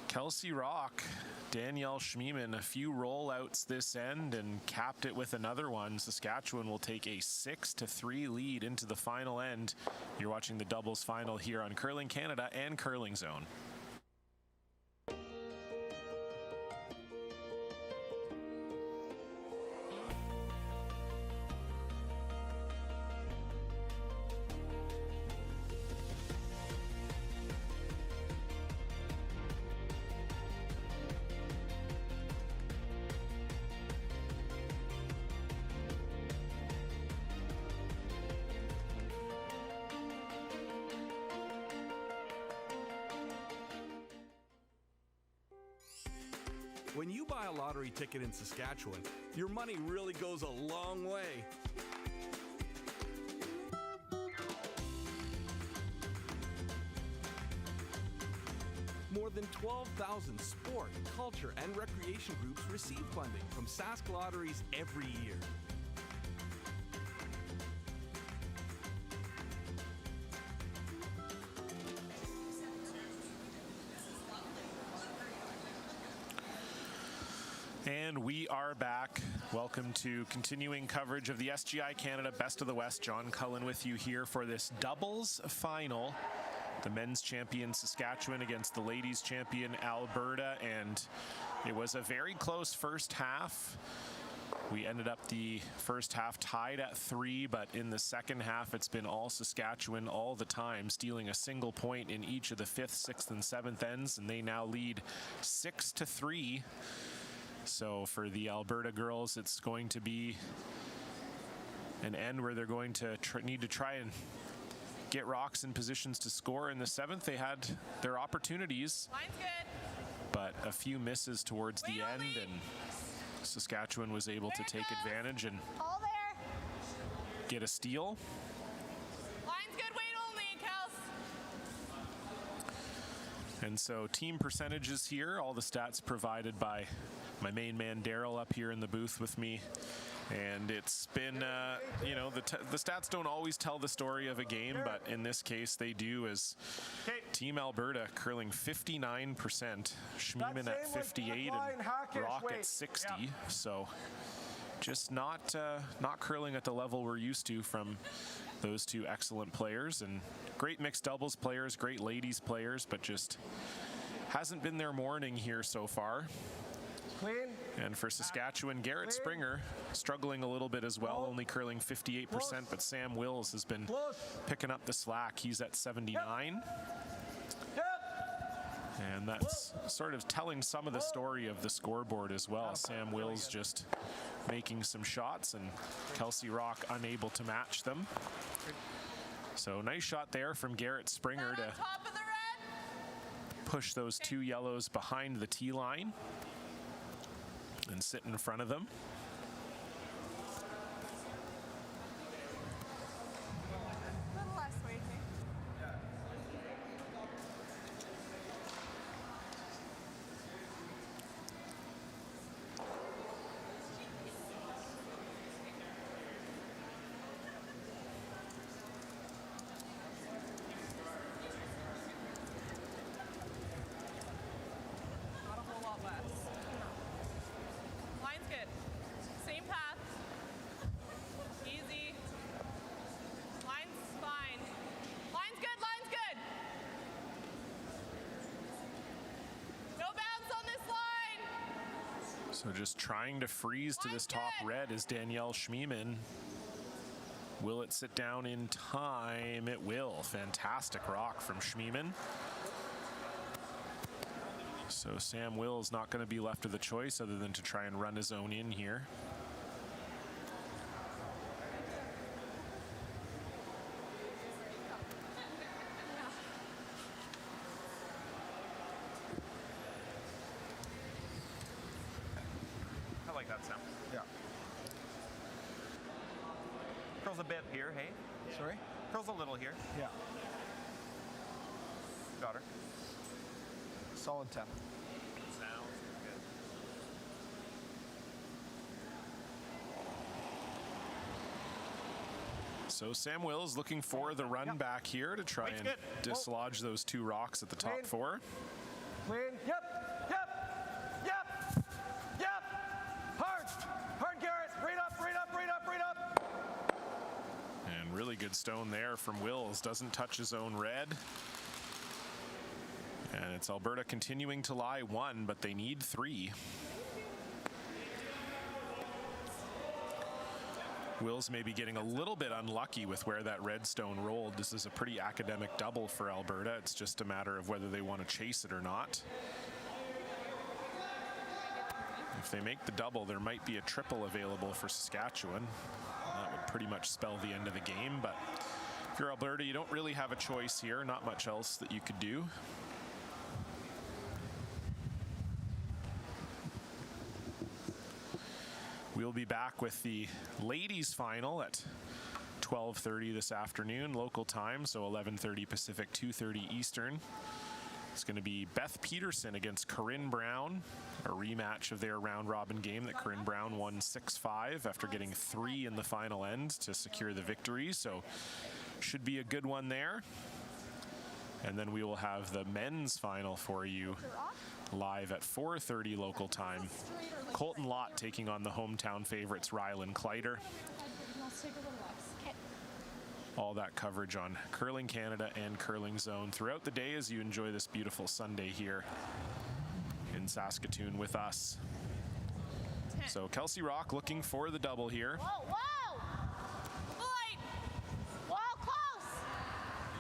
Kelsey Rocque, Danielle Schmiemann, a few rollouts this end and capped it with another one. Saskatchewan will take a 6-3 lead into the final end. You're watching the doubles final here on Curling Canada and Curling Zone. When you buy a lottery ticket in Saskatchewan, your money really goes a long way. More than 12,000 sport, culture, and recreation groups receive funding from Sask Lotteries every year. And we are back. Welcome to continuing coverage of the SGI Canada Best of the West. John Cullen with you here for this doubles final. The men's champion Saskatchewan against the ladies champion Alberta. And it was a very close first half. We ended up the first half tied at 3, but in the second half it's been all Saskatchewan all the time, stealing a single point in each of the 5th, 6th, and 7th ends, and they now lead 6-3. So for the Alberta girls, it's going to be an end where they're going to need to try and get Rocks in positions to score. In the 7th, they had their opportunities, Line's good. but a few misses towards the end, and Saskatchewan was able to take advantage and All there. get a steal. Line's good. Wait only, Kels. And so team percentages here, all the stats provided by my main man Daryl up here in the booth with me. And it's been, you know, the stats don't always tell the story of a game, but in this case they do, as Team Alberta curling 59%, Schmiemann at 58, and Rocque at 60. Yeah. So just not curling at the level we're used to from those two excellent players, and great mixed doubles players, great ladies players, but just hasn't been their morning here so far. Clean. And for Saskatchewan, Garret Springer struggling a little bit as well, only curling 58%, but Sam Wills has been picking up the slack. He's at 79. And that's sort of telling some of the story of the scoreboard as well. Sam Wills just making some shots, and Kelsey Rocque unable to match them. So nice shot there from Garret Springer to push those two yellows behind the tee line and sit in front of them. A little less weight, hey? So just trying to freeze to this top red is Danielle Schmiemann. Will it sit down in time? It will. Fantastic rock from Schmiemann. So Sam Will's not going to be left with a choice other than to try and run his own in here. I like that sound. Yeah. Curls a bit here, hey? Sorry? Curls a little here. Yeah. Got her. Solid 10. Sounds good. So Sam Will's looking for the run back here to try and dislodge those two rocks at the top four. Clean. Yep. Yep. Yep. Yep. Hard. Hard, Garret. Right up, right up, right up, right up. And really good stone there from Wills. Doesn't touch his own red. And it's Alberta continuing to lie 1, but they need 3. Wills may be getting a little bit unlucky with where that red stone rolled. This is a pretty academic double for Alberta. It's just a matter of whether they want to chase it or not. If they make the double, there might be a triple available for Saskatchewan. That would pretty much spell the end of the game, but if you're Alberta, you don't really have a choice here. Not much else that you could do. We'll be back with the ladies final at 12:30 this afternoon, local time, so 11:30 Pacific, 2:30 Eastern. It's going to be Beth Peterson against Corinne Brown, a rematch of their round-robin game that Corinne Brown won 6-5 after getting 3 in the final end to secure the victory, so should be a good one there. And then we will have the men's final for you live at 4:30 local time. Colton Lott taking on the hometown favorites Ryland Kleider. All that coverage on Curling Canada and Curling Zone throughout the day as you enjoy this beautiful Sunday here in Saskatoon with us. So Kelsey Rocque looking for the double here. Whoa, whoa! Boy! Whoa, close!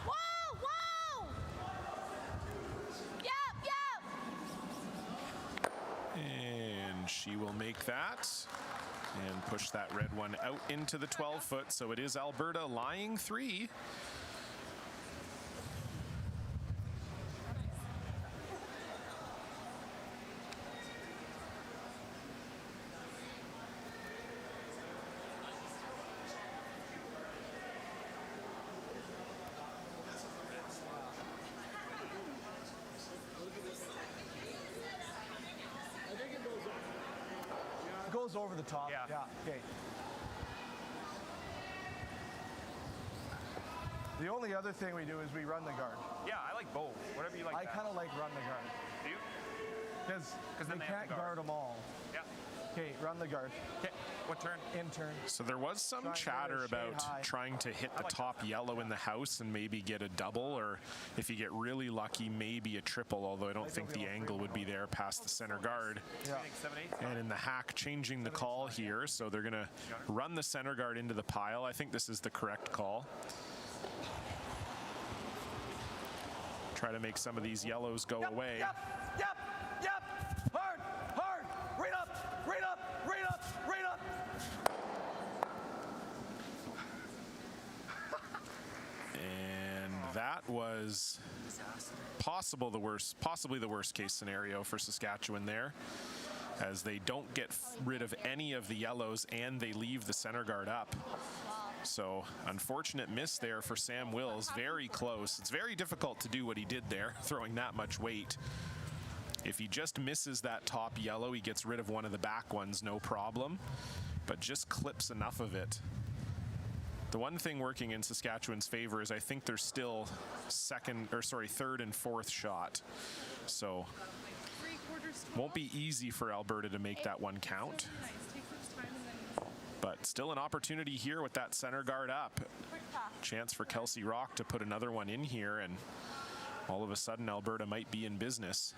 Whoa, whoa! Yep, yep! And she will make that and push that red one out into the 12-foot. So it is Alberta lying 3. Goes over the top. Yeah. Okay. The only other thing we do is we run the guard. Yeah, I like both. Whatever you like. I kind of like run the guard. Do you? Because then they they have can't to guard. guard them all. Yeah. Okay, run the guard. Okay. What turn? In turn. So there was some Trying to chatter shade about high. trying to hit the top yellow in the house and maybe get a double, or if you get really lucky, maybe a triple, although I don't think the angle would be there past the center guard. Yeah. And in the hack, changing the call here, so they're going to run the center guard into the pile. I think this is the correct call. Try to make some of these yellows go away. Yep. Yep. Yep. Hard. Hard. Right up. Right up. Right up. Right up. And that was possibly the worst case scenario for Saskatchewan there, as they don't get rid of any of the yellows and they leave the center guard up. So unfortunate miss there for Sam Wills. Very close. It's very difficult to do what he did there, throwing that much weight. If he just misses that top yellow, he gets rid of one of the back ones, no problem, but just clips enough of it. The one thing working in Saskatchewan's favor is I think there's still third and fourth shot. So won't be easy for Alberta to make that one count. But still an opportunity here with that center guard up. Chance for Kelsey Rocque to put another one in here, and all of a sudden Alberta might be in business.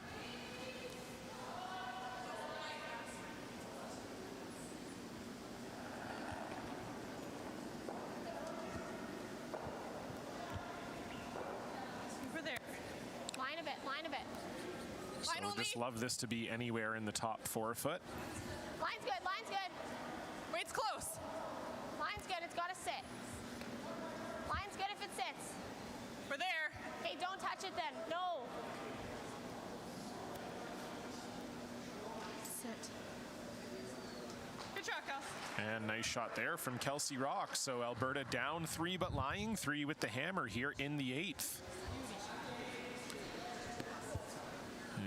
line a bit. So Line only. just love this to be anywhere in the top 4 foot. Line's good, line's good. Weight's close. Line's good, it's gotta sit. Line's good if it sits. We're there. Hey, don't touch it then. No. Sit. Good shot, Kels. And nice shot there from Kelsey Rocque. So Alberta down 3 but lying, 3 with the hammer here in the 8th.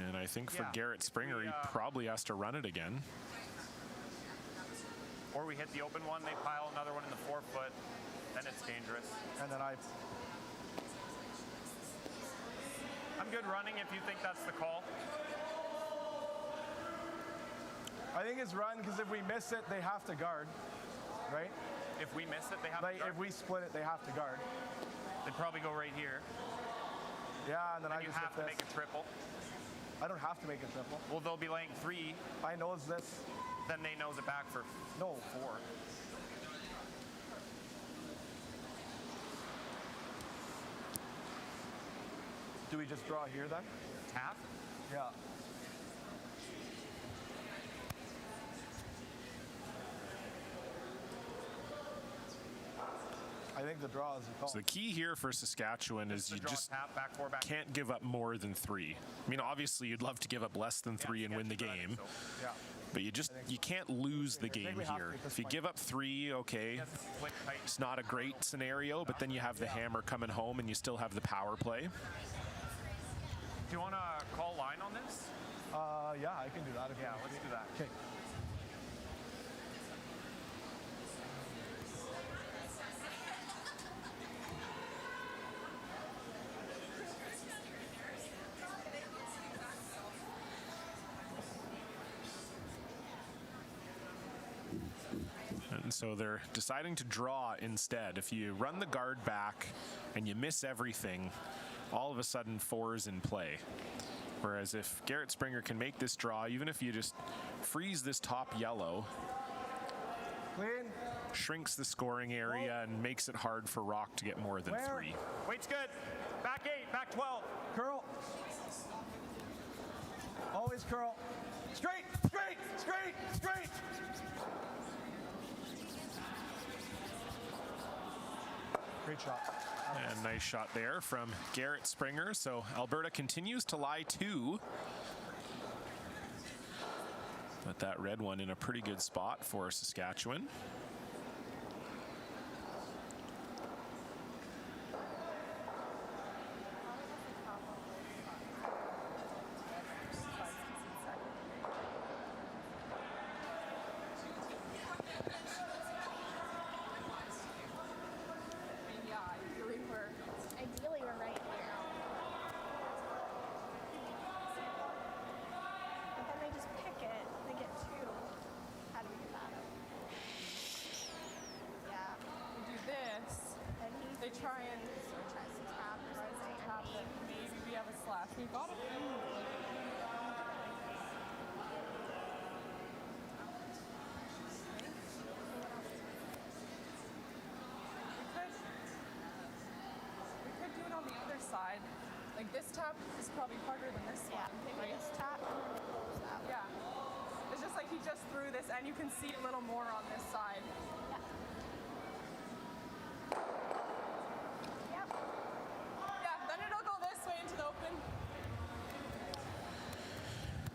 And I think for Garret Springer, he probably has to run it again. Or we hit the open one, they pile another one in the 4 foot, then it's dangerous. And then I'm good running if you think that's the call. I think it's run because if we miss it, they have to guard, right? If we miss it, they have Like to guard. if we split it, they have to guard. They'd probably go right here. Yeah, and then I You just have hit to this. make a triple. I don't have to make a triple. Well, they'll be laying 3, I nose this. then they nose it back for No. 4. Do we just draw here then? Tap? Yeah. I think the draw is the call. So the key here for Saskatchewan is The you draw, just tap, back 4, back. can't give up more than 3. I mean, obviously you'd love to give up less than 3 and win the game, Yeah. but you can't lose the game we have to here. at this If you point. give up 3, okay, Split tight. it's not a great scenario, but then you have the hammer coming home and you still have the power play. Do you want to call line on this? Yeah, I can do that. Yeah, let's do that. Okay. And so they're deciding to draw instead. If you run the guard back and you miss everything, all of a sudden 4 is in play. Whereas if Garret Springer can make this draw, even if you just freeze this top yellow, Clean. shrinks the scoring area and makes it hard for Rocque to get more than Where? 3. Weight's good. Back 8, back 12. Curl. Always curl. Straight, straight, straight, straight. Great shot. And nice shot there from Garret Springer. So Alberta continues to lie 2. But that red one in a pretty good spot for Saskatchewan. Ideally, we're right here. But then they just pick it. They get 2. How do we do that? Yeah. We do this. And They try and tries to tap or something. tap it. Maybe we have a slash. We've got a few. We could do it on the other side. Like this tap is probably harder than this Yeah. one. Maybe right? just tap. Tap. Yeah. It's just like he just threw this, and you can see a little more on this side. Yeah. Yep. Yeah, then it'll go this way into the open.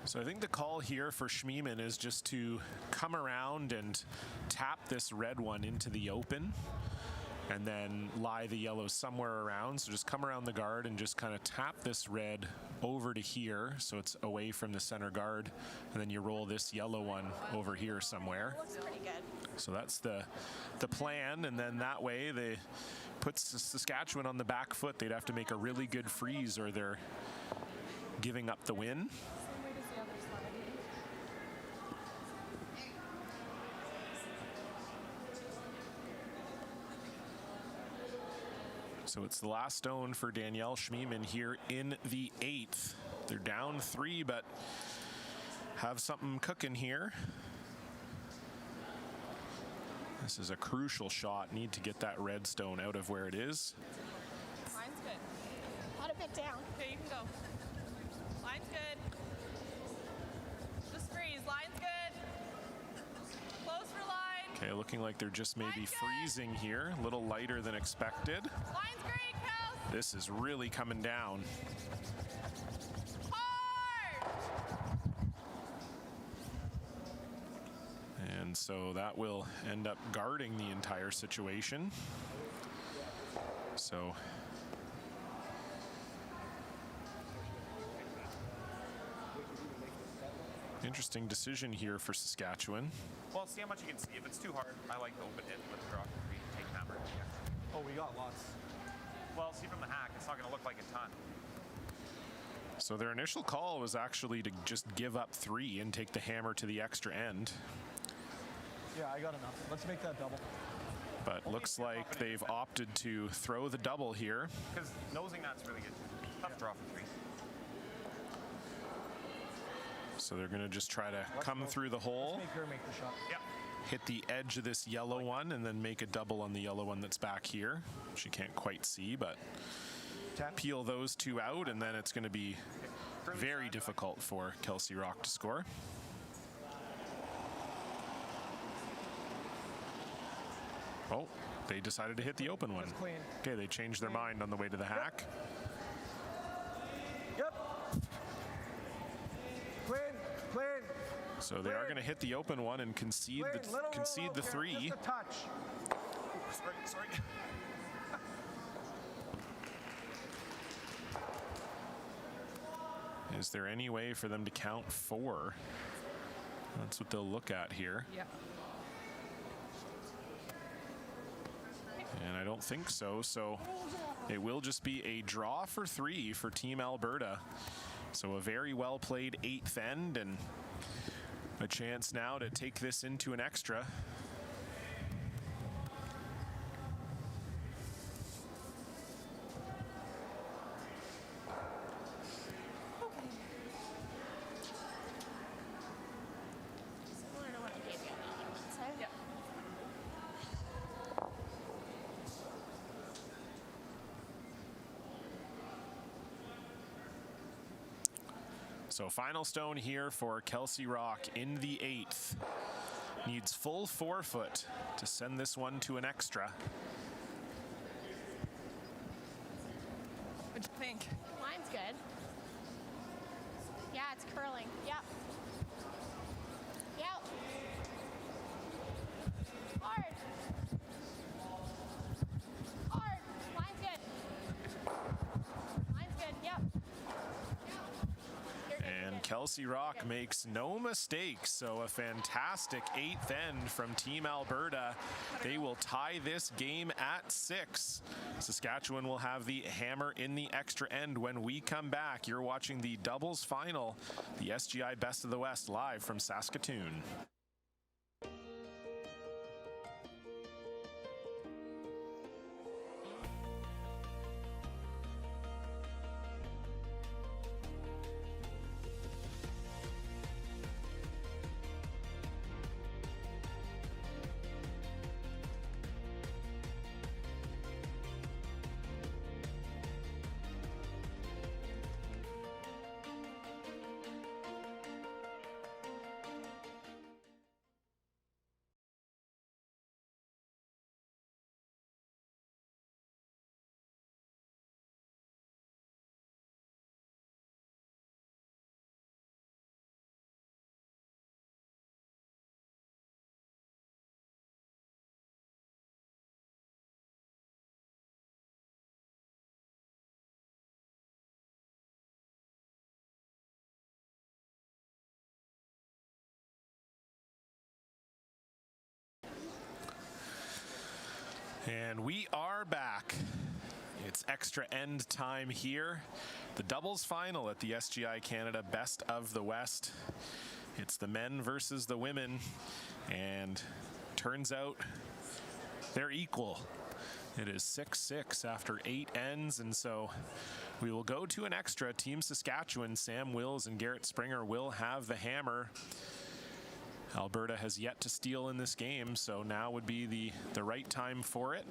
So I think the call here for Schmiemann is just to come around and tap this red one into the open and then lie the yellow somewhere around. So just come around the guard and just kind of tap this red over to here so it's away from the center guard, and then you roll this yellow one over here somewhere. Looks pretty good. So that's the plan, and then that way they puts Saskatchewan on the back foot. They'd have to make a really good freeze or they're giving up the win. Same way as the other side. So it's the last stone for Danielle Schmiemann here in the 8th. They're down 3, but have something cooking here. This is a crucial shot. Need to get that red stone out of where it is. Mine's good. Let it bit down. Okay, you can go. Line's good. Just freeze. Line's good. Close for line. Okay, looking like they're just maybe freezing here. A little lighter than expected. Line's great, Kels. This is really coming down. Hard. And so that will end up guarding the entire situation. So interesting decision here for Saskatchewan. Well, see how much you can see. If it's too hard, I like to open it with the Rocque. Take hammer. Oh, we got lots. Well, see from the hack, it's not going to look like a ton. So their initial call was actually to just give up 3 and take the hammer to the extra end. Yeah, I got enough. Let's make that double. But looks like they've opted to throw the double here. Because nosing that's really good. Tough draw for 3. So they're going to just try to come through the hole, Let's make her make the shot. Yep. hit the edge of this yellow one, and then make a double on the yellow one that's back here. She can't quite see, but 10. peel those 2 out, and then it's going to be very difficult for Kelsey Rocque to score. Oh, they decided to hit the open one. That's clean. Okay, they changed their mind on the way to the hack. Yep. Clean, clean. So they are going to hit the open one and concede Clean. the Little concede the roll, 3. Just a touch. Sorry. Is there any way for them to count 4? That's what they'll look at here. Yeah. And I don't think so. So it will just be a draw for 3 for Team Alberta. So a very well played 8th end, and a chance now to take this into an extra. Similar to what I gave you on the other one, so. Yep. So final stone here for Kelsey Rocque in the 8th. Needs full 4-foot to send this one to an extra. What'd you think? Line's good. Yeah, it's curling. Yep. Yep. Hard. Hard. Line's good. Line's good. Yep. And Kelsey Rocque makes no mistakes. So a fantastic 8th end from Team Alberta. They will tie this game at 6. Saskatchewan will have the hammer in the extra end when we come back. You're watching the doubles final, the SGI Best of the West, live from Saskatoon. And we are back. It's extra end time here. The doubles final at the SGI Canada Best of the West. It's the men versus the women, and turns out they're equal. It is 6-6 after 8 ends, and so we will go to an extra. Team Saskatchewan, Sam Wills and Garret Springer will have the hammer. Alberta has yet to steal in this game, so now would be the right time for it.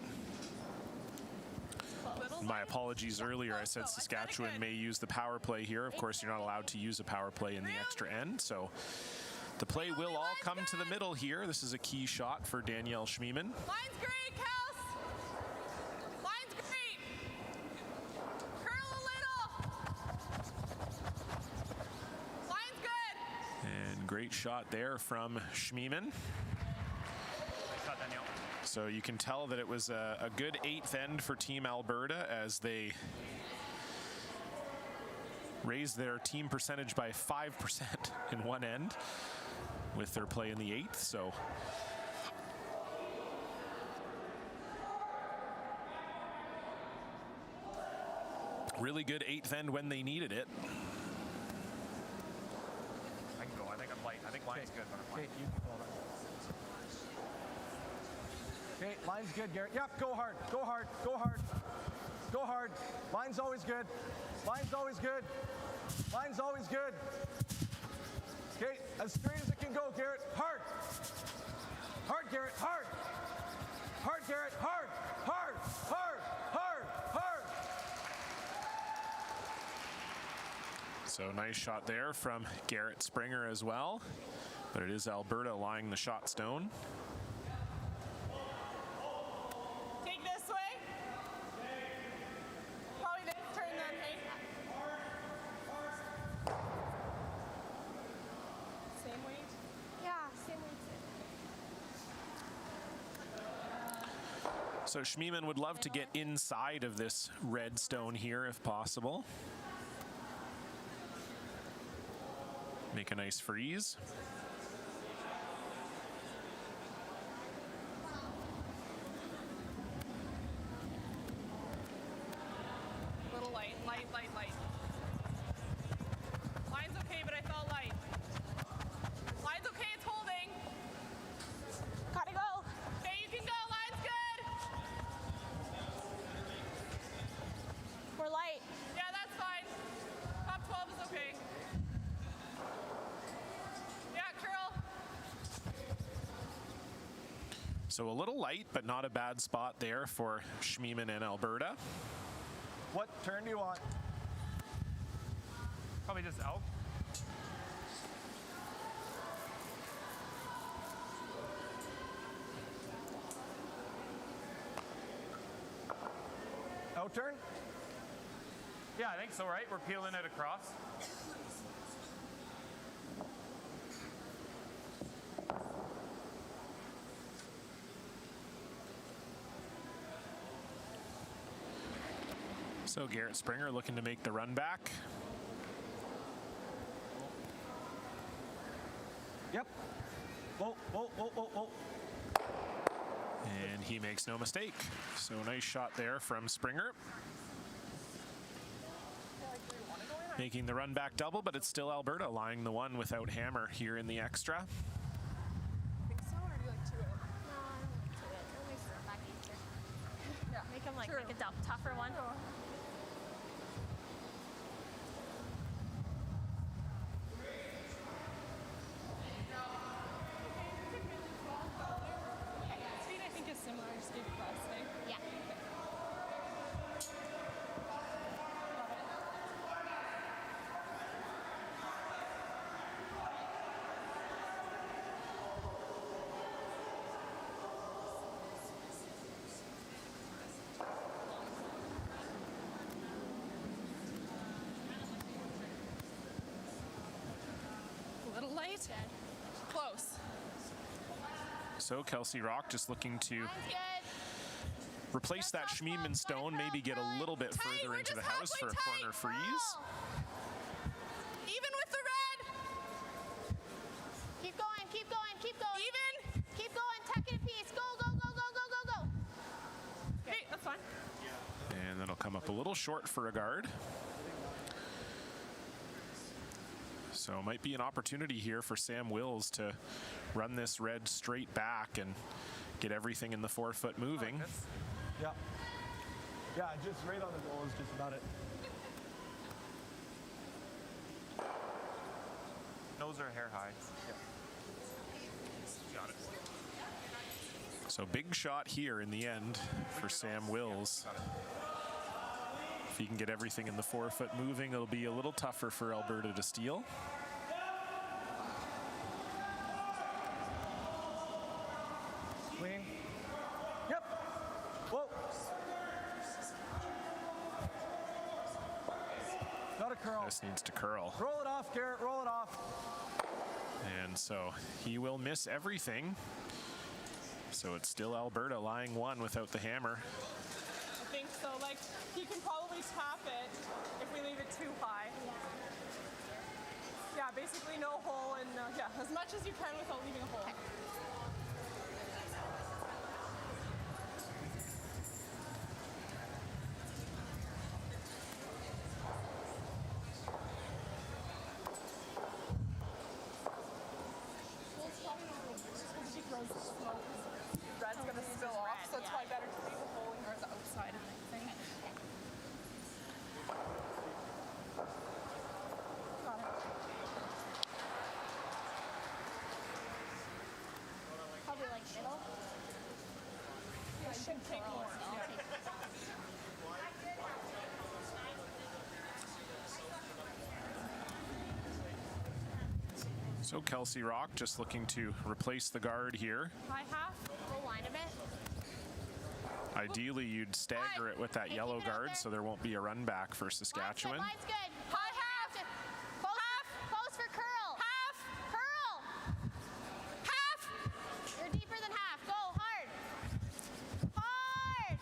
My apologies earlier. I said Saskatchewan may use the power play here. Of course, you're not allowed to use a power play in the extra end, so the play will all come to the middle here. This is a key shot for Danielle Schmiemann. Line's great, Kels. Line's great. Curl a little. Line's good. And great shot there from Schmiemann. Nice shot, Danielle. So you can tell that it was a good 8th end for Team Alberta as they raised their team percentage by 5% in one end with their play in the 8th. So really good 8th end when they needed it. I can go. I think I'm light. I think line's good, but I'm light. Okay, you can hold it. Okay, line's good, Garrett. Yep, go hard, go hard, go hard. Go hard. Line's always good. Line's always good. Line's always good. Okay, as straight as it can go, Garrett. Hard. Hard, Garrett. Hard. Hard, Garrett. Hard. Hard. Hard. Hard. Hard. So nice shot there from Garret Springer as well. But it is Alberta lying the shot stone. Take this way. Probably this turn then, hey? Same weight? Yeah, same weight. So Schmiemann would love to get inside of this red stone here if possible. Make a nice freeze. Little light, light, light, light. Line's okay, but I felt light. Line's okay, it's holding. Gotta go. Okay, you can go, line's good. We're light. Yeah, that's fine. Top 12 is okay. Yeah, curl. So a little light, but not a bad spot there for Schmiemann and Alberta. What turn do you want? Probably just out. Out turn? Yeah, I think so, right? We're peeling it across. So Garret Springer looking to make the run back. Yep. Whoa, whoa, whoa, whoa, whoa. And he makes no mistake. So nice shot there from Springer. Making the run back double, but it's still Alberta lying the one without hammer here in the extra. Think so, or do you like to it? No, I don't like to it. It makes it back easier. Yeah. Make him like True. make a tougher one. Speed, I think, is similar to skate across, eh? Yeah. A little light. Close. So Kelsey Rocque just looking to Line's good. replace that Schmiemann stone, maybe get a little bit Tight, further we're into the just house for a halfway corner tight. freeze. Even with the red. Keep going, keep going, keep going. Even. Keep going, tuck it a piece. Go, go, go, go, go, go, go. Okay, that's fine. And that'll come up a little short for a guard. So it might be an opportunity here for Sam Wills to run this red straight back and get everything in the 4-foot moving. Yeah. Yeah, just right on the goal is just about it. Nose or hair high. Got it. So big shot here in the end for Sam Wills. If he can get everything in the forefoot moving, it'll be a little tougher for Alberta to steal. Clean. Yep. Whoa. Got a curl. This needs to curl. Roll it off, Garret. Roll it off. And so he will miss everything. So it's still Alberta lying one without the hammer. I think so. Like, he can probably tap it if we leave it too high. Yeah, basically no hole, and yeah, as much as you can without leaving a hole. Red's gonna spill off, so it's probably better to leave a hole or the outside of the thing. Got it. Probably like middle. Yeah, it should take more. Yeah. So Kelsey Rocque just looking to replace the guard here. High half. We'll line a bit. Ideally, you'd stagger it with that yellow guard so there won't be a run back for Saskatchewan. Line's good. High half. Close for curl. Half. Curl. Half. You're deeper than half. Go hard. Hard.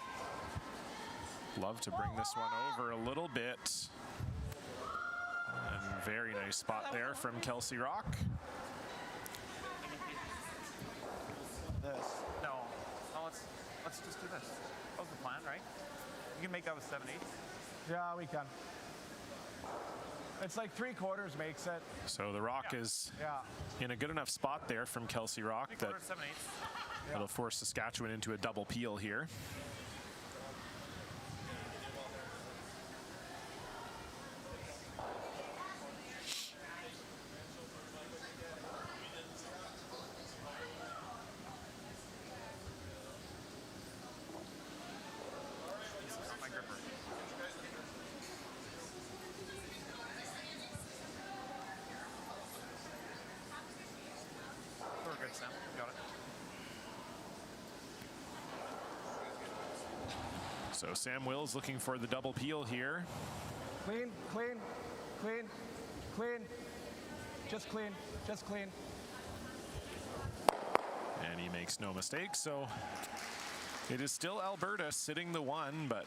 Love to bring this one over a little bit. And very nice spot there from Kelsey Rocque. This. No, let's just do this. That was the plan, right? You can make that with 7/8. Yeah, we can. It's like 3/4 makes it. So the Rocque is Yeah. in a good enough spot there from Kelsey Rocque that 3/4, 7/8. it'll force Saskatchewan into a double peel here. My gripper. We're good, Sam. Got it. So Sam Wills looking for the double peel here. Clean, clean, clean, clean. Just clean, just clean. And he makes no mistake, so it is still Alberta sitting the one, but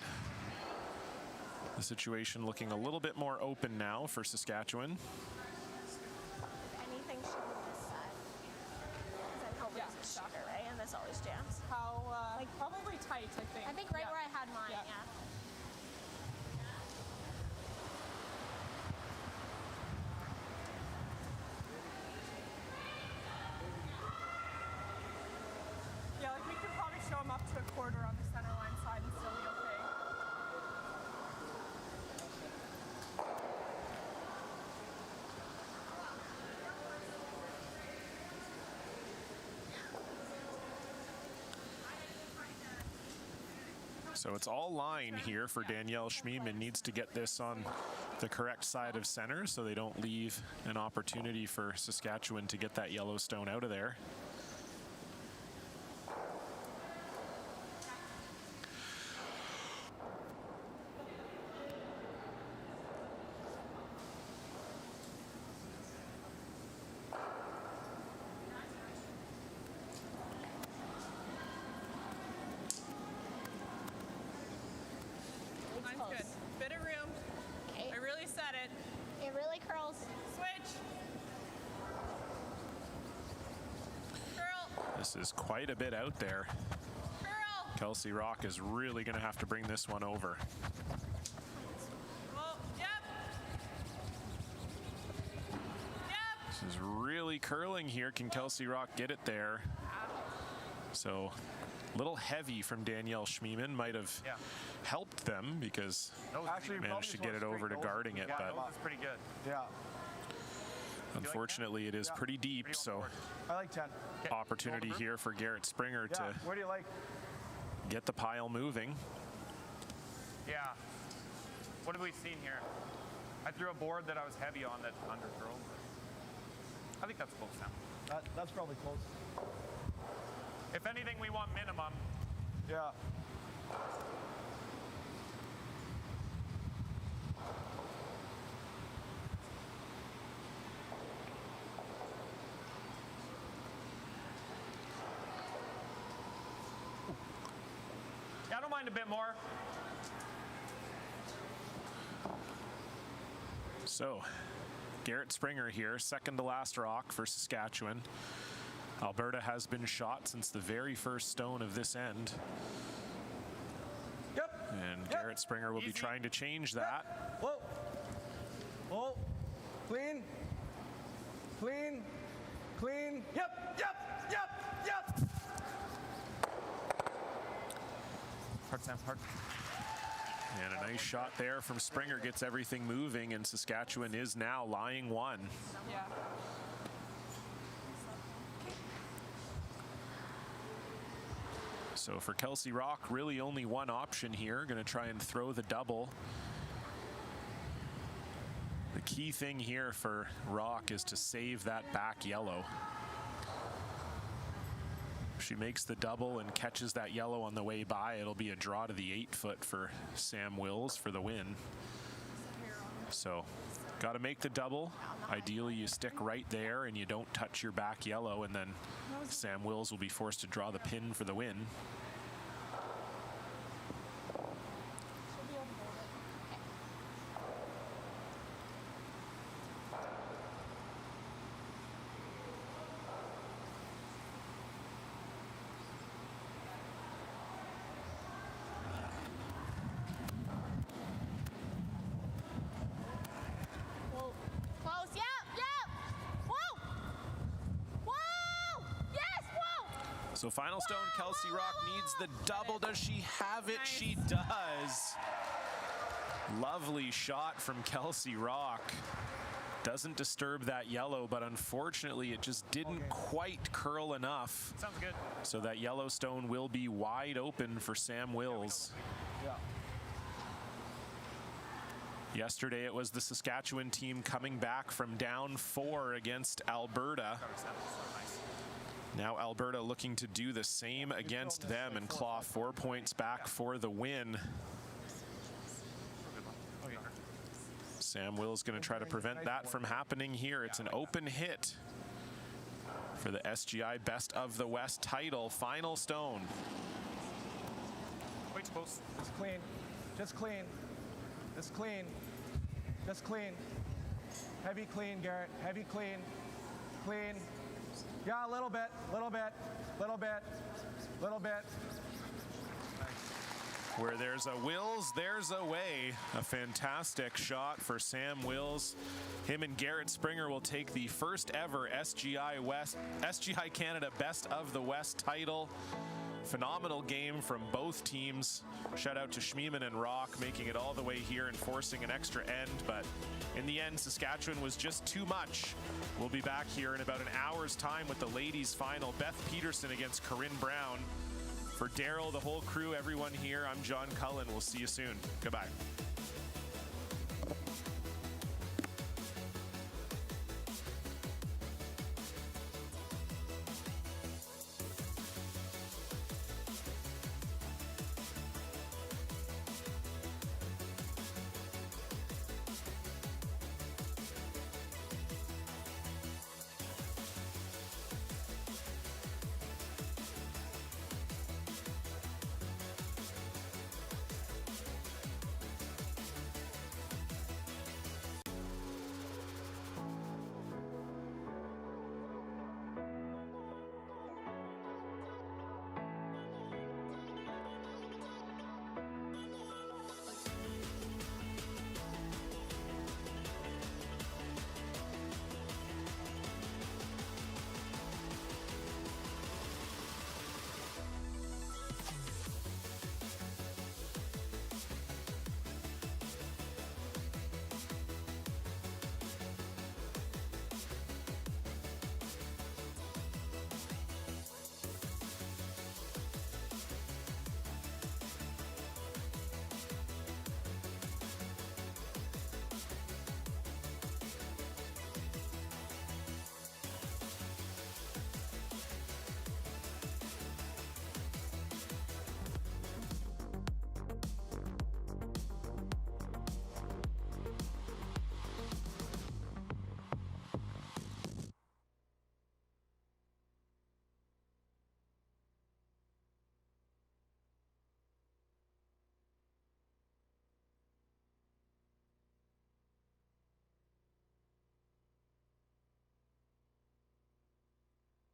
the situation looking a little bit more open now for Saskatchewan. Anything should move this side. Because then nobody's a shooter, right? And this always jams. How, like, probably tight, I think. I think right where I had mine, Yeah. yeah. Yeah, like, we could probably show him up to a quarter on the center line side and still be okay. So it's all line here for Danielle Schmiemann. Needs to get this on the correct side of center so they don't leave an opportunity for Saskatchewan to get that Yellowstone out of there. Line's good. Bit of room. Okay. I really said it. It really curls. Switch. Curl. This is quite a bit out there. Curl. Kelsey Rocque is really going to have to bring this one over. Oh, yep. Yep. This is really curling here. Can Kelsey Rocque get it there? So a little heavy from Danielle Schmiemann. Might have helped them because Actually, managed to get it over to guarding it, but That's pretty good. Yeah. unfortunately it is pretty deep, so I like 10. opportunity here for Garret Springer Yeah. to Where do you like? get the pile moving. Yeah. What have we seen here? I threw a board that I was heavy on that undercurled. I think that's close now. That's probably close. If anything, we want minimum. Yeah. Yeah, I don't mind a bit more. So, Garret Springer here, second to last rock for Saskatchewan. Alberta has been shot since the very first stone of this end. Yep. And Garret Springer will be trying to change that. Whoa. Whoa. Clean. Clean. Clean. Yep. Yep. Yep. Yep. Hard, Sam, hard. And a nice shot there from Springer gets everything moving, and Saskatchewan is now lying one. Yeah. So for Kelsey Rocque, really only one option here. Going to try and throw the double. The key thing here for Rocque is to save that back yellow. If she makes the double and catches that yellow on the way by, it'll be a draw to the 8-foot for Sam Wills for the win. So got to make the double. Ideally, you stick right there and you don't touch your back yellow, and then Sam Wills will be forced to draw the pin for the win. Close. Yep. Yep. Whoa. Whoa. Yes. Whoa. So final stone, Kelsey Rocque needs the double. Does she have it? She does. Lovely shot from Kelsey Rocque. Doesn't disturb that yellow, but unfortunately it just didn't quite curl enough. Sounds good. So that yellow stone will be wide open for Sam Wills. Yeah. Yesterday it was the Saskatchewan team coming back from down 4 against Alberta. Now Alberta looking to do the same against them and claw 4 points back for the win. Sam Wills going to try to prevent that from happening here. It's an open hit for the SGI Best of the West title. Final stone. Wait, close. Just clean. Just clean. Just clean. Just clean. Heavy clean, Garret. Heavy clean. Clean. Yeah, a little bit. Little bit. Little bit. Little bit. Where there's a Wills, there's a way. A fantastic shot for Sam Wills. Him and Garret Springer will take the first ever SGI Canada Best of the West title. Phenomenal game from both teams. Shout out to Schmiemann and Rocque making it all the way here and forcing an extra end, but in the end, Saskatchewan was just too much. We'll be back here in about an hour's time with the ladies' final. Beth Peterson against Corinne Brown. For Daryl, the whole crew, everyone here, I'm John Cullen. We'll see you soon. Goodbye.